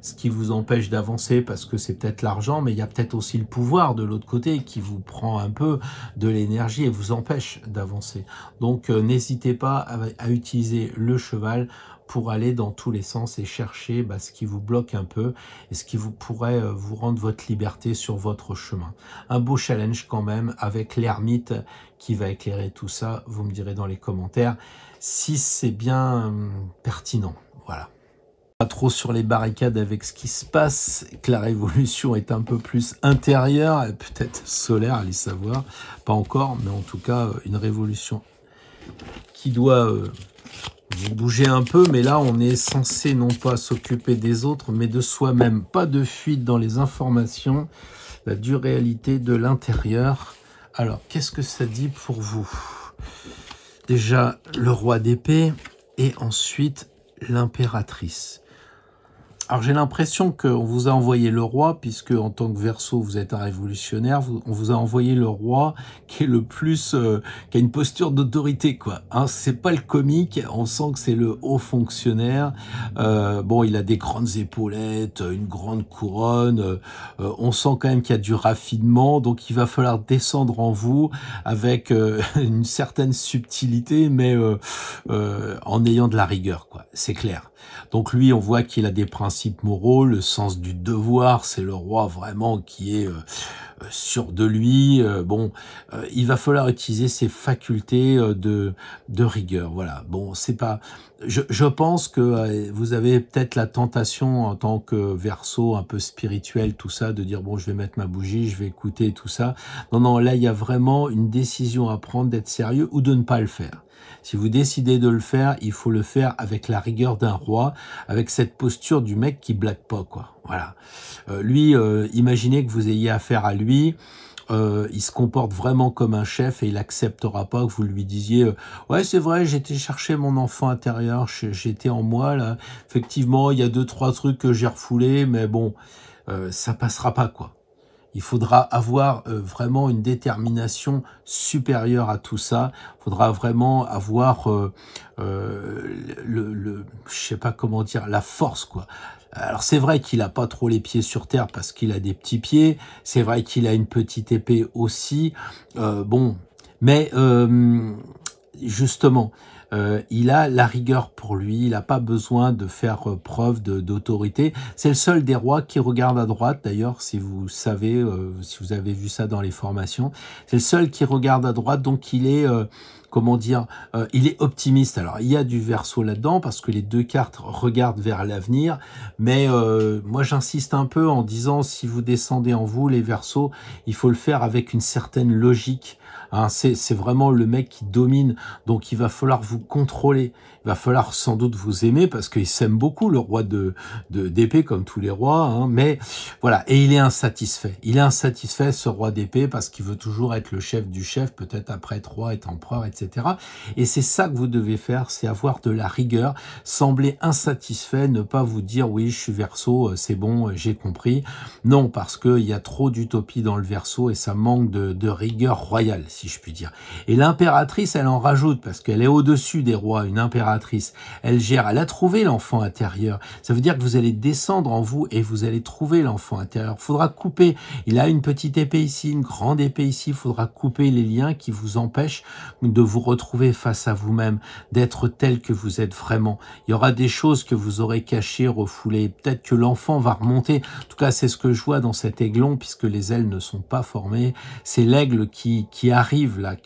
ce qui vous empêche d'avancer, parce que c'est peut-être l'argent, mais il y a peut-être aussi le pouvoir de l'autre côté qui vous prend un peu de l'énergie et vous empêche d'avancer. Donc n'hésitez pas à utiliser le cheval pour aller dans tous les sens et chercher ce qui vous bloque un peu et ce qui vous pourrait vous rendre votre liberté sur votre chemin. Un beau challenge quand même avec l'ermite qui va éclairer tout ça. Vous me direz dans les commentaires si c'est bien pertinent. Voilà. Pas trop sur les barricades avec ce qui se passe, que la révolution est un peu plus intérieure, peut-être solaire, allez savoir, pas encore, mais en tout cas une révolution qui doit vous bouger un peu, mais là on est censé non pas s'occuper des autres, mais de soi-même. Pas de fuite dans les informations, la dure réalité de l'intérieur. Alors, qu'est-ce que ça dit pour vous? Déjà, le roi d'épée et ensuite l'impératrice. Alors j'ai l'impression qu'on vous a envoyé le roi, puisque en tant que Verseau, vous êtes un révolutionnaire, on vous a envoyé le roi qui est le plus, qui a une posture d'autorité, quoi. Hein, c'est pas le comique, on sent que c'est le haut fonctionnaire. Bon, il a des grandes épaulettes, une grande couronne, on sent quand même qu'il y a du raffinement, donc il va falloir descendre en vous avec une certaine subtilité, mais en ayant de la rigueur, quoi. C'est clair. Donc lui, on voit qu'il a des principes moraux, le sens du devoir, c'est le roi vraiment qui est sûr de lui. Il va falloir utiliser ses facultés de rigueur. Voilà. Bon, c'est pas. Je pense que vous avez peut-être la tentation en tant que Verseau un peu spirituel, tout ça, de dire bon, je vais mettre ma bougie, je vais écouter tout ça. Non, là, il y a vraiment une décision à prendre d'être sérieux ou de ne pas le faire. Si vous décidez de le faire, il faut le faire avec la rigueur d'un roi, avec cette posture du mec qui blague pas, quoi. Voilà. Lui, imaginez que vous ayez affaire à lui, il se comporte vraiment comme un chef et il acceptera pas que vous lui disiez ouais, c'est vrai, j'étais chercher mon enfant intérieur, j'étais en moi là. Effectivement, il y a 2-3 trucs que j'ai refoulés, mais bon, ça passera pas, quoi. Il faudra avoir vraiment une détermination supérieure à tout ça. Il faudra vraiment avoir je sais pas comment dire, la force, quoi. Alors c'est vrai qu'il a pas trop les pieds sur terre parce qu'il a des petits pieds. C'est vrai qu'il a une petite épée aussi. Mais justement, il a la rigueur pour lui, il n'a pas besoin de faire preuve d'autorité. C'est le seul des rois qui regarde à droite, d'ailleurs, si vous savez, si vous avez vu ça dans les formations. C'est le seul qui regarde à droite, donc il est, il est optimiste. Alors, il y a du Verseau là-dedans, parce que les 2 cartes regardent vers l'avenir, mais moi j'insiste un peu en disant, si vous descendez en vous, les Verseaux, il faut le faire avec une certaine logique. Hein, c'est vraiment le mec qui domine, donc il va falloir vous contrôler, il va falloir sans doute vous aimer, parce qu'il s'aime beaucoup, le roi d'épée, comme tous les rois, hein, mais voilà, et il est insatisfait, ce roi d'épée, parce qu'il veut toujours être le chef du chef, peut-être après être roi, être empereur, etc. Et c'est ça que vous devez faire, c'est avoir de la rigueur, sembler insatisfait, ne pas vous dire oui, je suis Verseau, c'est bon, j'ai compris. Non, parce qu'il y a trop d'utopie dans le Verseau et ça manque de rigueur royale, si je puis dire. Et l'impératrice, elle en rajoute, parce qu'elle est au-dessus des rois, une impératrice. Elle gère, elle a trouvé l'enfant intérieur. Ça veut dire que vous allez descendre en vous et vous allez trouver l'enfant intérieur. Il faudra couper, il a une petite épée ici, une grande épée ici, il faudra couper les liens qui vous empêchent de vous retrouver face à vous-même, d'être tel que vous êtes vraiment. Il y aura des choses que vous aurez cachées, refoulées. Peut-être que l'enfant va remonter. En tout cas, c'est ce que je vois dans cet aiglon, puisque les ailes ne sont pas formées. C'est l'aigle qui arrive arrive là,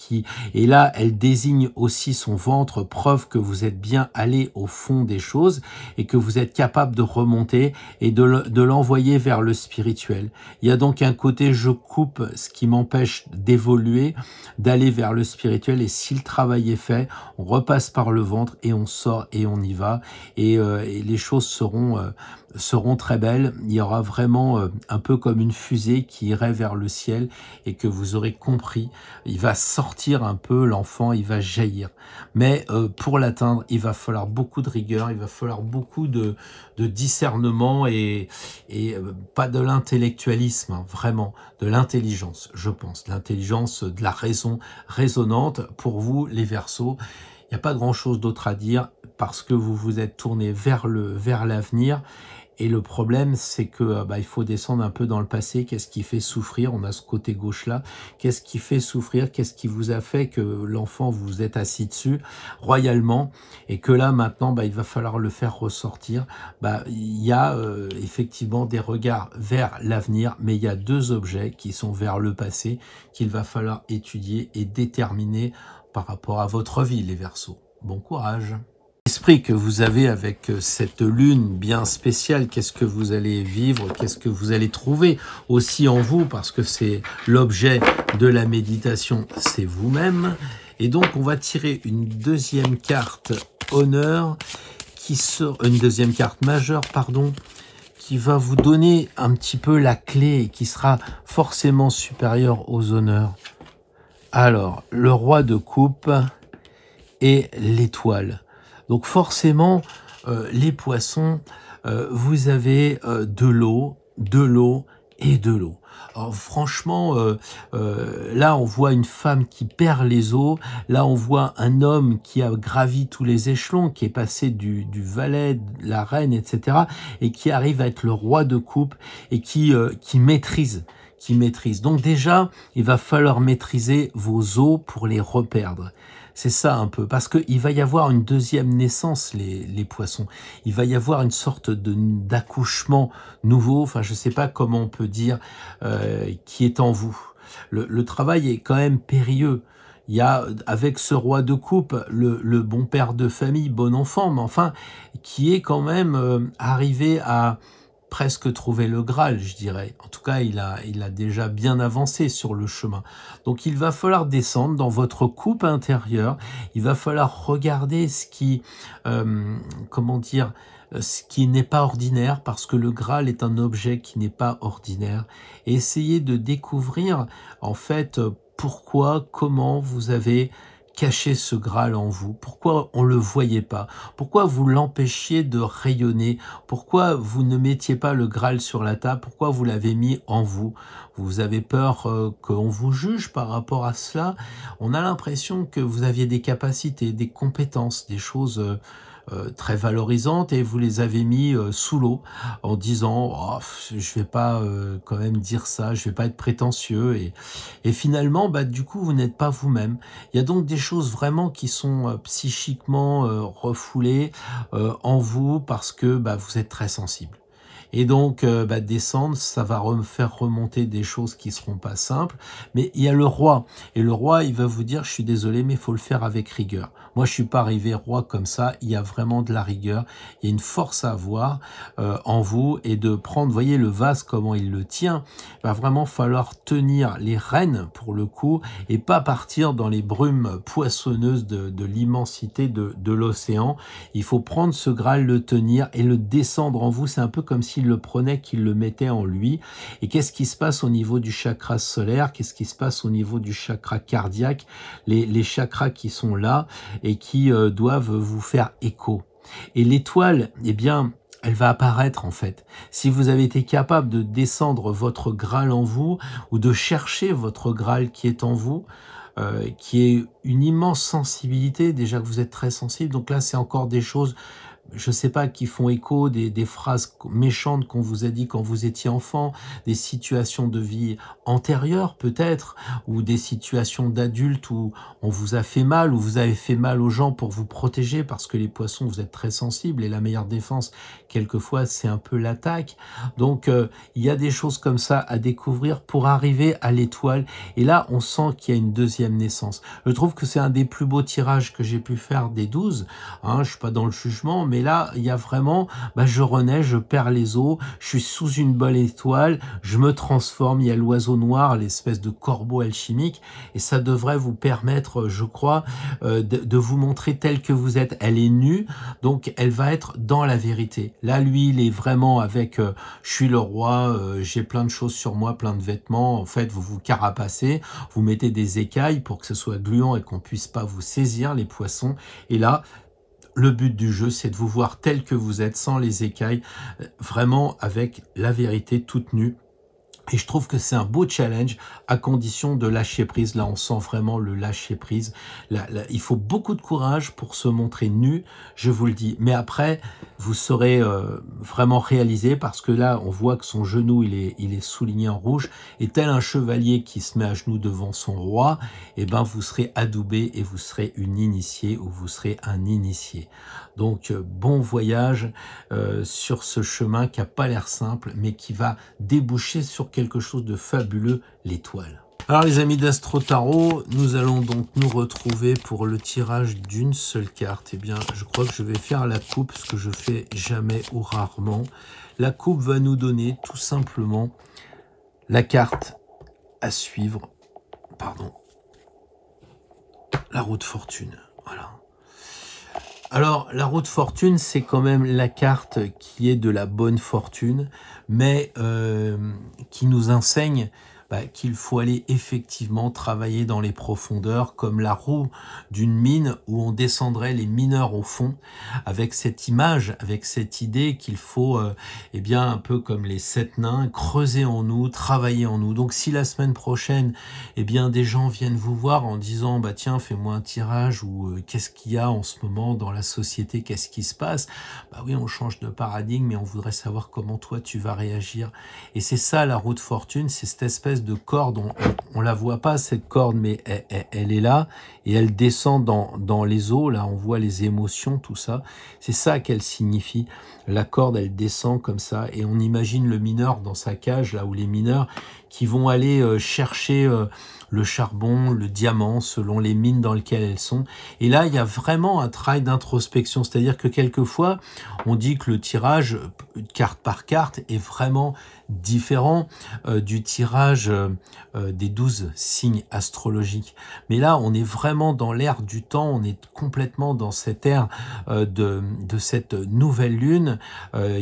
et là elle désigne aussi son ventre, preuve que vous êtes bien allé au fond des choses et que vous êtes capable de remonter et de l'envoyer vers le spirituel. Il y a donc un côté je coupe ce qui m'empêche d'évoluer, d'aller vers le spirituel, et si le travail est fait, on repasse par le ventre et on sort et on y va, et les choses seront très belles. Il y aura vraiment un peu comme une fusée qui irait vers le ciel et que vous aurez compris. Il va sortir un peu, l'enfant, il va jaillir. Mais pour l'atteindre, il va falloir beaucoup de rigueur, il va falloir beaucoup de discernement et pas de l'intellectualisme, hein, vraiment, de l'intelligence, je pense. L'intelligence, de la raison raisonnante. Pour vous, les Verseaux, il n'y a pas grand-chose d'autre à dire parce que vous vous êtes tourné vers l'avenir. Et le problème, c'est que il faut descendre un peu dans le passé. Qu'est-ce qui fait souffrir? On a ce côté gauche-là. Qu'est-ce qui fait souffrir? Qu'est-ce qui vous a fait que l'enfant, vous vous êtes assis dessus royalement et que là, maintenant, il va falloir le faire ressortir? Il y a effectivement des regards vers l'avenir, mais il y a deux objets qui sont vers le passé qu'il va falloir étudier et déterminer par rapport à votre vie, les Verseaux. Bon courage! L'esprit que vous avez avec cette lune bien spéciale, qu'est-ce que vous allez vivre, qu'est-ce que vous allez trouver aussi en vous, parce que c'est l'objet de la méditation, c'est vous-même. Et donc on va tirer une deuxième carte honneur, une deuxième carte majeure, pardon, qui va vous donner un petit peu la clé et qui sera forcément supérieure aux honneurs. Alors, le roi de coupe et l'étoile. Donc forcément, les poissons, vous avez de l'eau et de l'eau. Alors franchement, là on voit une femme qui perd les os, là on voit un homme qui a gravi tous les échelons, qui est passé du valet, de la reine, etc. et qui arrive à être le roi de coupe et qui maîtrise. Donc déjà, il va falloir maîtriser vos os pour les reperdre. C'est ça un peu, parce qu'il va y avoir une deuxième naissance, les poissons. Il va y avoir une sorte d'accouchement nouveau, enfin je ne sais pas comment on peut dire, qui est en vous. Le travail est quand même périlleux. Il y a, avec ce roi de coupe, le bon père de famille, bon enfant, mais enfin, qui est quand même arrivé à presque trouver le Graal, je dirais. En tout cas, il a déjà bien avancé sur le chemin. Donc, il va falloir descendre dans votre coupe intérieure. Il va falloir regarder ce qui, ce qui n'est pas ordinaire, parce que le Graal est un objet qui n'est pas ordinaire. Et essayer de découvrir, en fait, pourquoi, comment vous avez cacher ce Graal en vous? Pourquoi on le voyait pas? Pourquoi vous l'empêchiez de rayonner? Pourquoi vous ne mettiez pas le Graal sur la table? Pourquoi vous l'avez mis en vous? Vous avez peur qu'on vous juge par rapport à cela? On a l'impression que vous aviez des capacités, des compétences, des choses très valorisantes, et vous les avez mis sous l'eau en disant oh, je vais pas quand même dire ça, je vais pas être prétentieux, et finalement du coup vous n'êtes pas vous-même. Il y a donc des choses vraiment qui sont psychiquement refoulées en vous, parce que vous êtes très sensible. Et donc, descendre, ça va faire remonter des choses qui seront pas simples. Mais il y a le roi. Et le roi, il va vous dire, je suis désolé, mais il faut le faire avec rigueur. Moi, je suis pas arrivé roi comme ça. Il y a vraiment de la rigueur. Il y a une force à avoir en vous, et de prendre, voyez le vase, comment il le tient. Il va vraiment falloir tenir les rênes, pour le coup, et pas partir dans les brumes poissonneuses de l'immensité de l'océan. Il faut prendre ce Graal, le tenir et le descendre en vous. C'est un peu comme s'il le prenait, qu'il le mettait en lui. Et qu'est-ce qui se passe au niveau du chakra solaire? Qu'est-ce qui se passe au niveau du chakra cardiaque? Les chakras qui sont là et qui doivent vous faire écho. Et l'étoile, eh bien, elle va apparaître en fait. Si vous avez été capable de descendre votre Graal en vous, ou de chercher votre Graal qui est en vous, qui est une immense sensibilité, déjà que vous êtes très sensible, donc là c'est encore des choses je sais pas, qui font écho des phrases méchantes qu'on vous a dit quand vous étiez enfant, des situations de vie antérieures peut-être, ou des situations d'adultes où on vous a fait mal, ou vous avez fait mal aux gens pour vous protéger, parce que les poissons, vous êtes très sensibles, et la meilleure défense, quelquefois, c'est un peu l'attaque. Donc, il y a des choses comme ça à découvrir pour arriver à l'étoile, et là, on sent qu'il y a une deuxième naissance. Je trouve que c'est un des plus beaux tirages que j'ai pu faire des 12, hein, je suis pas dans le jugement, mais là, il y a vraiment, je renais, je perds les os, je suis sous une bonne étoile, je me transforme, il y a l'oiseau noir, l'espèce de corbeau alchimique, et ça devrait vous permettre, je crois, de vous montrer tel que vous êtes. Elle est nue, donc elle va être dans la vérité. Là, lui, il est vraiment avec, je suis le roi, j'ai plein de choses sur moi, plein de vêtements, en fait, vous vous carapacez, vous mettez des écailles pour que ce soit gluant et qu'on puisse pas vous saisir, les poissons, et là, le but du jeu, c'est de vous voir tel que vous êtes, sans les écailles, vraiment avec la vérité toute nue. Et je trouve que c'est un beau challenge à condition de lâcher prise. Là, on sent vraiment le lâcher prise. Là, il faut beaucoup de courage pour se montrer nu, je vous le dis. Mais après, vous saurez vraiment réaliser, parce que là, on voit que son genou, il est souligné en rouge. Et tel un chevalier qui se met à genoux devant son roi, eh ben, vous serez adoubé et vous serez une initiée, ou vous serez un initié. Donc, bon voyage sur ce chemin qui n'a pas l'air simple, mais qui va déboucher sur quelque chose de fabuleux, l'étoile. Alors les amis d'Astro Tarot, nous allons donc nous retrouver pour le tirage d'une seule carte. Eh bien, je crois que je vais faire la coupe, ce que je fais jamais ou rarement. La coupe va nous donner tout simplement la carte à suivre, la roue de fortune. Voilà. Alors, la roue de fortune, c'est quand même la carte qui est de la bonne fortune, mais qui nous enseigne qu'il faut aller effectivement travailler dans les profondeurs, comme la roue d'une mine où on descendrait les mineurs au fond, avec cette image, avec cette idée qu'il faut, eh bien, un peu comme les 7 nains, creuser en nous, travailler en nous. Donc, si la semaine prochaine, eh bien, des gens viennent vous voir en disant, tiens, fais-moi un tirage, ou qu'est-ce qu'il y a en ce moment dans la société, qu'est-ce qui se passe? Oui, on change de paradigme, mais on voudrait savoir comment toi tu vas réagir. Et c'est ça la roue de fortune, c'est cette espèce de corde, on la voit pas cette corde, mais elle est là, et elle descend dans les eaux, là on voit les émotions, tout ça, c'est ça qu'elle signifie. La corde, elle descend comme ça, et on imagine le mineur dans sa cage, là où les mineurs qui vont aller chercher le charbon, le diamant, selon les mines dans lesquelles elles sont. Et là, il y a vraiment un travail d'introspection, c'est-à-dire que quelquefois, on dit que le tirage, carte par carte, est vraiment différent du tirage des 12 signes astrologiques. Mais là, on est vraiment dans l'ère du temps, on est complètement dans cette ère de cette nouvelle lune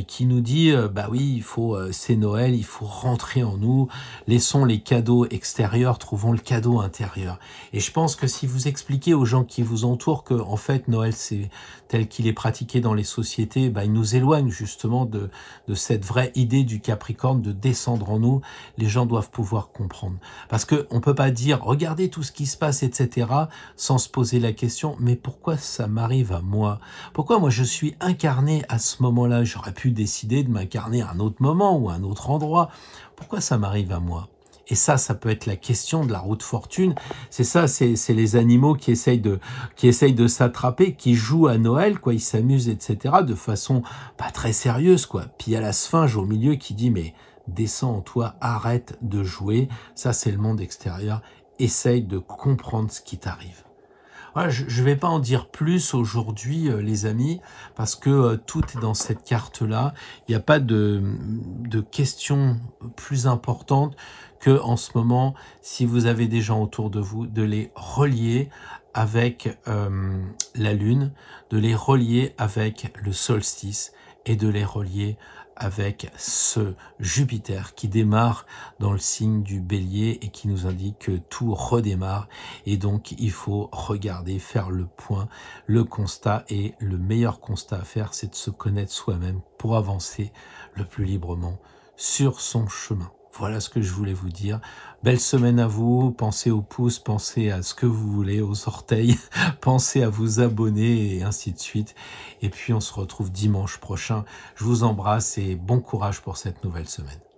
qui nous dit, oui, il faut, c'est Noël, il faut rentrer en nous, laissons les cadeaux extérieurs, trouvons le cadeau intérieur. Et je pense que si vous expliquez aux gens qui vous entourent que, en fait, Noël, c'est tel qu'il est pratiqué dans les sociétés, il nous éloigne justement de cette vraie idée du Capricorne de descendre en nous, les gens doivent pouvoir comprendre. Parce que on peut pas dire, regardez tout ce qui se passe, etc., sans se poser la question, mais pourquoi ça m'arrive à moi? Pourquoi moi je suis incarné à ce moment-là? J'aurais pu décider de m'incarner à un autre moment ou à un autre endroit. Pourquoi ça m'arrive à moi? Et ça peut être la question de la roue de fortune. C'est ça, c'est les animaux qui essayent de s'attraper, qui jouent à Noël, quoi. Ils s'amusent, etc., de façon pas très sérieuse, quoi. Puis il y a la sphinge au milieu qui dit, mais descends en toi, arrête de jouer. Ça, c'est le monde extérieur. Essaye de comprendre ce qui t'arrive. Voilà, je ne vais pas en dire plus aujourd'hui, les amis, parce que tout est dans cette carte-là. Il n'y a pas de questions plus importantes que, en ce moment, si vous avez des gens autour de vous, de les relier avec la Lune, de les relier avec le solstice et de les relier avec ce Jupiter qui démarre dans le signe du Bélier et qui nous indique que tout redémarre. Et donc, il faut regarder, faire le point, le constat. Et le meilleur constat à faire, c'est de se connaître soi-même pour avancer le plus librement sur son chemin. Voilà ce que je voulais vous dire. Belle semaine à vous, pensez aux pouces, pensez à ce que vous voulez, aux orteils, pensez à vous abonner et ainsi de suite. Et puis on se retrouve dimanche prochain. Je vous embrasse et bon courage pour cette nouvelle semaine.